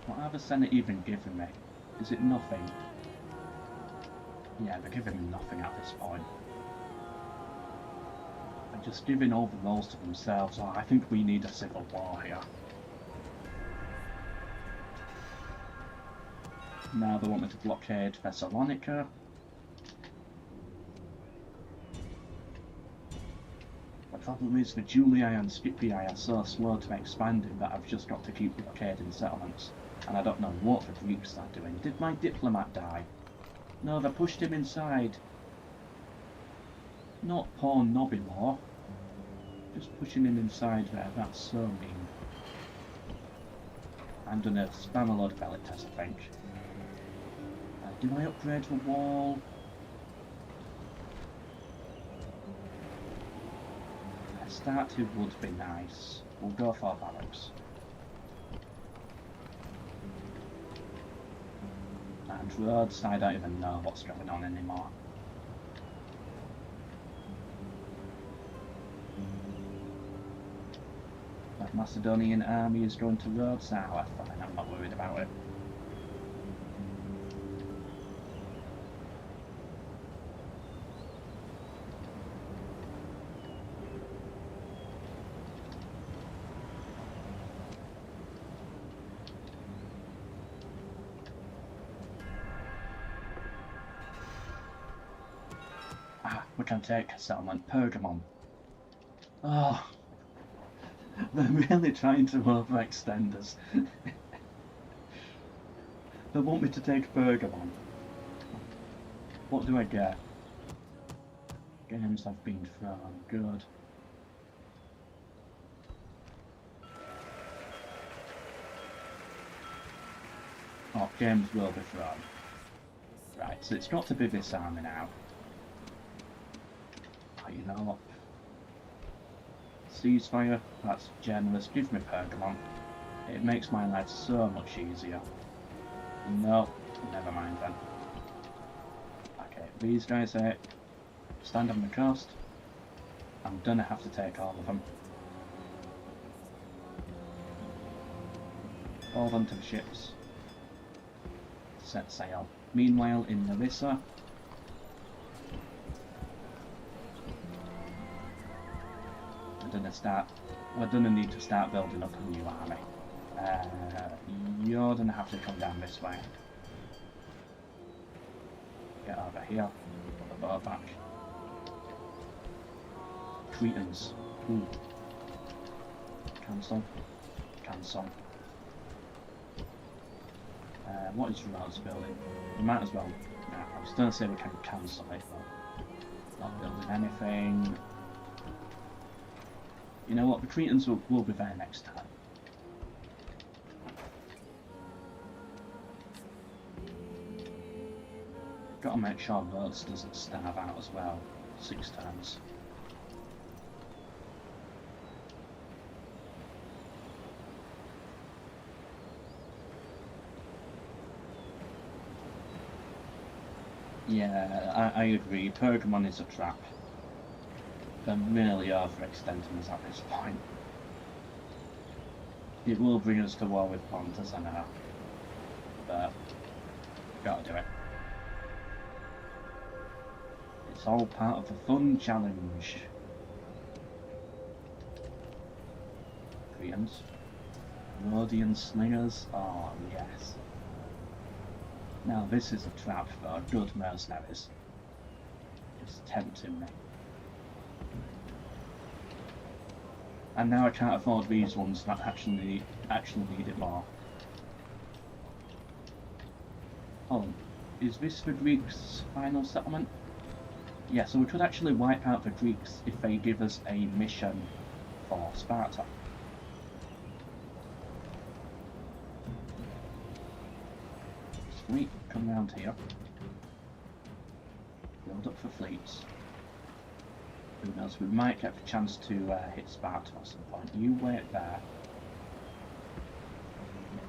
What are the Senate even giving me? Is it nothing? Yeah, they're giving me nothing at this point. They're just giving all the roles to themselves. Oh, I think we need a civil war here. Now they want me to blockade Thessalonica. The problem is the Julii and Scipii are so slow to expanding that I've just got to keep blockading settlements. And I don't know what the Greeks are doing. Did my diplomat die? No, they pushed him inside. Not poor Nobilor. Just pushing him inside there, that's so mean. I'm gonna spam a load of pellet tests, I think. Did I upgrade the wall? A statue would be nice. We'll go for barracks. And roads, I don't even know what's going on anymore. That Macedonian army is going to roads now, I find. I'm not worried about it. We can take a settlement, Pergamon. Oh, They're really trying to overextend us. They want me to take Bergamon. What do I get? Games have been thrown. Good. Oh, games will be thrown. Right, so it's got to be this army now. Oh, you know what? Ceasefire, that's generous. Give me Pergamon. It makes my life so much easier. No, never mind then. Okay, these guys here, stand on the coast. I'm gonna have to take all of them. All onto the ships. Set sail. Meanwhile, in Narissa, we're gonna need to start building up a new army. You're gonna have to come down this way. Get over here. Put the bow back. Cretans. Ooh. Cancel. Cancel. What is Rose building? We might as well. Nah, I was going to say we can cancel it, but not building anything. You know what? The Cretans will be there next time. Got to make sure Rhodes doesn't starve out as well. 6 turns. Yeah, I agree. Pergamon is a trap. They're really overextending us at this point. It will bring us to war with Pontus, I know. But, gotta do it. It's all part of the fun challenge. Cretans. Rhodian slingers. Oh, yes. Now this is a trap for good mercenaries. It's tempting me. And now I can't afford these ones that actually need it more. Oh, is this the Greeks' final settlement? Yeah, so we could actually wipe out the Greeks if they give us a mission for Sparta. Sweet, come round here. Build up for fleets. Who knows, we might get the chance to hit Sparta at some point. You wait there.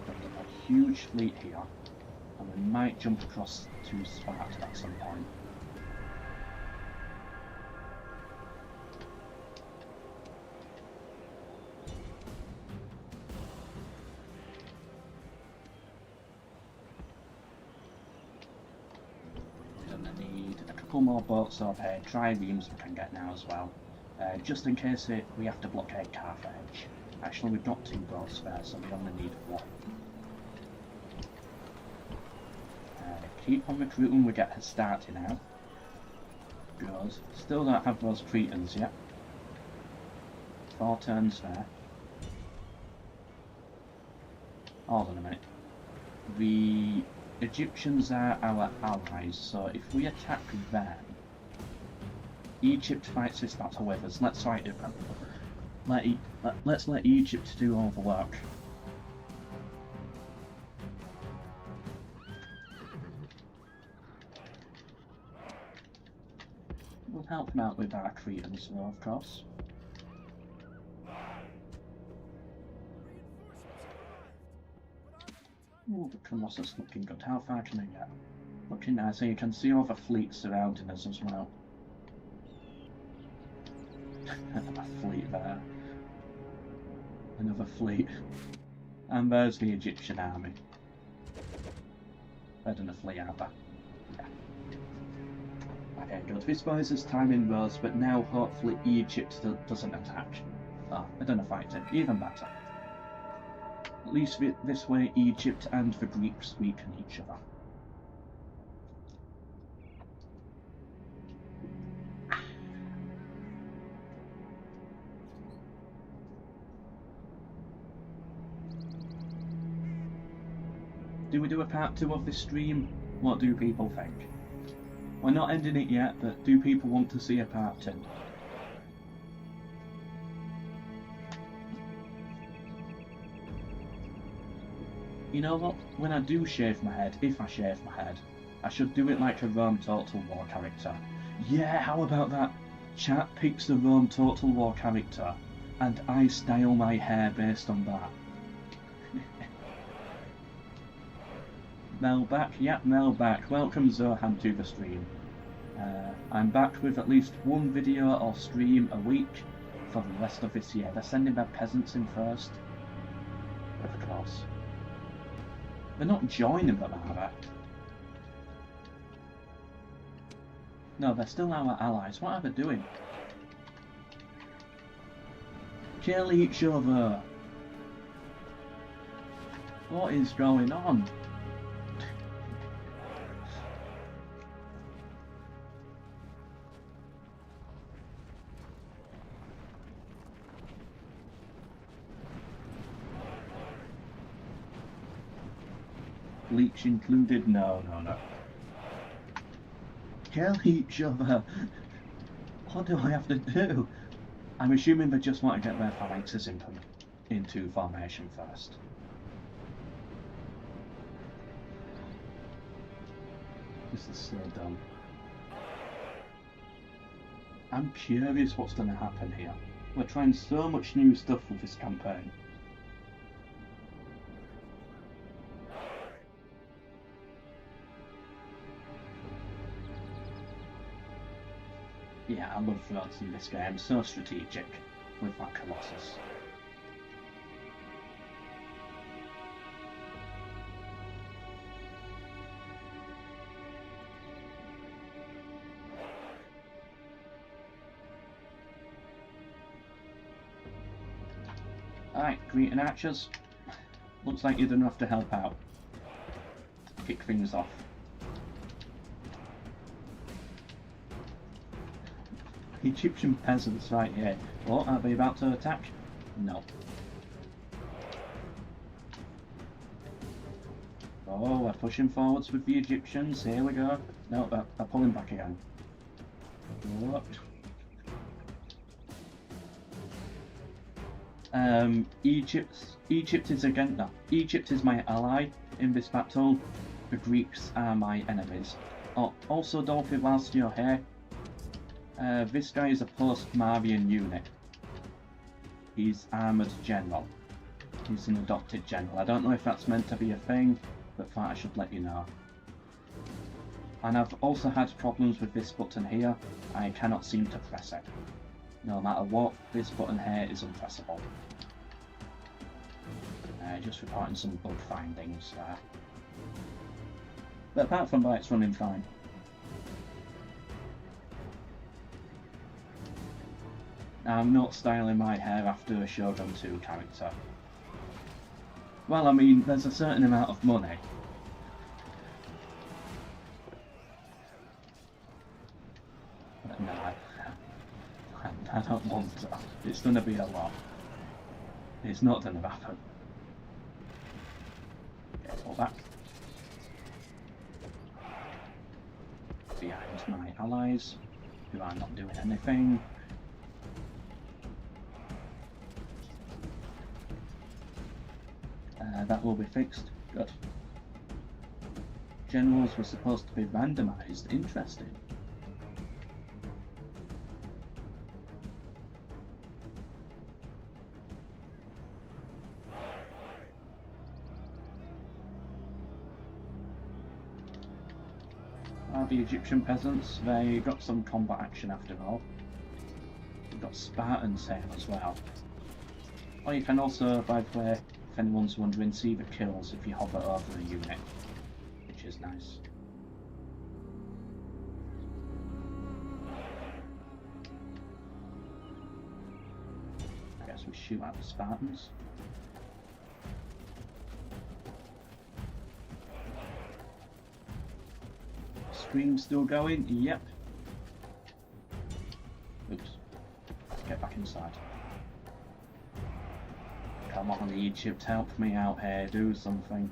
Build up a huge fleet here. And we might jump across to Sparta at some point. Couple more boats over here, triremes we can get now as well, just in case we have to blockade Carthage. Actually, we've got 2 boats there, so we only need 1. Keep on recruiting, we get her started now. Good. Still don't have those Cretans yet. 4 turns there. Hold on a minute. The Egyptians are our allies, so if we attack them, Egypt fights this battle with us. Let's fight it then. Let's let Egypt do all the work. We'll help them out with our Cretans, though, of course. Oh, the Colossus looking good. How far can I get? Looking nice, so you can see all the fleets surrounding us as well. Another fleet there. Another fleet. And there's the Egyptian army. They're gonna flee out there. Yeah. Okay, good. This buys us time in Rhodes, but now hopefully Egypt doesn't attack. Oh, they're gonna fight it. Even better. At least this way Egypt and the Greeks weaken each other. Do we do a part 2 of this stream? What do people think? We're not ending it yet, but do people want to see a part 2? You know what? When I do shave my head, if I shave my head, I should do it like a Rome Total War character. Yeah, how about that? Chat picks the Rome Total War character, and I style my hair based on that. Mel back? Yep, Mel back. Welcome Zohan to the stream. I'm back with at least one video or stream a week for the rest of this year. They're sending their peasants in first. Of course. They're not joining them, are they? No, they're still our allies. What are they doing? Kill each other! What is going on? Bleach included? No. Kill each other! What do I have to do? I'm assuming they just want to get their phalanxes into formation first. This is so dumb. I'm curious what's going to happen here. We're trying so much new stuff with this campaign. Yeah, I love Brutii in this game. So strategic with that Colossus. Alright, Cretan archers. Looks like you're enough to help out. Kick things off. Egyptian peasants right here. Oh, are they about to attack? No. Oh, we're pushing forwards with the Egyptians. Here we go. No, they're pulling back again. Oh. Egypt is my ally in this battle. The Greeks are my enemies. Oh, also, Dolphy, whilst you're here, this guy is a post-Marian unit. He's armoured general. He's an adopted general. I don't know if that's meant to be a thing, but thought I should let you know. And I've also had problems with this button here. I cannot seem to press it. No matter what, this button here is unpressable. Just reporting some bug findings there. But apart from that, it's running fine. I'm not styling my hair after a Shogun 2 character. Well, I mean, there's a certain amount of money. But no, I don't want to. It's going to be a lot. It's not going to happen. Okay, pull back. Behind my allies, who are not doing anything. That will be fixed. Good. Generals were supposed to be randomized. Interesting. The Egyptian peasants, they got some combat action after all. We've got Spartans here as well. Or you can also, by the way, if anyone's wondering, see the kills if you hover over a unit, which is nice. I guess we shoot at the Spartans. Stream still going? Yep. Oops. Get back inside. Come on, Egypt, help me out here, do something.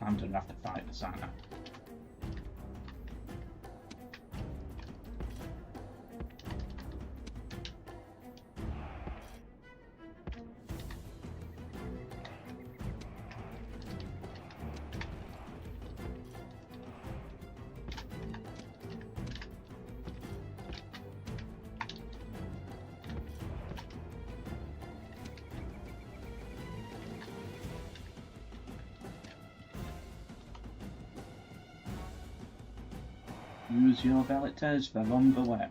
I'm gonna have to fight the Santa. Use your abilities for on the way.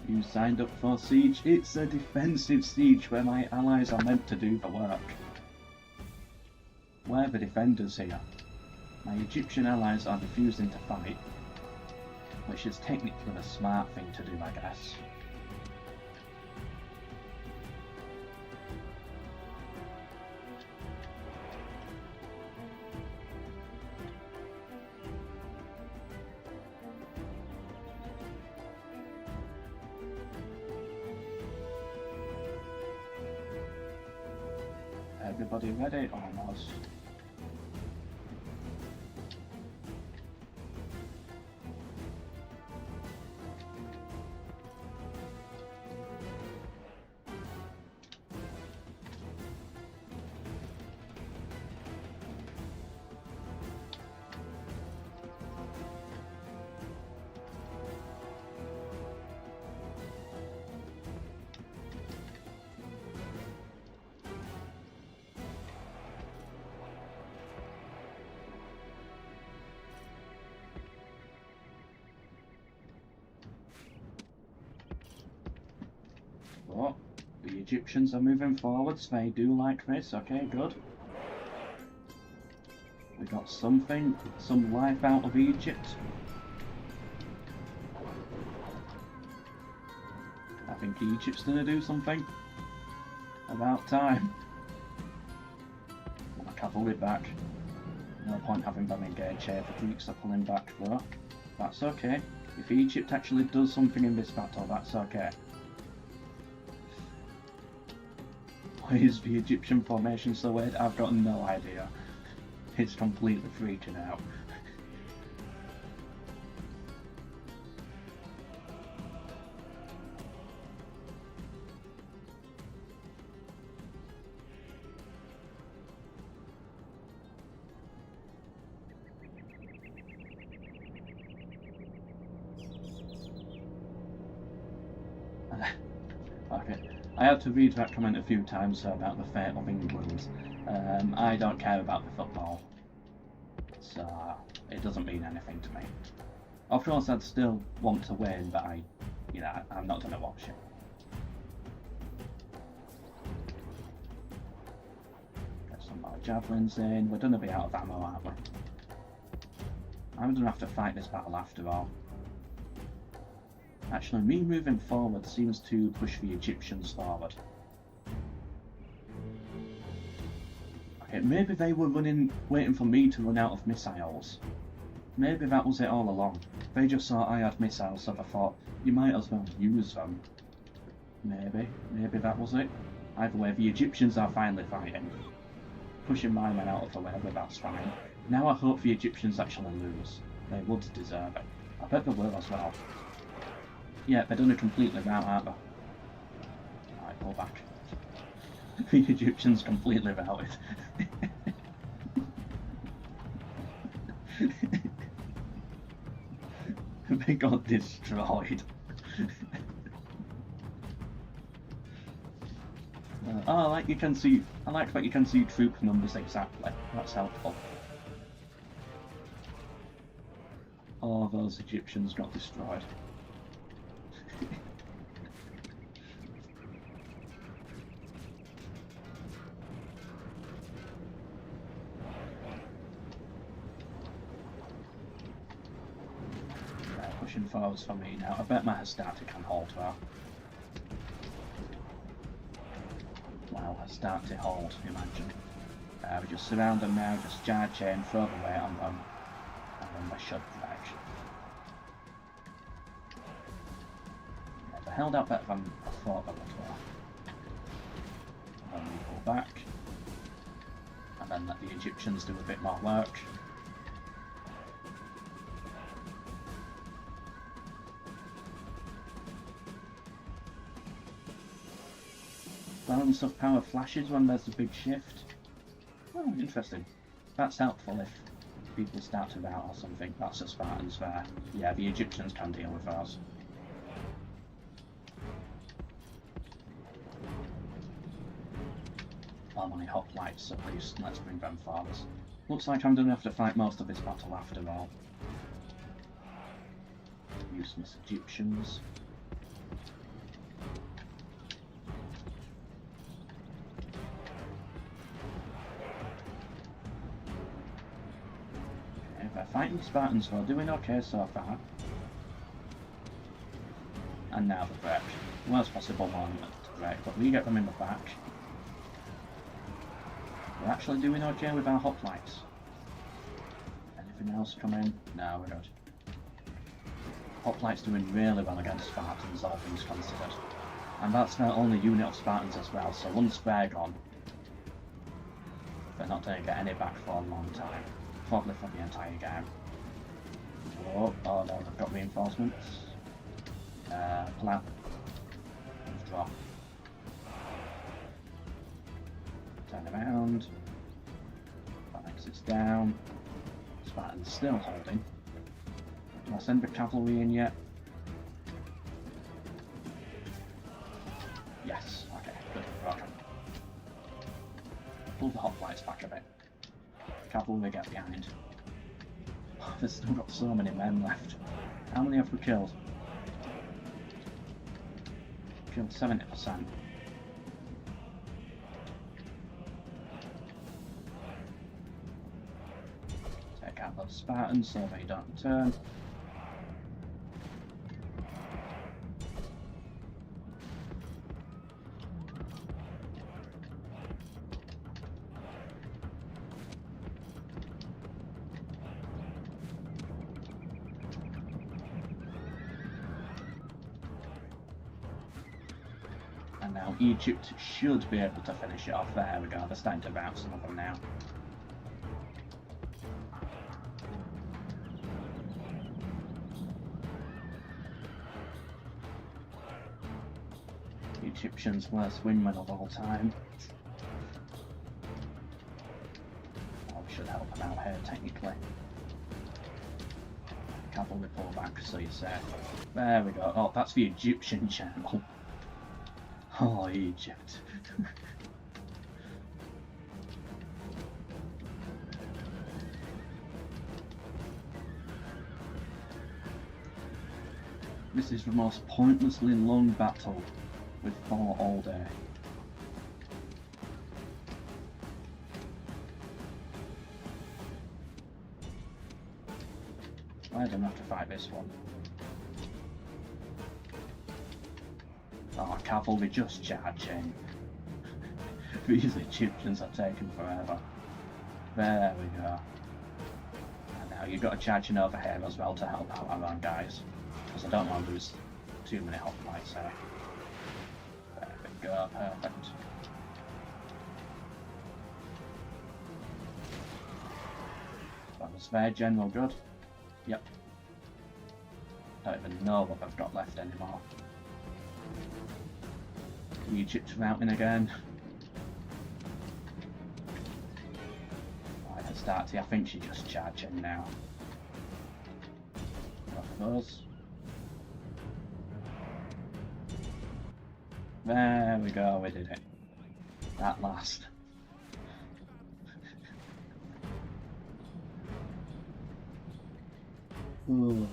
You signed up for siege. It's a defensive siege where my allies are meant to do the work. We're the defenders here. My Egyptian allies are refusing to fight, which is technically the smart thing to do, I guess. Everybody ready? Almost. But the Egyptians are moving forwards, they do like this, okay, good. We got something, some life out of Egypt. I think Egypt's gonna do something. About time. My cavalry back. No point having them engage here, the Greeks are pulling back though. That's okay. If Egypt actually does something in this battle, that's okay. Why is the Egyptian formation so weird? I've got no idea. It's completely freaking out. Okay. I had to read that comment a few times about the fate of England. I don't care about the football, so it doesn't mean anything to me. Of course, I'd still want to win, but I'm not going to watch it. Get some more javelins in. We're going to be out of ammo, aren't we? I'm going to have to fight this battle after all. Actually, me moving forward seems to push the Egyptians forward. Okay, maybe they were waiting for me to run out of missiles. Maybe that was it all along. They just saw I had missiles, so they thought, you might as well use them. Maybe that was it. Either way, the Egyptians are finally fighting. Pushing my men out of the way, but that's fine. Now I hope the Egyptians actually lose. They would deserve it. I bet they will as well. Yeah, they're done it completely rout, aren't they? Alright, go back. The Egyptians completely routed. They got destroyed. Oh, I like that you can see troop numbers exactly. That's helpful. Oh, those Egyptians got destroyed. Pushing forwards for me now. I bet my Hastati can hold well. Wow, Hastati hold, imagine. We just surround them now, just charge chain, throw the weight on them, and then they should crash. held out better than I thought they would. And then we pull back, and then let the Egyptians do a bit more work. Balance of power flashes when there's a big shift. Oh, interesting. That's helpful if people start to rout or something. That's the Spartans there. Yeah, the Egyptians can deal with those. Oh, my hoplites at least. Let's bring them forward. Looks like I'm going to have to fight most of this battle after all. Useless Egyptians. Okay, they're fighting the Spartans, so doing okay so far. And now the break. Worst possible moment to break, but we get them in the back. We're actually doing okay with our hoplites. Anything else come in? No, we're good. Hoplites doing really well against Spartans, all things considered. And that's their only unit of Spartans as well, so once they're gone, they're not going to get any back for a long time. Probably for the entire game. Oh no, they've got reinforcements. Plan. Withdraw. Turn around. That exits down. Spartan's still holding. Do I send the cavalry in yet? Yes, okay, good, okay. Pull the hoplites back a bit. Cavalry get behind. They've still got so many men left. How many have we killed? Killed 70%. Take out those Spartans so they don't return. And now Egypt should be able to finish it off. There we go, they're starting to rout some of them now. The Egyptians' worst windmill of all time. Oh, we should help them out here, technically. Cavalry pull back so you're safe. There we go. Oh, that's the Egyptian general. Oh, Egypt. This is the most pointlessly long battle with fought all day. I don't have to fight this one. Oh, cavalry just charging. These Egyptians are taking forever. There we go. And now you've got to charge in over here as well to help out our own guys. Because I don't want to lose too many hoplites here. There we go, perfect. That was their general good. Yep. Don't even know what they've got left anymore. Egypt routing again. Right, at Starty, I think she's just charging now. Off those. There we go, we did it. At last. Ooh.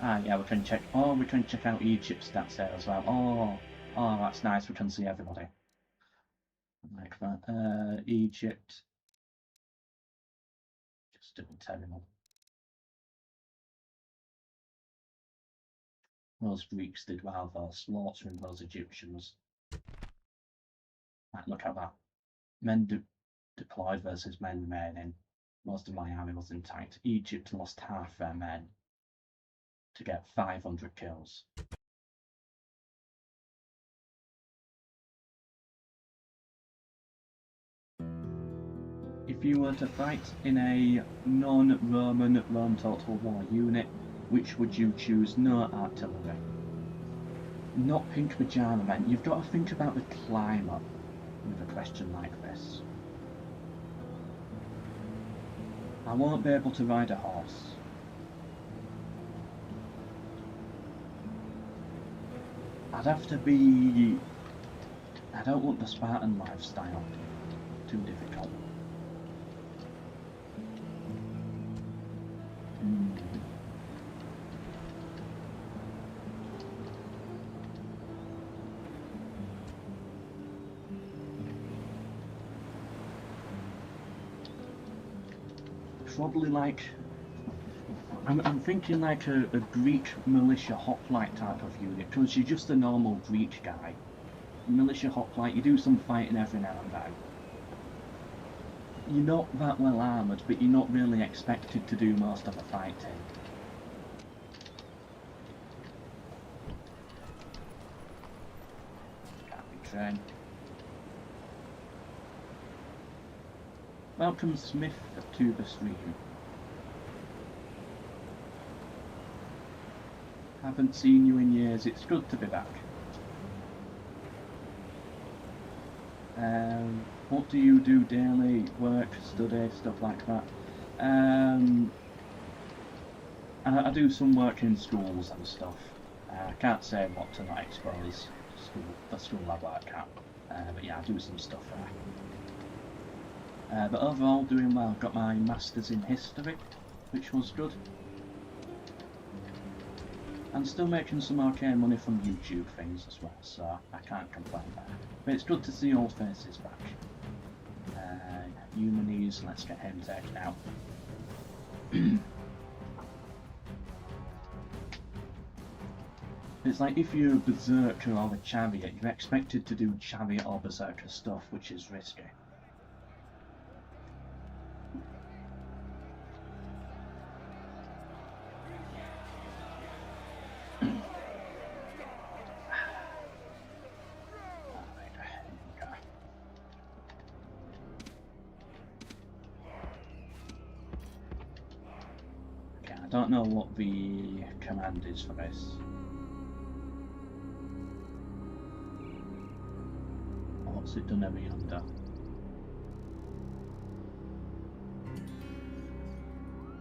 Ah, yeah, we can check. Oh, we can check out Egypt's stats there as well. Oh, that's nice. We can see everybody. Like that. Egypt. Just doing terrible. Those Greeks did well though, slaughtering those Egyptians. Right, look at that. deployed versus men remaining. Most of my army was intact. Egypt lost half their men to get 500 kills. If you were to fight in a non-Roman Rome Total War unit, which would you choose? No artillery. Not pink pajama men. You've got to think about the climate with a question like this. I won't be able to ride a horse. I'd have to be... I don't want the Spartan lifestyle. Too difficult. Probably like... I'm thinking like a Greek militia hoplite type of unit, because you're just a normal Greek guy. Militia hoplite, you do some fighting every now and then. You're not that well armoured, but you're not really expected to do most of the fighting. Can't be trained. Welcome Smith to the stream. Haven't seen you in years, it's good to be back. What do you do daily? Work, study, stuff like that? I do some work in schools and stuff. I can't say what to not expose the school I work at. But yeah, I do some stuff there. But overall, doing well. Got my Masters in History, which was good. And still making some okay money from YouTube things as well, so I can't complain there. But it's good to see old faces back. Eumenes, let's get him taken out. It's like if you're a Berserker or a Chariot, you're expected to do Chariot or Berserker stuff, which is risky. I don't know what the command is for this. What's it done every under?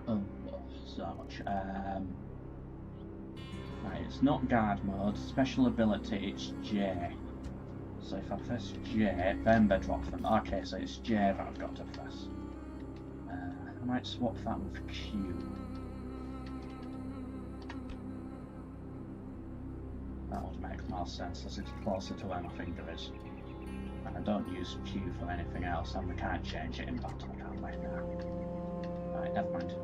Oh, so much. Right, it's not guard mode. Special ability, it's J. So if I press J, then they drop them. Okay, so it's J that I've got to press. I might swap that with Q. That would make more sense as it's closer to where my finger is. And I don't use Q for anything else, and we can't change it in battle, can we? No. Right, never mind.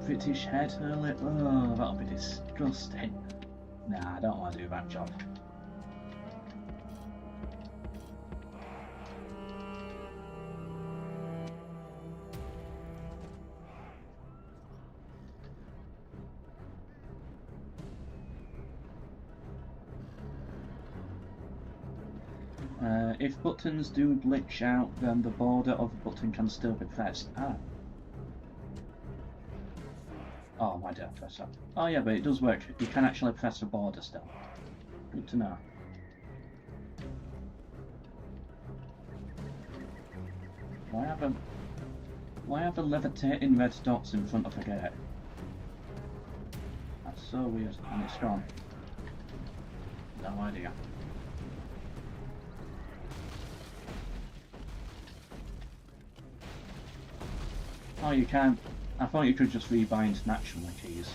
British head early? Oh, that'll be disgusting. Nah, I don't want to do that job. If buttons do glitch out, then the border of the button can still be pressed. Ah. Oh, why did I press that? Oh yeah, but it does work. You can actually press the border still. Good to know. Why have the levitating red dots in front of the gate? That's so weird. And it's gone. No idea. Oh, you can't. I thought you could just rebind naturally keys.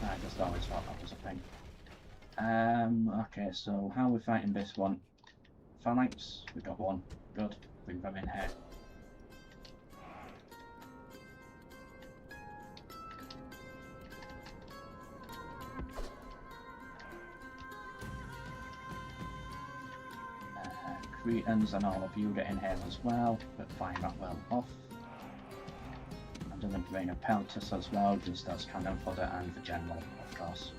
I just always thought that was a thing. Okay, so how are we fighting this one? Phalanx, we got one. Good. Bring them in here. Cretans and all of you get in here as well, but fire that well off. And then bring a Peltus as well, just as cannon fodder and the general, of course.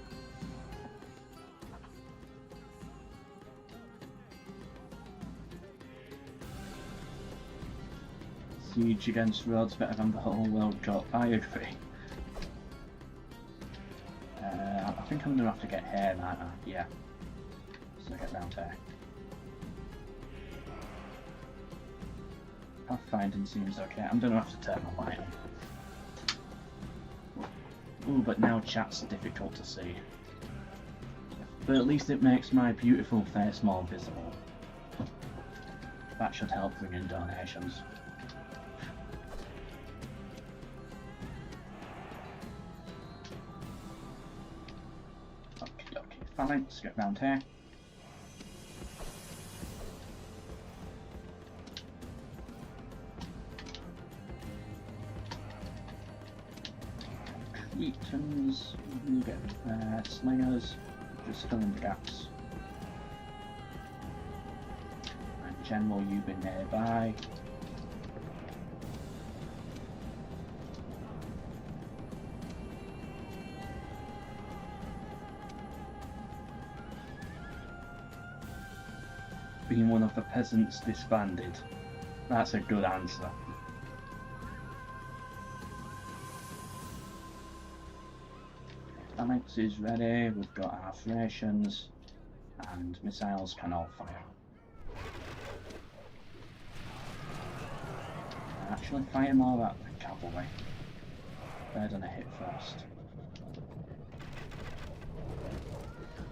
Siege against Rhodes better than the whole world got, I agree. I think I'm gonna have to get here, aren't I? Yeah. So get round here. Pathfinding seems okay. I'm gonna have to turn my light on. Ooh, but now chat's difficult to see. But at least it makes my beautiful face more visible. That should help bring in donations. Let's get round here. Cretans, you get slingers, just fill in the gaps. And general, you've been nearby. Being one of the peasants disbanded. That's a good answer. Phalanx is ready, we've got our rations, and missiles can all fire. Actually fire more at the cavalry. They're gonna hit first.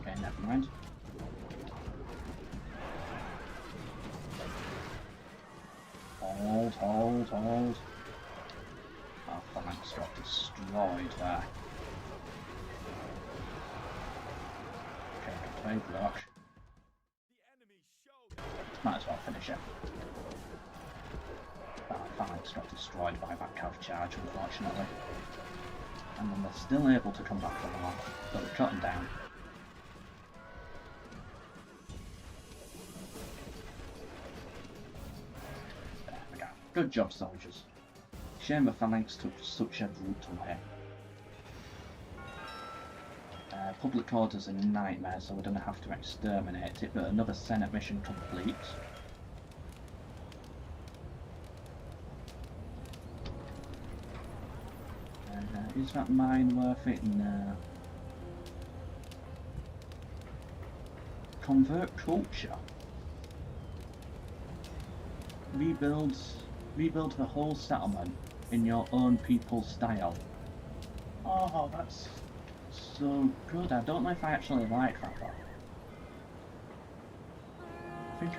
Okay, never mind. Hold. Our phalanx got destroyed there. Okay, good play, block. Might as well finish it. Our phalanx got destroyed by that cav charge, unfortunately. And then they're still able to come back from the left, but we've cut them down. Good job, soldiers. Shame the phalanx took such a brutal hit. Public order's a nightmare, so we're going to have to exterminate it, but another Senate mission complete. Is that mine worth it? No. Convert culture. Rebuild the whole settlement in your own people's style. Oh, that's so good. I don't know if I actually like that though. I think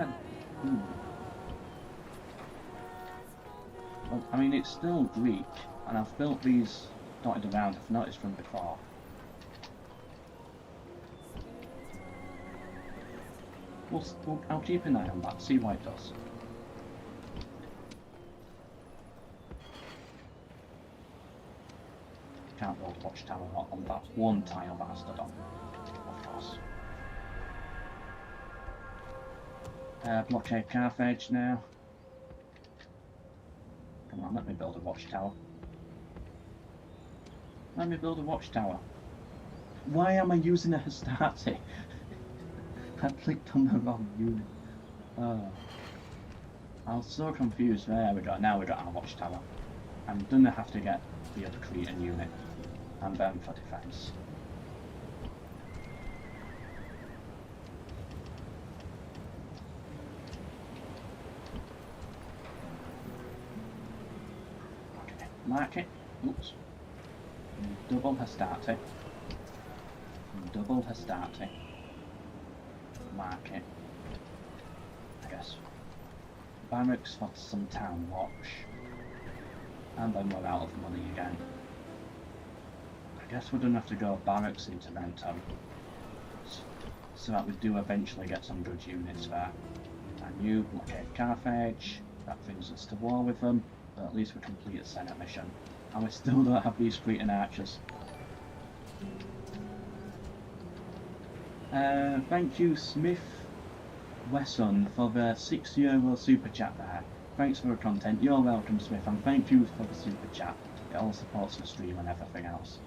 Well, I mean, it's still Greek, and I've built these dotted around, I've noticed from before. I'll keep an eye on that, see what it does. Can't build a watchtower on that one tile that I stood on, of course. Blockade Carthage now. Come on, let me build a watchtower. Let me build a watchtower. Why am I using a Hastati? I clicked on the wrong unit. Oh. I was so confused. There we go, now we got our watchtower. I'm gonna have to get the other Cretan unit and them for defense. Okay, mark it. Oops. Double Hastati. Double Hastati. Mark it. I guess. Barracks for some town watch. And then we're out of money again. I guess we're gonna have to go barracks into Renton, so that we do eventually get some good units there. And you blockade Carthage, that brings us to war with them, but at least we complete a Senate mission. And we still don't have these Cretan archers. Thank you, Smith Wesson for the €6 super chat there. Thanks for the content. You're welcome, Smith, and thank you for the super chat. It all supports the stream and everything else.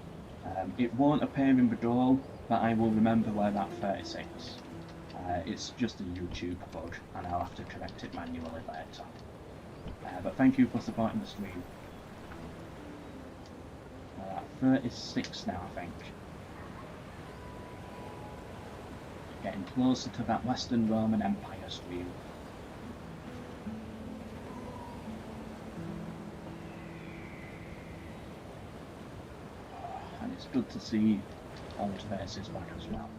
It won't appear in the goal, but I will remember where that 36. It's just a YouTube bug, and I'll have to correct it manually later. But thank you for supporting the stream. 36 now, I think. Getting closer to that Western Roman Empire stream. And it's good to see old faces back as well.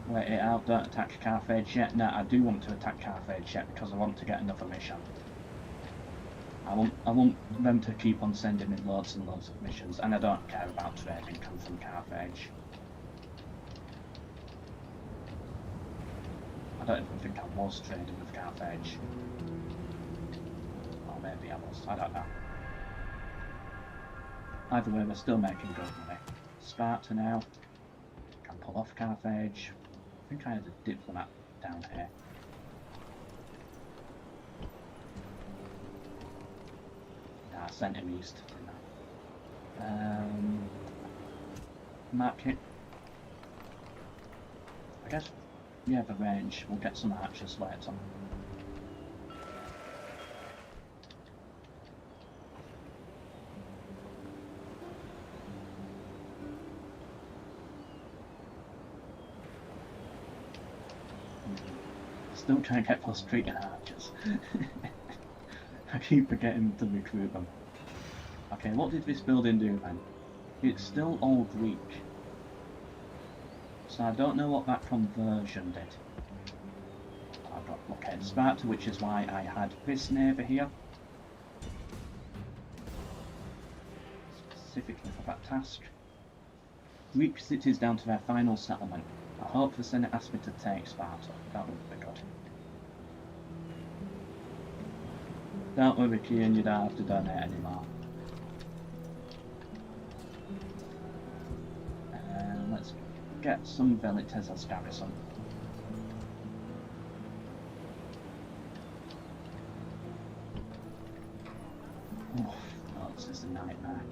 Wait it out, don't attack Carthage yet. No, I do want to attack Carthage yet because I want to get another mission. I want them to keep on sending me loads and loads of missions, and I don't care about trading come from Carthage. I don't even think I was trading with Carthage. Or maybe I was, I don't know. Either way, we're still making good money. Sparta now. Can pull off Carthage. I think I had a diplomat down here. Nah, I sent him east. Mark it. I guess, yeah, the range. We'll get some archers later. Still trying to get those Cretan archers. I keep forgetting to recruit them. Okay, what did this building do then? It's still all Greek. So I don't know what that conversion did. I've got blockade Sparta, which is why I had this neighbour here. Specifically for that task. Greek cities down to their final settlement. I hope the Senate asked me to take Sparta. That would be good. Don't worry, Kian, you don't have to donate anymore. Let's get some villagers as garrison. Oh, no, this is a nightmare.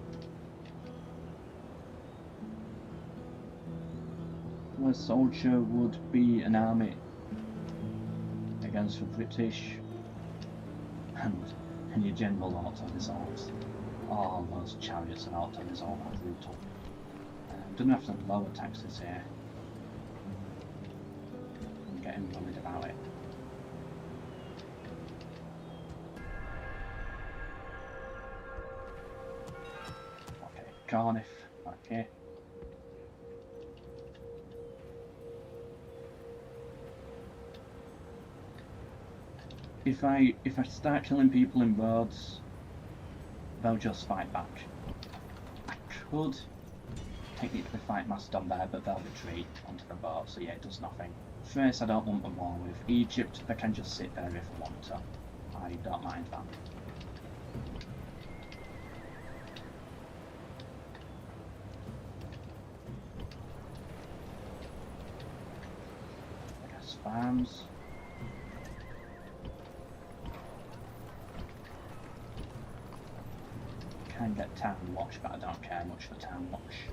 Where a soldier would be an army against the British and your general auto-resolves. Oh, those chariots and auto-resolve are brutal. Don't have to lower taxes here. I'm getting worried about it. Okay, Cardiff, okay. If I start killing people in roads, they'll just fight back. I could technically fight Macedon there, but they'll retreat onto the boat, so yeah, it does nothing. Thrace I don't want a war with. Egypt, they can just sit there if they want to. I don't mind that. I guess farms. Can get town watch, but I don't care much for town watch.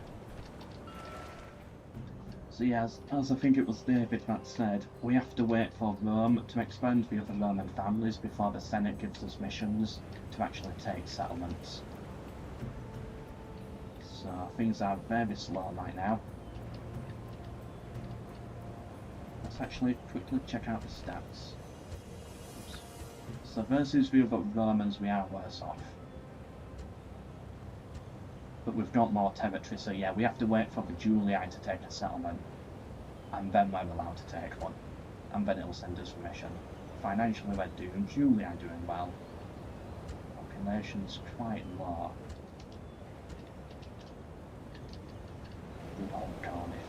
So yeah, as I think it was David that said, we have to wait for Rome to expand the other Roman families before the Senate gives us missions to actually take settlements. So things are very slow right now. Let's actually quickly check out the stats. Oops. So versus the other Romans we are worse off. But we've got more territory, so yeah, we have to wait for the Julii to take a settlement, and then we're allowed to take one, and then it'll send us a mission. Financially we're doomed, Julii are doing well. Population's quite low. Good old Cardiff.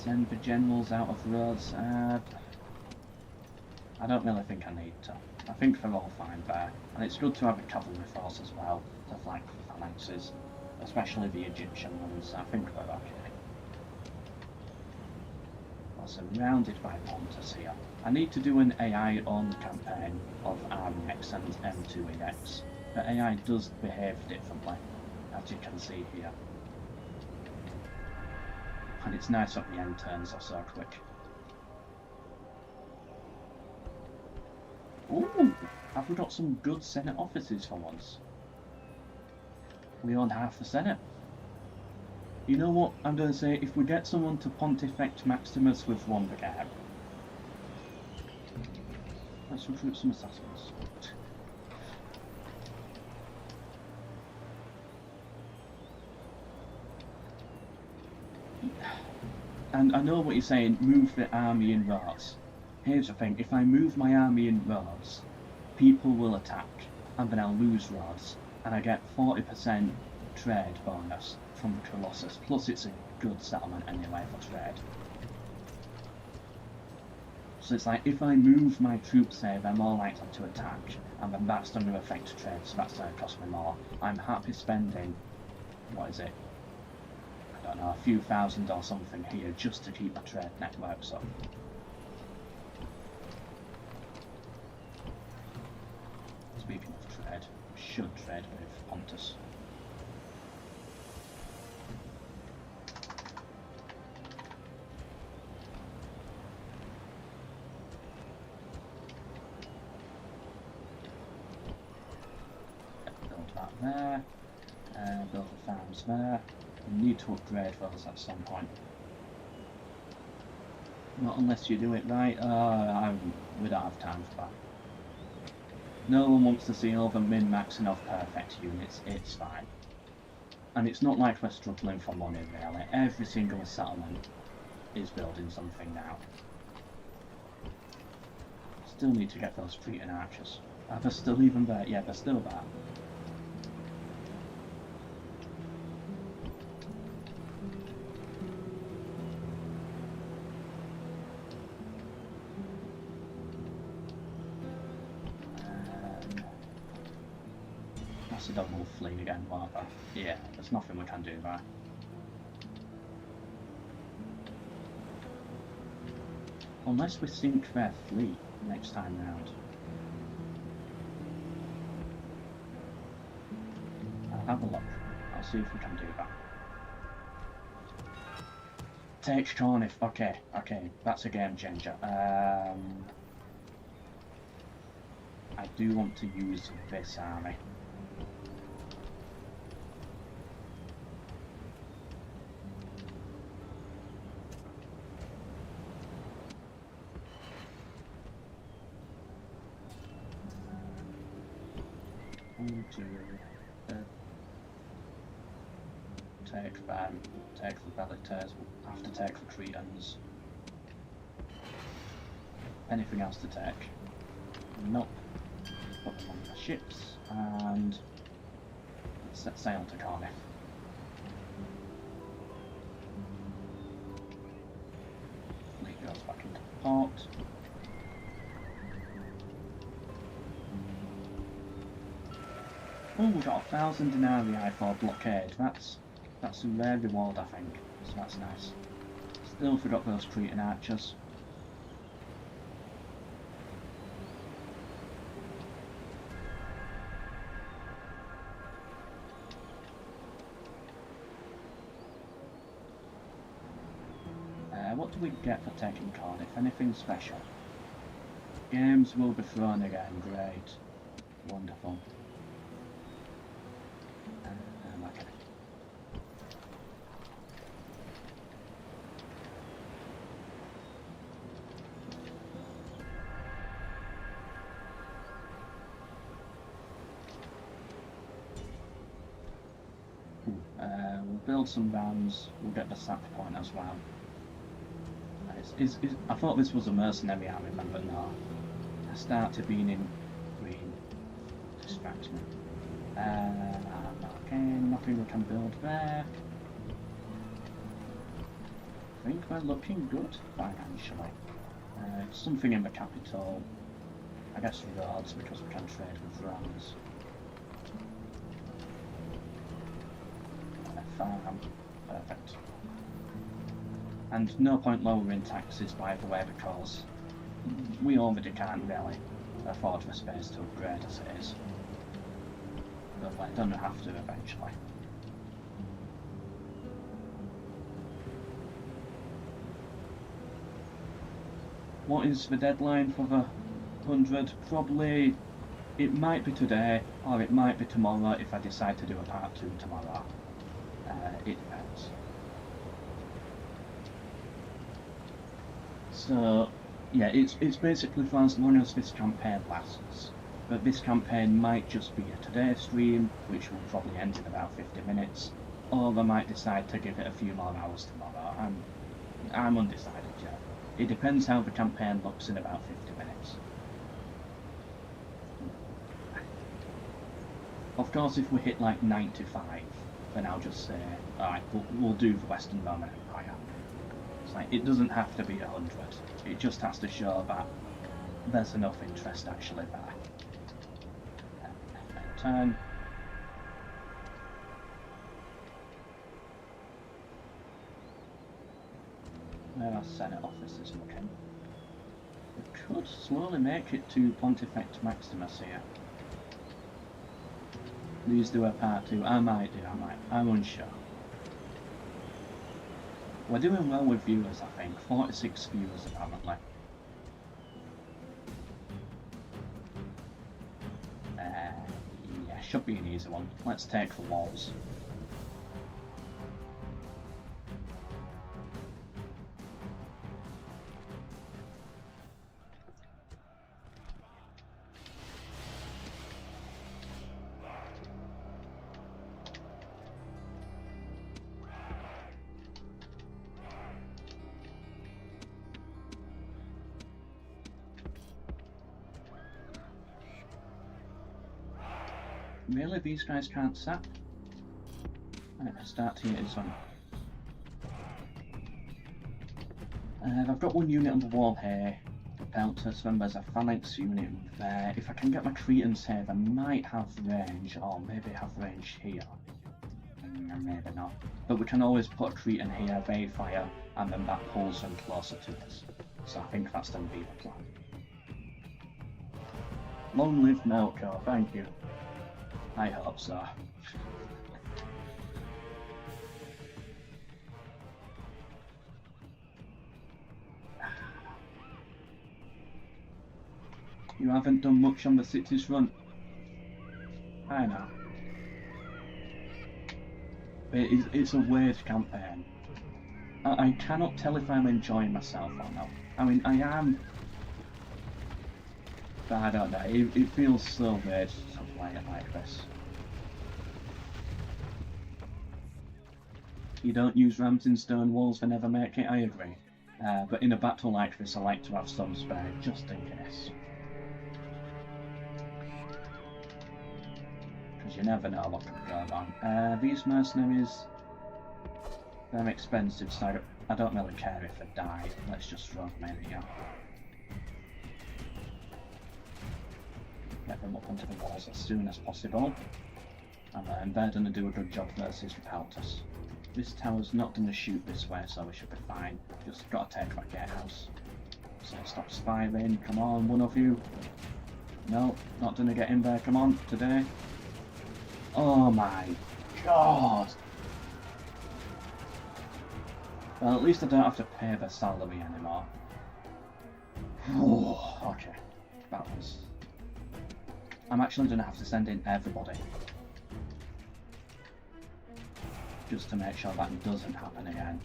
Send the generals out of Rhodes. I don't really think I need to. I think they're all fine there. And it's good to have a cavalry force as well to flank the phalanxes. Especially the Egyptian ones. I think they're okay. We're surrounded by Pontus here. I need to do an AI on campaign of REX and M2EX. The AI does behave differently, as you can see here. And it's nice that the end turns are so quick. Ooh! Have we got some good Senate offices for once? We own half the Senate. You know what I'm going to say? If we get someone to Pontifex Maximus with one brigade, let's recruit some assassins. And I know what you're saying, move the army in Rhodes. Here's the thing, if I move my army in Rhodes, people will attack, and then I'll lose Rhodes, and I get 40% trade bonus from the Colossus, plus it's a good settlement anyway for trade. So it's like, if I move my troops there, they're more likely to attack, and then that's going to affect trade, so that's going to cost me more. I'm happy spending, what is it? I don't know, a few thousand or something here just to keep my trade networks up. Speaking of trade, should trade with Pontus. Build that there, build the farms there. We need to upgrade those at some point. Not unless you do it right. We don't have time for that. No one wants to see all the min-maxing of perfect units, it's fine. And it's not like we're struggling for money really, every single settlement is building something now. Still need to get those Cretan archers. Are they still even there? Yeah, they're still there. Macedon will flee again, won't they? Yeah, there's nothing we can do there. Unless we sink their fleet next time round. I'll have a look. I'll see if we can do that. Take Cornif. Okay, that's a game changer. I do want to use this army. Take them, take the Bellictors, we'll have to take the Cretans. Anything else to take? Nope. Put them on the ships and let's set sail to Cardiff. Fleet goes back into port. Oh, we got 1,000 denarii for blockade. That's a rare reward, I think. So that's nice. Still forgot those Cretan archers. What do we get for taking Cardiff? Anything special? Games will be thrown again. Great. Wonderful. Okay. We'll build some vans. We'll get the sap point as well. I thought this was a mercenary army, but no. I started being in green. Distracts me. Okay, nothing we can build there. think we're looking good financially. Something in the capital. I guess roads, because we can trade with roads. Farm. Perfect. And no point lowering taxes, by the way, because we already can't really afford the space to upgrade as it is. But we don't have to eventually. What is the deadline for the 100? Probably, it might be today, or it might be tomorrow if I decide to do a part 2 tomorrow. It depends. So, yeah, it's basically for as long as this campaign lasts. But this campaign might just be a today stream, which will probably end in about 50 minutes, or I might decide to give it a few more hours tomorrow. I'm undecided yet. It depends how the campaign looks in about 50 minutes. Of course, if we hit like 95, then I'll just say, alright, we'll do the Western Roman Empire. It's like, it doesn't have to be 100, it just has to show that there's enough interest actually there. Turn. Where our Senate office is looking. We could slowly make it to Pontifex Maximus here. Please do a part 2. I might. I'm unsure. We're doing well with viewers, I think. 46 viewers apparently. Yeah, should be an easy one. Let's take the walls. Really, these guys can't sap? Right, start to get this one. I've got one unit on the wall here. Peltus, then there's a phalanx unit there. If I can get my Cretans here, they might have range, or maybe have range here. Maybe not. But we can always put a Cretan here, they fire, and then that pulls them closer to us. So I think that's going to be the plan. Long live Melkor, thank you. I hope so. You haven't done much on the city's front. I know. But it's a weird campaign. I cannot tell if I'm enjoying myself or not. I mean, I am. But I don't know, it feels so weird to play it like this. You don't use rams in stone walls, they never make it, I agree. But in a battle like this, I like to have some spare, just in case. Because you never know what could go wrong. These mercenaries, they're expensive, so I don't really care if they die. Let's just throw them in here. Get them up onto the walls as soon as possible. And then they're going to do a good job versus Peltus. This tower's not going to shoot this way, so we should be fine. Just got to take that gatehouse. So stop spying. Come on, one of you. No, not going to get in there. Come on, today. Oh my god. Well, at least I don't have to pay their salary anymore. Oh, okay. That was... I'm actually going to have to send in everybody. Just to make sure that doesn't happen again.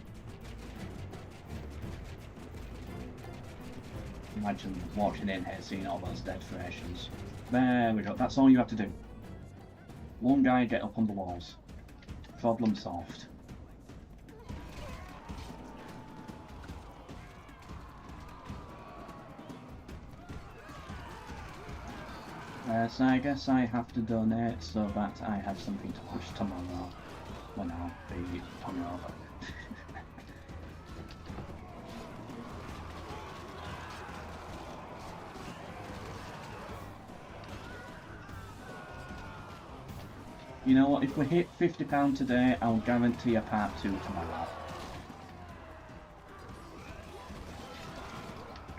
Imagine walking in here, seeing all those dead Thracians. There we go, that's all you have to do. One guy, get up on the walls. Problem solved. So I guess I have to donate so that I have something to push tomorrow when I'll be hungover. You know what, if we hit £50 today, I'll guarantee a part 2 tomorrow.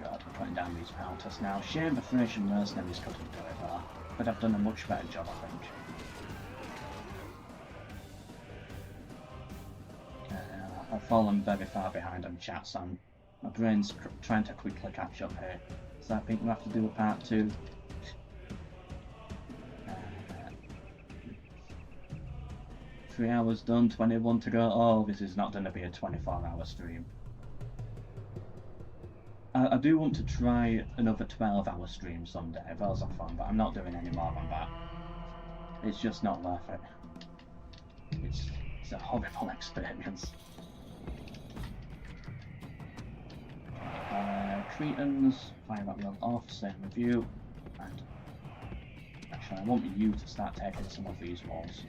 God, we're putting down these counters now. Shame the Thracian mercenaries couldn't do it though. But I've done a much better job, I think. I've fallen very far behind on chat, so my brain's trying to quickly catch up here. So I think we'll have to do a part 2. 3 hours done, 21 to go. Oh, this is not going to be a 24-hour stream. I do want to try another 12-hour stream someday. Those are fun, but I'm not doing any more than that. It's just not worth it. It's a horrible experience. Cretans, fire that wheel off, same with you. And actually, I want you to start taking some of these walls.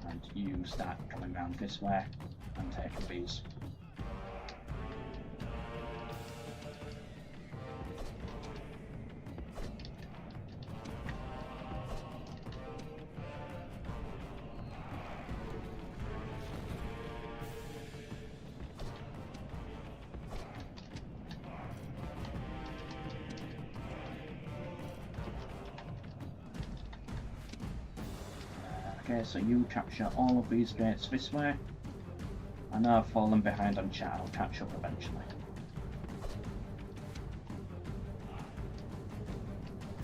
And you start coming round this way and taking these. Okay, so you capture all of these gates this way. I know I've fallen behind on chat, I'll catch up eventually.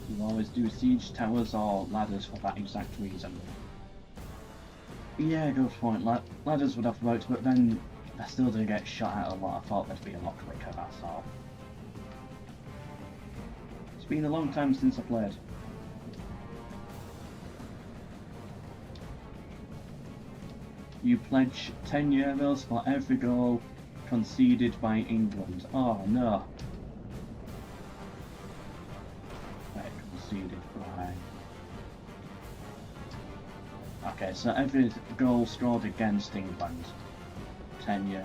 You always do siege towers or ladders for that exact reason. Yeah, good point. Ladders would have worked, but then I still do get shot at a lot. I thought they'd be a lot quicker, that's all. It's been a long time since I played. You pledge €10 for every goal conceded by England. Oh no. Wait, conceded by... Okay, so every goal scored against England. €10.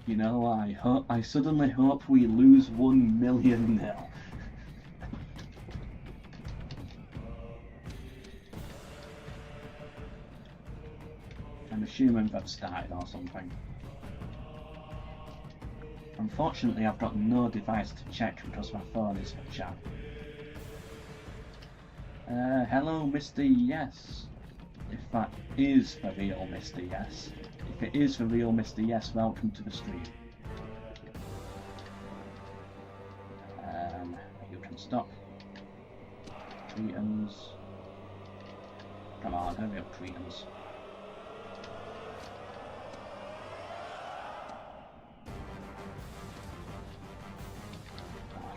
You know, I suddenly hope we lose 1 million now. I'm assuming they've started or something. Unfortunately, I've got no device to check because my phone is for chat. Hello, Mr. Yes. If that is the real Mr. Yes. If it is the real Mr. Yes, welcome to the stream. You can stop. Cretans. Come on, hurry up, Cretans.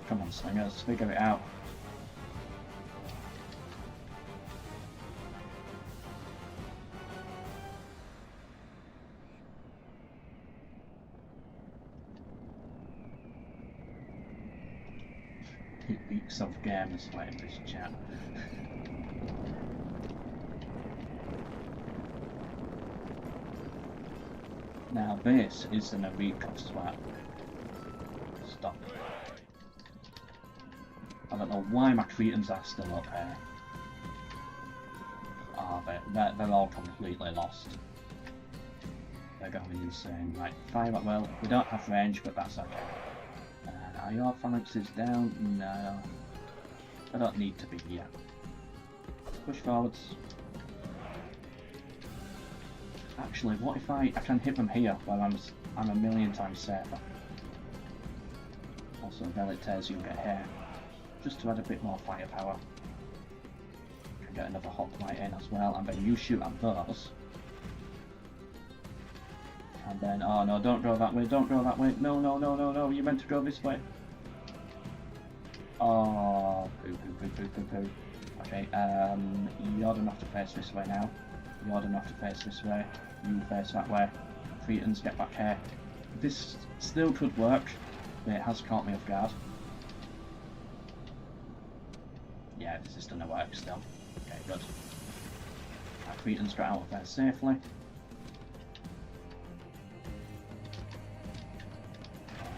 Come on, slingers, figure it out. Weeks of games playing this chat. Now this is an Eureka swap. Stop. I don't know why my Cretans are still up here. Oh, they're all completely lost. They're going insane. Right, fire at will. We don't have range, but that's okay. Are your phalanxes down? No. I don't need to be here. Push forwards. Actually, what if I can hit them here while I'm a million times safer? Also, Velites you get here. Just to add a bit more firepower. Can get another hoplite in as well, and then you shoot at those. And then, oh no, don't go that way, don't go that way. No, no, no, no, no, you meant to go this way. Oh, poo, poo, poo, poo, poo, poo. Okay, you're gonna have to face this way now. You're gonna have to face this way. You face that way. Cretans, get back here. This still could work, but it has caught me off guard. Yeah, this is gonna work still. Okay, good. Our Cretans got out of there safely.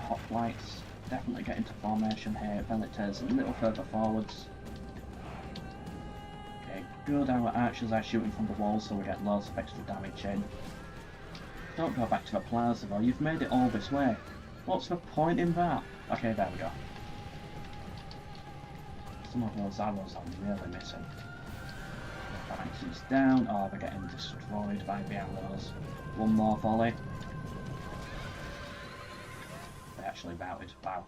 Hoplites, definitely get into formation here. Velites a little further forwards. Good, our archers are shooting from the wall, so we get loads of extra damage in. Don't go back to the plaza though, you've made it all this way. What's the point in that? Okay, there we go. Some of those arrows I'm really missing. The phalanx is down. Oh, they're getting destroyed by the arrows. One more volley. They actually routed. Wow.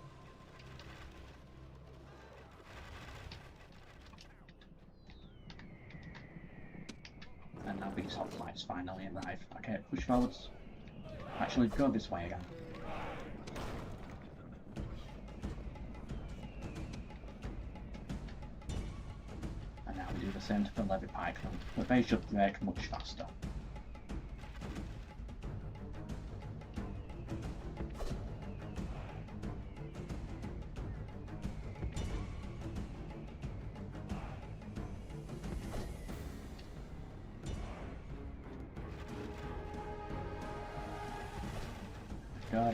And now these hoplites finally arrive. Okay, push forwards. Actually, go this way again. And now we do the same to the levy pikemen, but they should break much faster.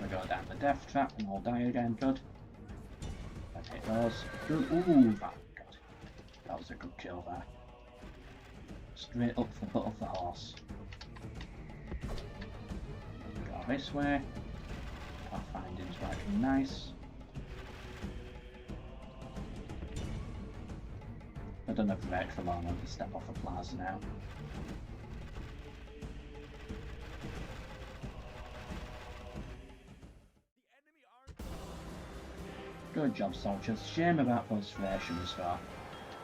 They go down the death trap and we'll die again. Good. Let's hit those. Good. Ooh, that was a good kill there. Straight up the butt of the horse. Go this way. Our findings working nice. I don't have to break for a moment to step off the plaza now. Good job, soldiers. Shame about those rations though.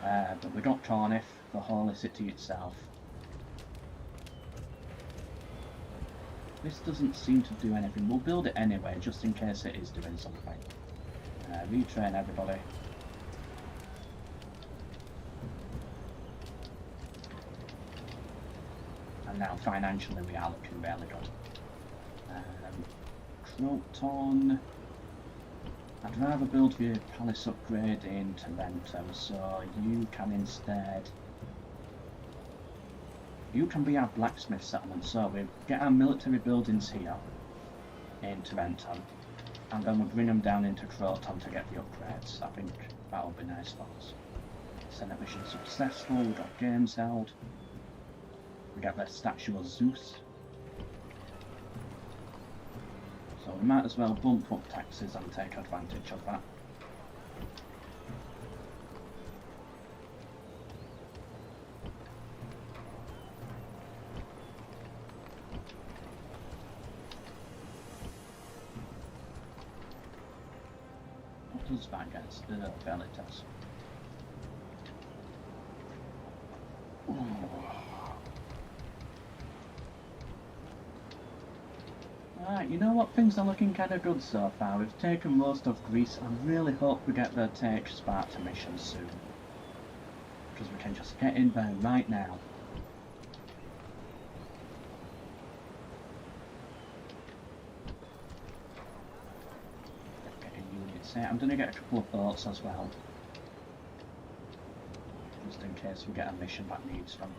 But we got Cornif, the holy city itself. This doesn't seem to do anything. We'll build it anyway, just in case it is doing something. Retrain everybody. And now financially we are looking really good. Croton. I'd rather build the palace upgrade in Tarentum, so you can instead... You can be our blacksmith settlement, so we get our military buildings here in Tarentum, and then we'll bring them down into Croton to get the upgrades. I think that'll be nice for us. Senate mission successful, we got games held. We get the statue of Zeus. So we might as well bump up taxes and take advantage of that. What does that get us? Barely does. Alright, you know what, things are looking kind of good so far. We've taken most of Greece. I really hope we get the Take Sparta mission soon. Because we can just get in there right now. Getting units here. I'm going to get a couple of boats as well. Just in case we get a mission that needs them.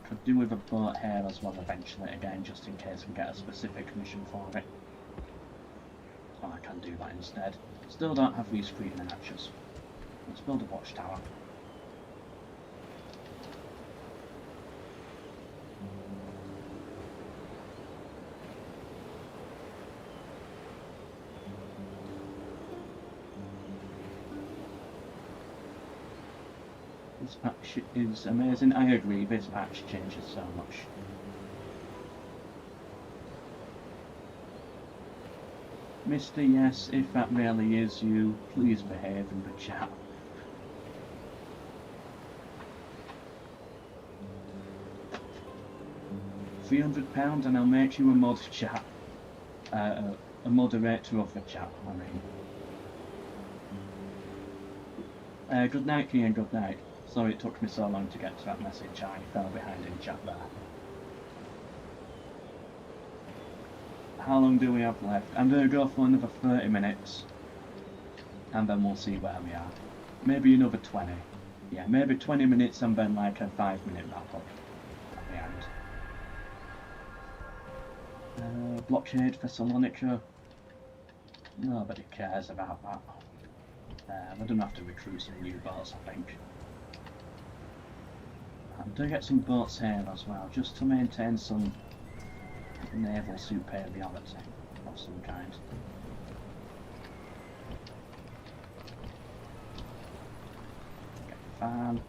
Could do with a boat here as well eventually again, just in case we get a specific mission for it. Oh, I can do that instead. Still don't have these freedom archers. Let's build a watchtower. This patch is amazing. I agree, this patch changes so much. Mr. Yes, if that really is you, please behave in the chat. £300 and I'll make you a mod chat. A moderator of the chat, I mean. Good night, Kian, good night. Sorry it took me so long to get to that message, I fell behind in chat there. How long do we have left? I'm going to go for another 30 minutes. And then we'll see where we are. Maybe another 20. Yeah, maybe 20 minutes and then like a 5-minute wrap up at the end. Blockade Thessalonica. Nobody cares about that. We're going to have to recruit some new boats, I think. do get some boats here as well, just to maintain some naval superiority of some kind. Get the farm.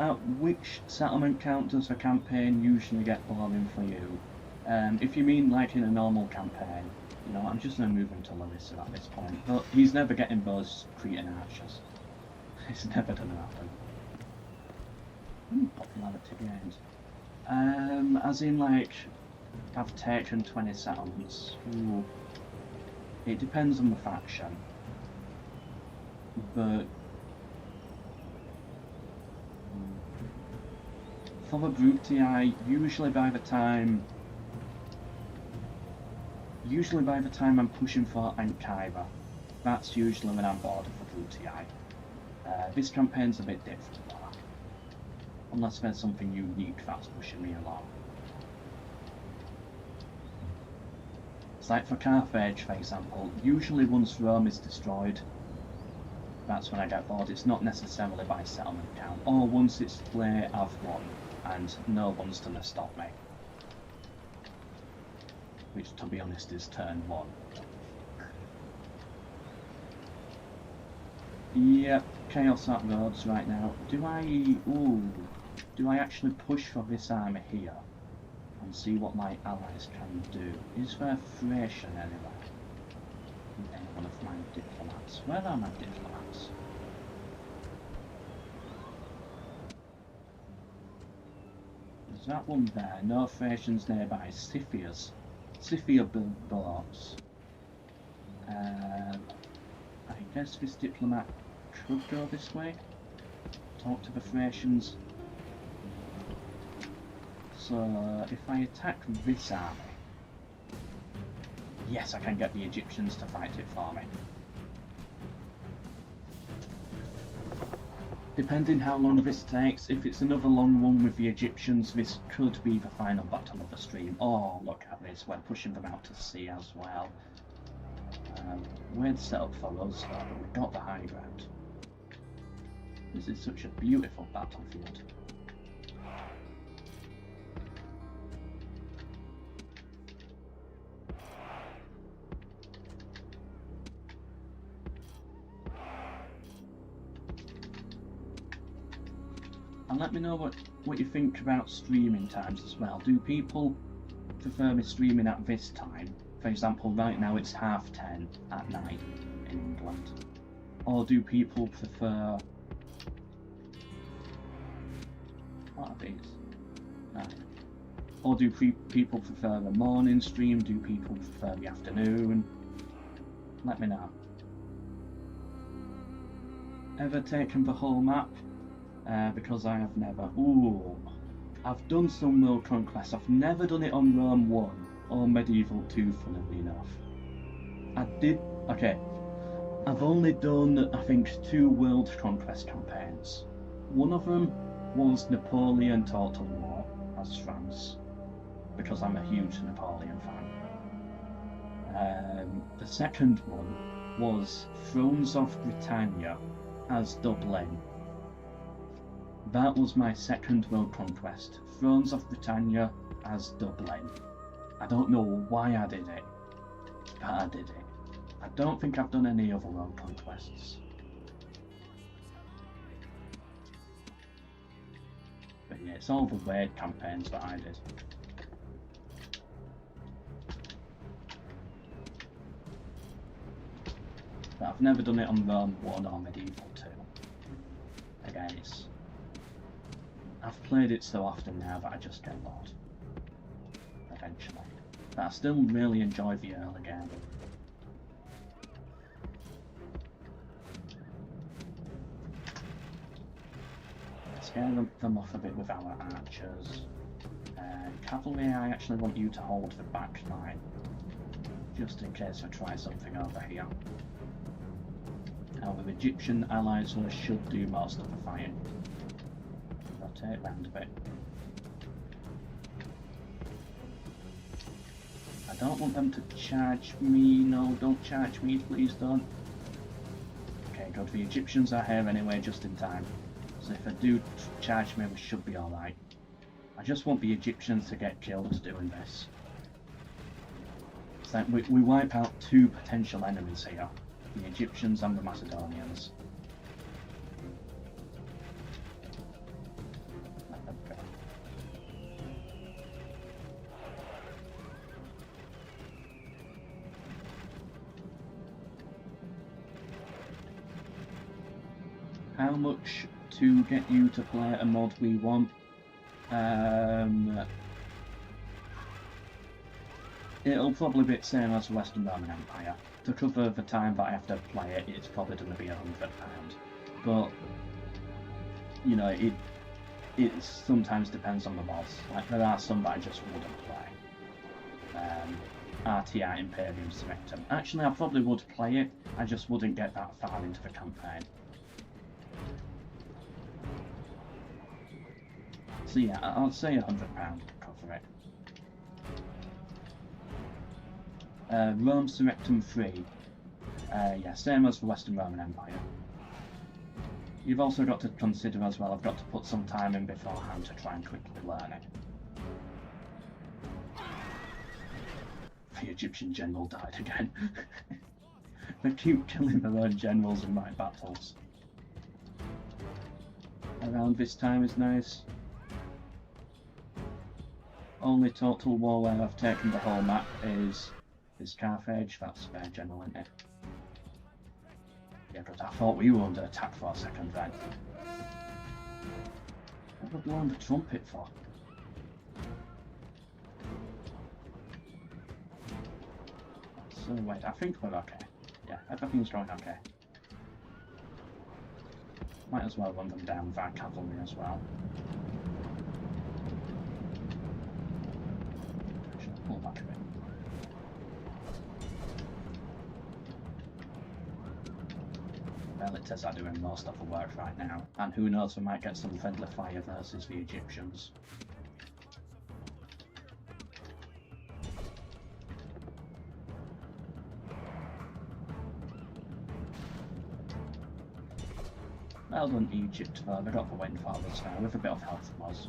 At which settlement count does a campaign usually get boring for you? If you mean like in a normal campaign, you know, I'm just going to move him to Larissa at this point. But he's never getting those Cretan archers. It's never going to happen. Popularity gains. As in like, I've taken 20 settlements. Ooh. It depends on the faction. But for the Brutii, usually by the time I'm pushing for Ankara, that's usually when I'm bored of the Brutii. This campaign's a bit different though, unless there's something unique that's pushing me along. It's like for Carthage, for example, usually once Rome is destroyed, that's when I get bored. It's not necessarily by settlement count, or once it's clear I've won and no one's gonna stop me. Which, to be honest, is turn 1. Yep, chaos at roads right now. Do I actually push for this army here and see what my allies can do? Is there Thracian anywhere? Any one of my diplomats? Where are my diplomats? There's that one there. No Thracians nearby. Scythia built boats. I guess this diplomat could go this way. Talk to the Thracians. So if I attack this army, yes, I can get the Egyptians to fight it for me. Depending how long this takes, if it's another long one with the Egyptians, this could be the final battle of the stream. Oh, look at this, we're pushing them out to sea as well. Weird setup for us, but we got the high ground. This is such a beautiful battlefield. And let me know what you think about streaming times as well. Do people prefer me streaming at this time? For example, right now it's 10:30 at night in England. Or do people prefer... What are these? No. Or do people prefer the morning stream? Do people prefer the afternoon? Let me know. Ever taken the whole map? Because I have never. Ooh, I've done some world conquest. I've never done it on Rome 1 or Medieval 2, funnily enough. I did. Okay, I've only done, I think, 2 world conquest campaigns. One of them was Napoleon Total War as France, because I'm a huge Napoleon fan. The second one was Thrones of Britannia as Dublin. That was my second world conquest. Thrones of Britannia as Dublin. I don't know why I did it, but I did it. I don't think I've done any other world conquests. But yeah, it's all the weird campaigns that I did. But I've never done it on Rome 1 or Medieval 2. Again, I've played it so often now that I just get bored. Eventually. But I still really enjoy the early game. Scare them off a bit with our archers. Cavalry, I actually want you to hold the back line, just in case I try something over here. Our Egyptian allies should do most of the fighting. Rotate round a bit. I don't want them to charge me. No, don't charge me, please don't. Okay, good. The Egyptians are here anyway, just in time. So if they do charge me, we should be alright. I just want the Egyptians to get killed doing this. It's like we wipe out two potential enemies here. The Egyptians and the Macedonians. How much to get you to play a mod we want? It'll probably be the same as the Western Roman Empire. To cover the time that I have to play it, it's probably going to be £100. But, you know, it sometimes depends on the mods. Like, there are some that I just wouldn't play. RTI Imperium Selectum. Actually, I probably would play it, I just wouldn't get that far into the campaign. So yeah, I'll say £100 to cover it. Rome Serectum 3. Yeah, same as the Western Roman Empire. You've also got to consider as well, I've got to put some time in beforehand to try and quickly learn it. The Egyptian general died again. They keep killing their own generals in my battles. Around this time is nice. Only total war where I've taken the whole map is Carthage. That's their general, isn't it? Yeah, because I thought we were under attack for a second then. What were we blowing the trumpet for? So wait, I think we're okay. Yeah, everything's going okay. Might as well run them down with our cavalry as well. Should pull back a bit. Militaries are doing most of the work right now, and who knows, we might get some friendly fire versus the Egyptians. Well done, Egypt, though. They got the wind fathers now, with a bit of help from us.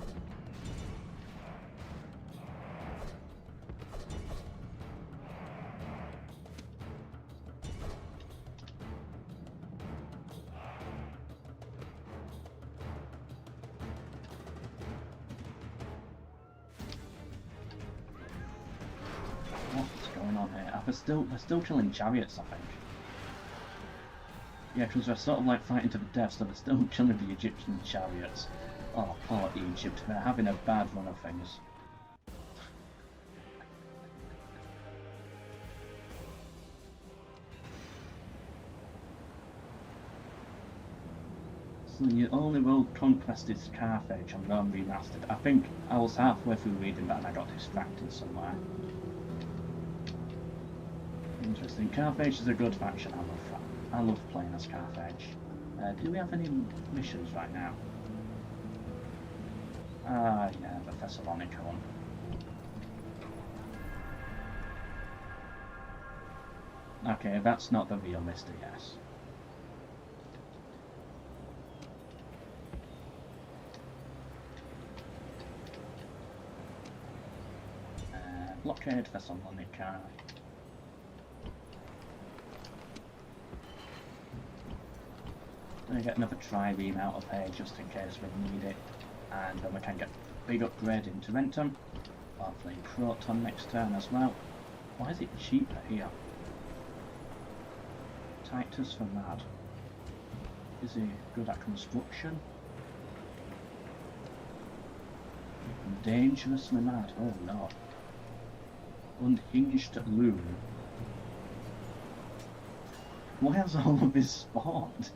What's going on here? They're still killing chariots, I think. Yeah, because they're sort of like fighting to the death, so they're still killing the Egyptian chariots. Oh, poor Egypt, they're having a bad run of things. So your only world conquest is Carthage on Rome Remastered. I think I was halfway through reading that and I got distracted somewhere. Interesting. Carthage is a good faction, I love playing as Carthage. Do we have any missions right now? Ah, yeah, the Thessalonica one. Okay, that's not the real Mr. Yes. Blockade Thessalonica. Gonna get another trireme out of here just in case we need it, and then we can get a big upgrade in Tarentum, hopefully Proton next turn as well. Why is it cheaper here? Titus for mad. Is he good at construction? Dangerously mad, oh no. Unhinged loon. Where's all of his spawned?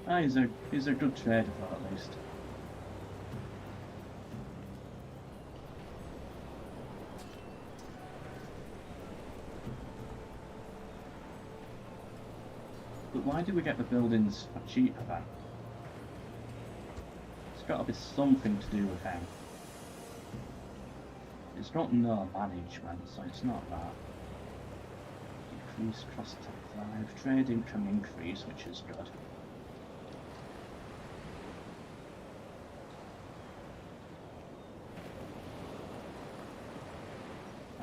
Ah, he's a good trader though, at least. But why do we get the buildings for cheaper then? It's got to be something to do with him. It's got no management, so it's not that. increase cross attack 5. Trade income increase, which is good.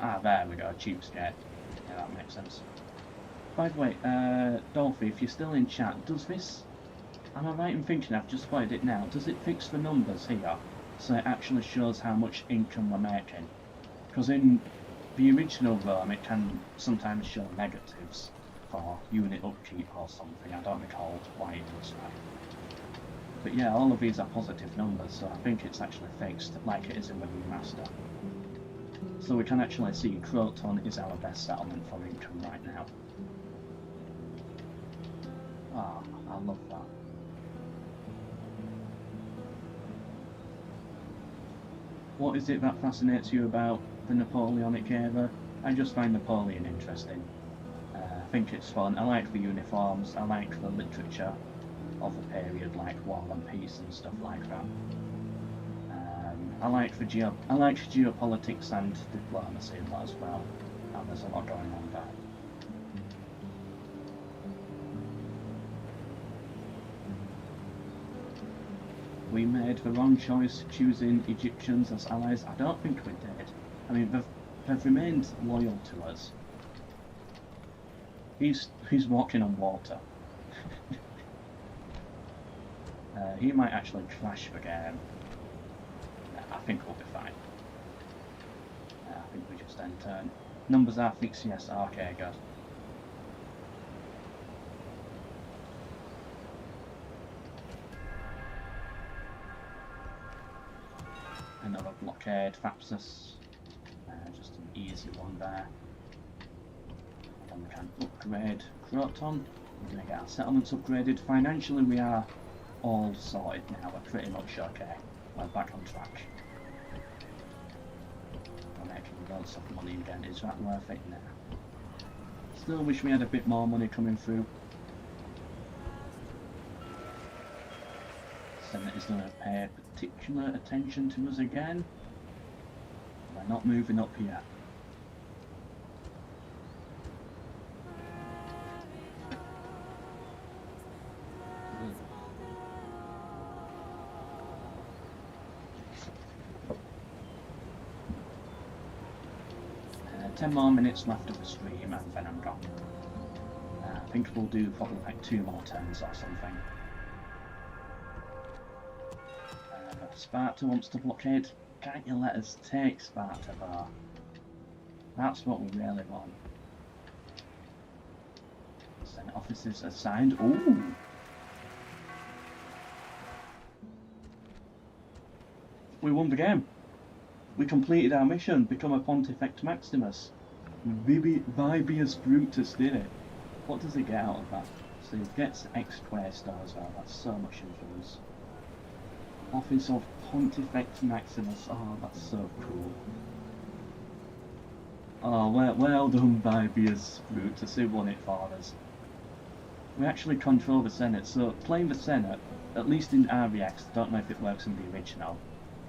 Ah, there we go, cheapskate. Yeah, that makes sense. By the way, Dolphy, if you're still in chat, does this... Am I right in thinking, I've just spotted it now, does it fix the numbers here? So it actually shows how much income we're making? Because in the original ROM it can sometimes show negatives for unit upkeep or something, I don't recall why it does that. But yeah, all of these are positive numbers, so I think it's actually fixed like it is in the remaster. So we can actually see Croton is our best settlement for income right now. Ah, I love that. What is it that fascinates you about the Napoleonic era? I just find Napoleon interesting. I think it's fun. I like the uniforms, I like the literature of the period, like War and Peace and stuff like that. I like geopolitics and diplomacy in that as well, and there's a lot going on there. We made the wrong choice choosing Egyptians as allies. I don't think we did. I mean, they've remained loyal to us. He's walking on water. He might actually crash the game. I think we'll be fine. I think we just end turn. Numbers are fixed, yes, okay, good. Another blockade, Thapsus. Just an easy one there. Then we can upgrade Croton. We're going to get our settlements upgraded. Financially we are all sorted now, we're pretty much okay. We're back on track. We're making lots of money again, is that worth it? Nah. Still wish we had a bit more money coming through. Senate is going to pay particular attention to us again. We're not moving up here. 10 more minutes left of the stream and then I'm gone. I think we'll do probably like 2 more turns or something. But Sparta wants to blockade. Can't you let us take Sparta though? That's what we really want. Senate officers assigned. Ooh! We won the game. We completed our mission, become a Pontifex Maximus. Vibius Brutus did it. What does he get out of that? So he gets X Quaestor as well, that's so much influence. Office of Pontifex Maximus, oh that's so cool. Oh, well done Vibius Brutus, he won it for us. We actually control the Senate, so playing the Senate, at least in RVX, I don't know if it works in the original,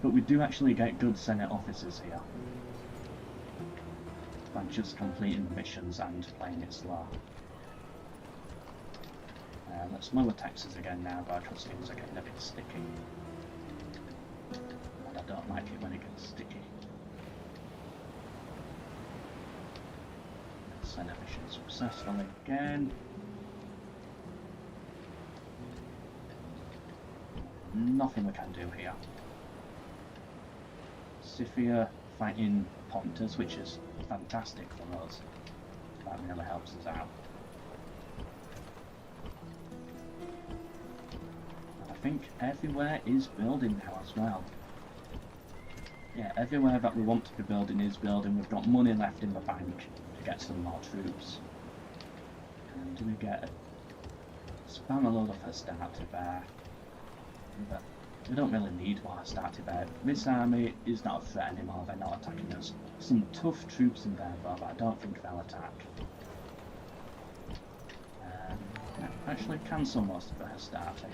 but we do actually get good Senate officers here. By just completing the missions and playing it slow. Let's lower taxes again now because things are getting a bit sticky. And I don't like it when it gets sticky. Senate mission successful again. Nothing we can do here. Scythia fighting Pontus, which is fantastic for us. That really helps us out. And I think everywhere is building now as well. Yeah, everywhere that we want to be building is building. We've got money left in the bank to get some more troops. And do we get a spam a load of her starter there? But we don't really need more starter there. This army is not a threat anymore, they're not attacking us. Some tough troops in there though, but I don't think they'll attack. Actually cancel most of the Hastati.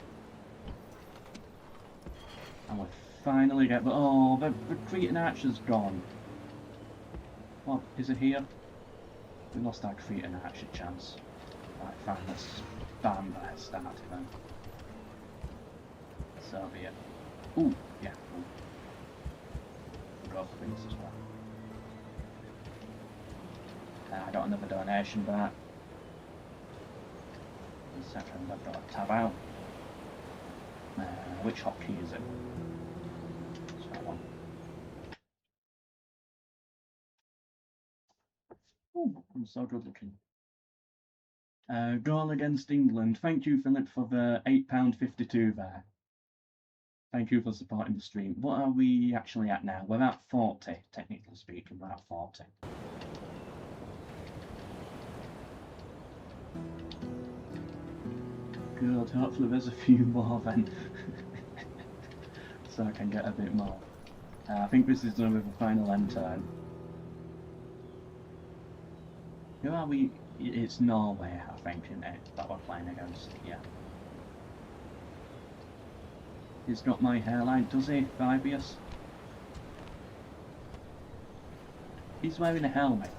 And we finally get... Oh, the Cretan archer's gone. What, is it here? We lost our defeat and archer chance. Right, fine, let's spam that started then. So be it. Ooh, yeah, cool. Go for things as well. I got another donation back. Second, I've got a tab out. Which hotkey is it? It's that one. Oh, I'm so good looking. Goal against England. Thank you, Philip, for the £8.52 there. Thank you for supporting the stream. What are we actually at now? We're at 40, technically speaking. We're at 40. Good, hopefully there's a few more then. So I can get a bit more. I think this is done with the final end turn. Who are we? It's Norway, I think, isn't it, that we're playing against? Yeah. He's got my hairline, does he, Vibius? He's wearing a helmet.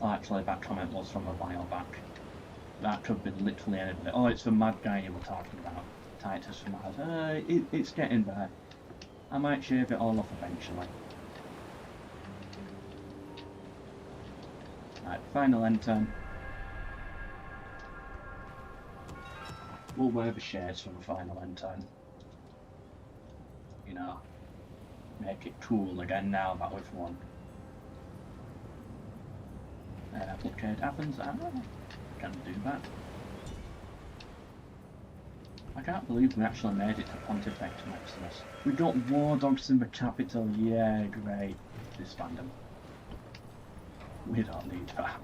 Oh, actually, that comment was from a while back. That could be literally anything. Oh, it's the mad guy you were talking about. Titus from Mad. It's getting there. I might shave it all off eventually. Right, final end turn. We'll wear the shades for the final end turn. You know, make it cool again now that we've won. Blockade Athens. Can do that. I can't believe we actually made it to Pontifex Maximus. We got war dogs in the capital. Yeah, great. Disband them. We don't need that.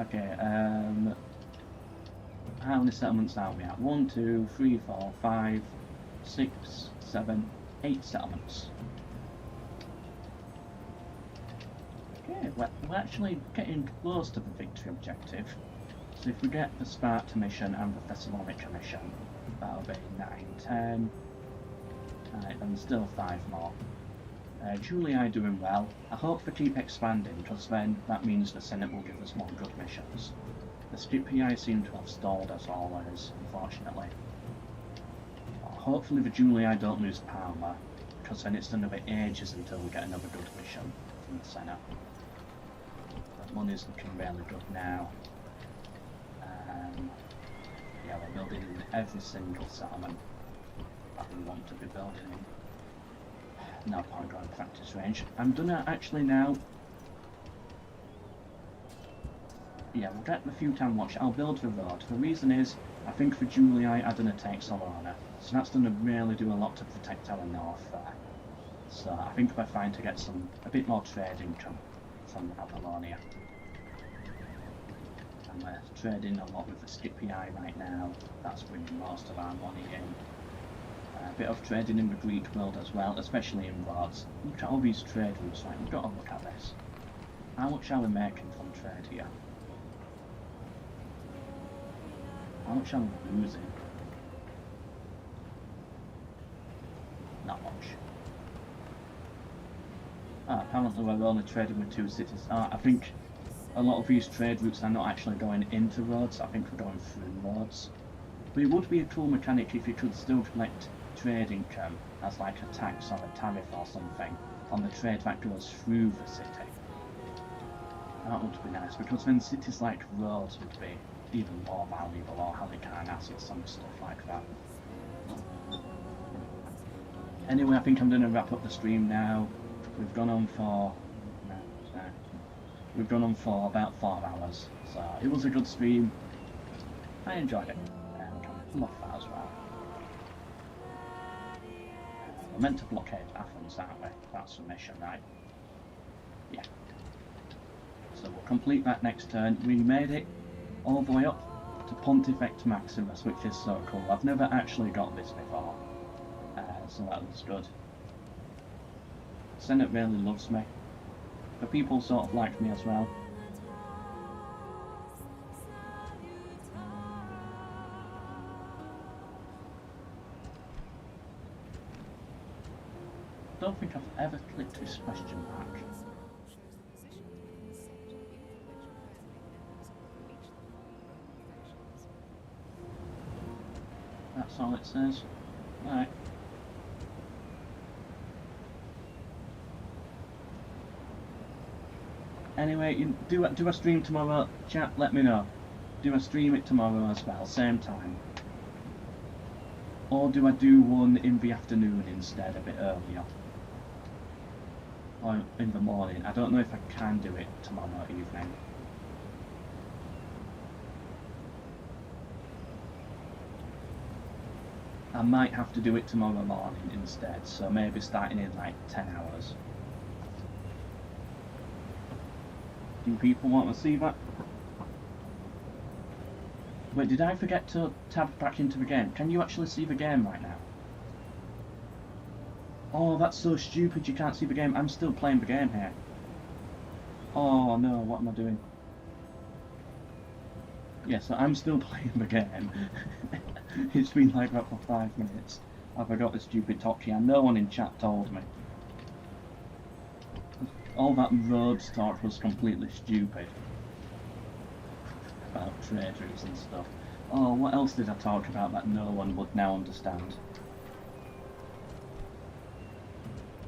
Okay, how many settlements are we at? 1, 2, 3, 4, 5, 6, 7, 8 settlements. Okay, we're actually getting close to the victory objective. So if we get the Sparta mission and the Thessalonica mission, that'll be 9, 10. Right, then still 5 more. Julii doing well. I hope they keep expanding, because then that means the Senate will give us more good missions. The Scipii seem to have stalled as always, unfortunately. Hopefully the Julii don't lose Parma, because then it's going to be ages until we get another good mission from the Senate. The money's looking really good now. Yeah, we're building in every single settlement that we want to be building in. No point going practice range. I'm gonna actually now. Yeah, we'll get the Futan Watch. I'll build the road. The reason is, I think for Julii I'm gonna take Salona, so that's gonna really do a lot to protect our north there. So I think we're fine to get a bit more trade income from Apollonia. And we're trading a lot with the Scipii right now. That's bringing most of our money in. A bit of trading in the Greek world as well, especially in Rhodes. Look at all these trade routes, right? We've got to look at this. How much are we making from trade here? How much are we losing? Not much. Apparently we're only trading with 2 cities. I think a lot of these trade routes are not actually going into Rhodes. I think we're going through Rhodes. But it would be a cool mechanic if you could still collect trade income as like a tax or a tariff or something on the trade that goes through the city. That would be nice, because then cities like Rhodes would be even more valuable, or Halicarnassus, some stuff like that. Anyway, I think I'm going to wrap up the stream now. We've gone on for about 4 hours, so it was a good stream. I enjoyed it. I love that as well. We're meant to blockade Athens, aren't we? That's the mission, right? Yeah. So we'll complete that next turn. We made it all the way up to Pontifex Maximus, which is so cool. I've never actually got this before, so that was good. Senate really loves me. The people sort of like me as well. don't think I've ever clicked this question mark. That's all it says. Right. Anyway, you do a stream tomorrow. Chat, let me know. Do I stream it tomorrow as well, same time? Or do I do one in the afternoon instead, a bit earlier? Or in the morning? I don't know if I can do it tomorrow evening. I might have to do it tomorrow morning instead, so maybe starting in like 10 hours. Do people want to see that? Wait, did I forget to tab back into the game? Can you actually see the game right now? Oh, that's so stupid, you can't see the game. I'm still playing the game here. Oh no, what am I doing? Yeah, so I'm still playing the game. It's been like that for 5 minutes. I forgot the stupid talk here. No one in chat told me. All that roads talk was completely stupid. About treasuries and stuff. Oh, what else did I talk about that no one would now understand?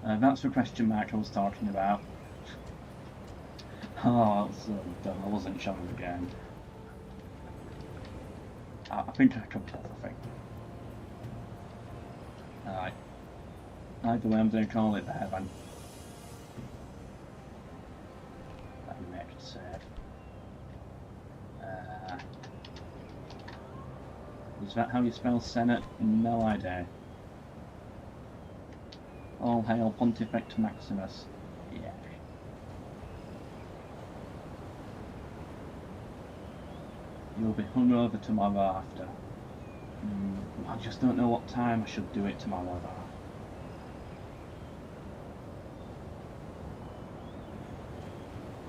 That's the question mark I was talking about. Oh, that was so dumb. I wasn't showing the game. I think I covered everything. Alright. Either way, I'm going to call it there then. Let me make it save. Is that how you spell Senate? No idea. All hail Pontifex Maximus. Yeah. You'll be hungover tomorrow after. I just don't know what time I should do it tomorrow though.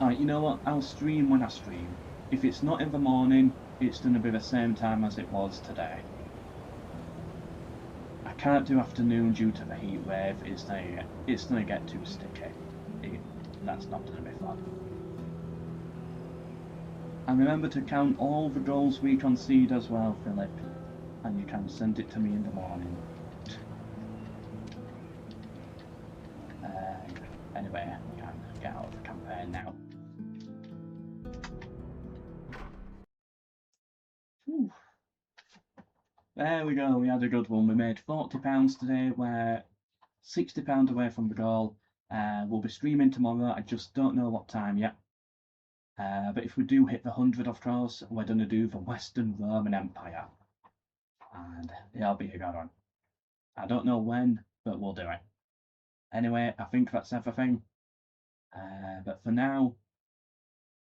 Alright, you know what? I'll stream when I stream. If it's not in the morning, it's going to be the same time as it was today. I can't do afternoon due to the heat wave. It's going to get too sticky. That's not going to be fun. And remember to count all the goals we concede as well, Philip. And you can send it to me in the morning. Anyway, we can get out of the campaign now. Whew. There we go, we had a good one. We made £40 today, we're £60 away from the goal. We'll be streaming tomorrow, I just don't know what time yet. But if we do hit the 100, of course, we're going to do the Western Roman Empire. And it'll be a good one. I don't know when, but we'll do it. Anyway, I think that's everything. But for now,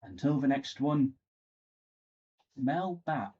until the next one, Mel back.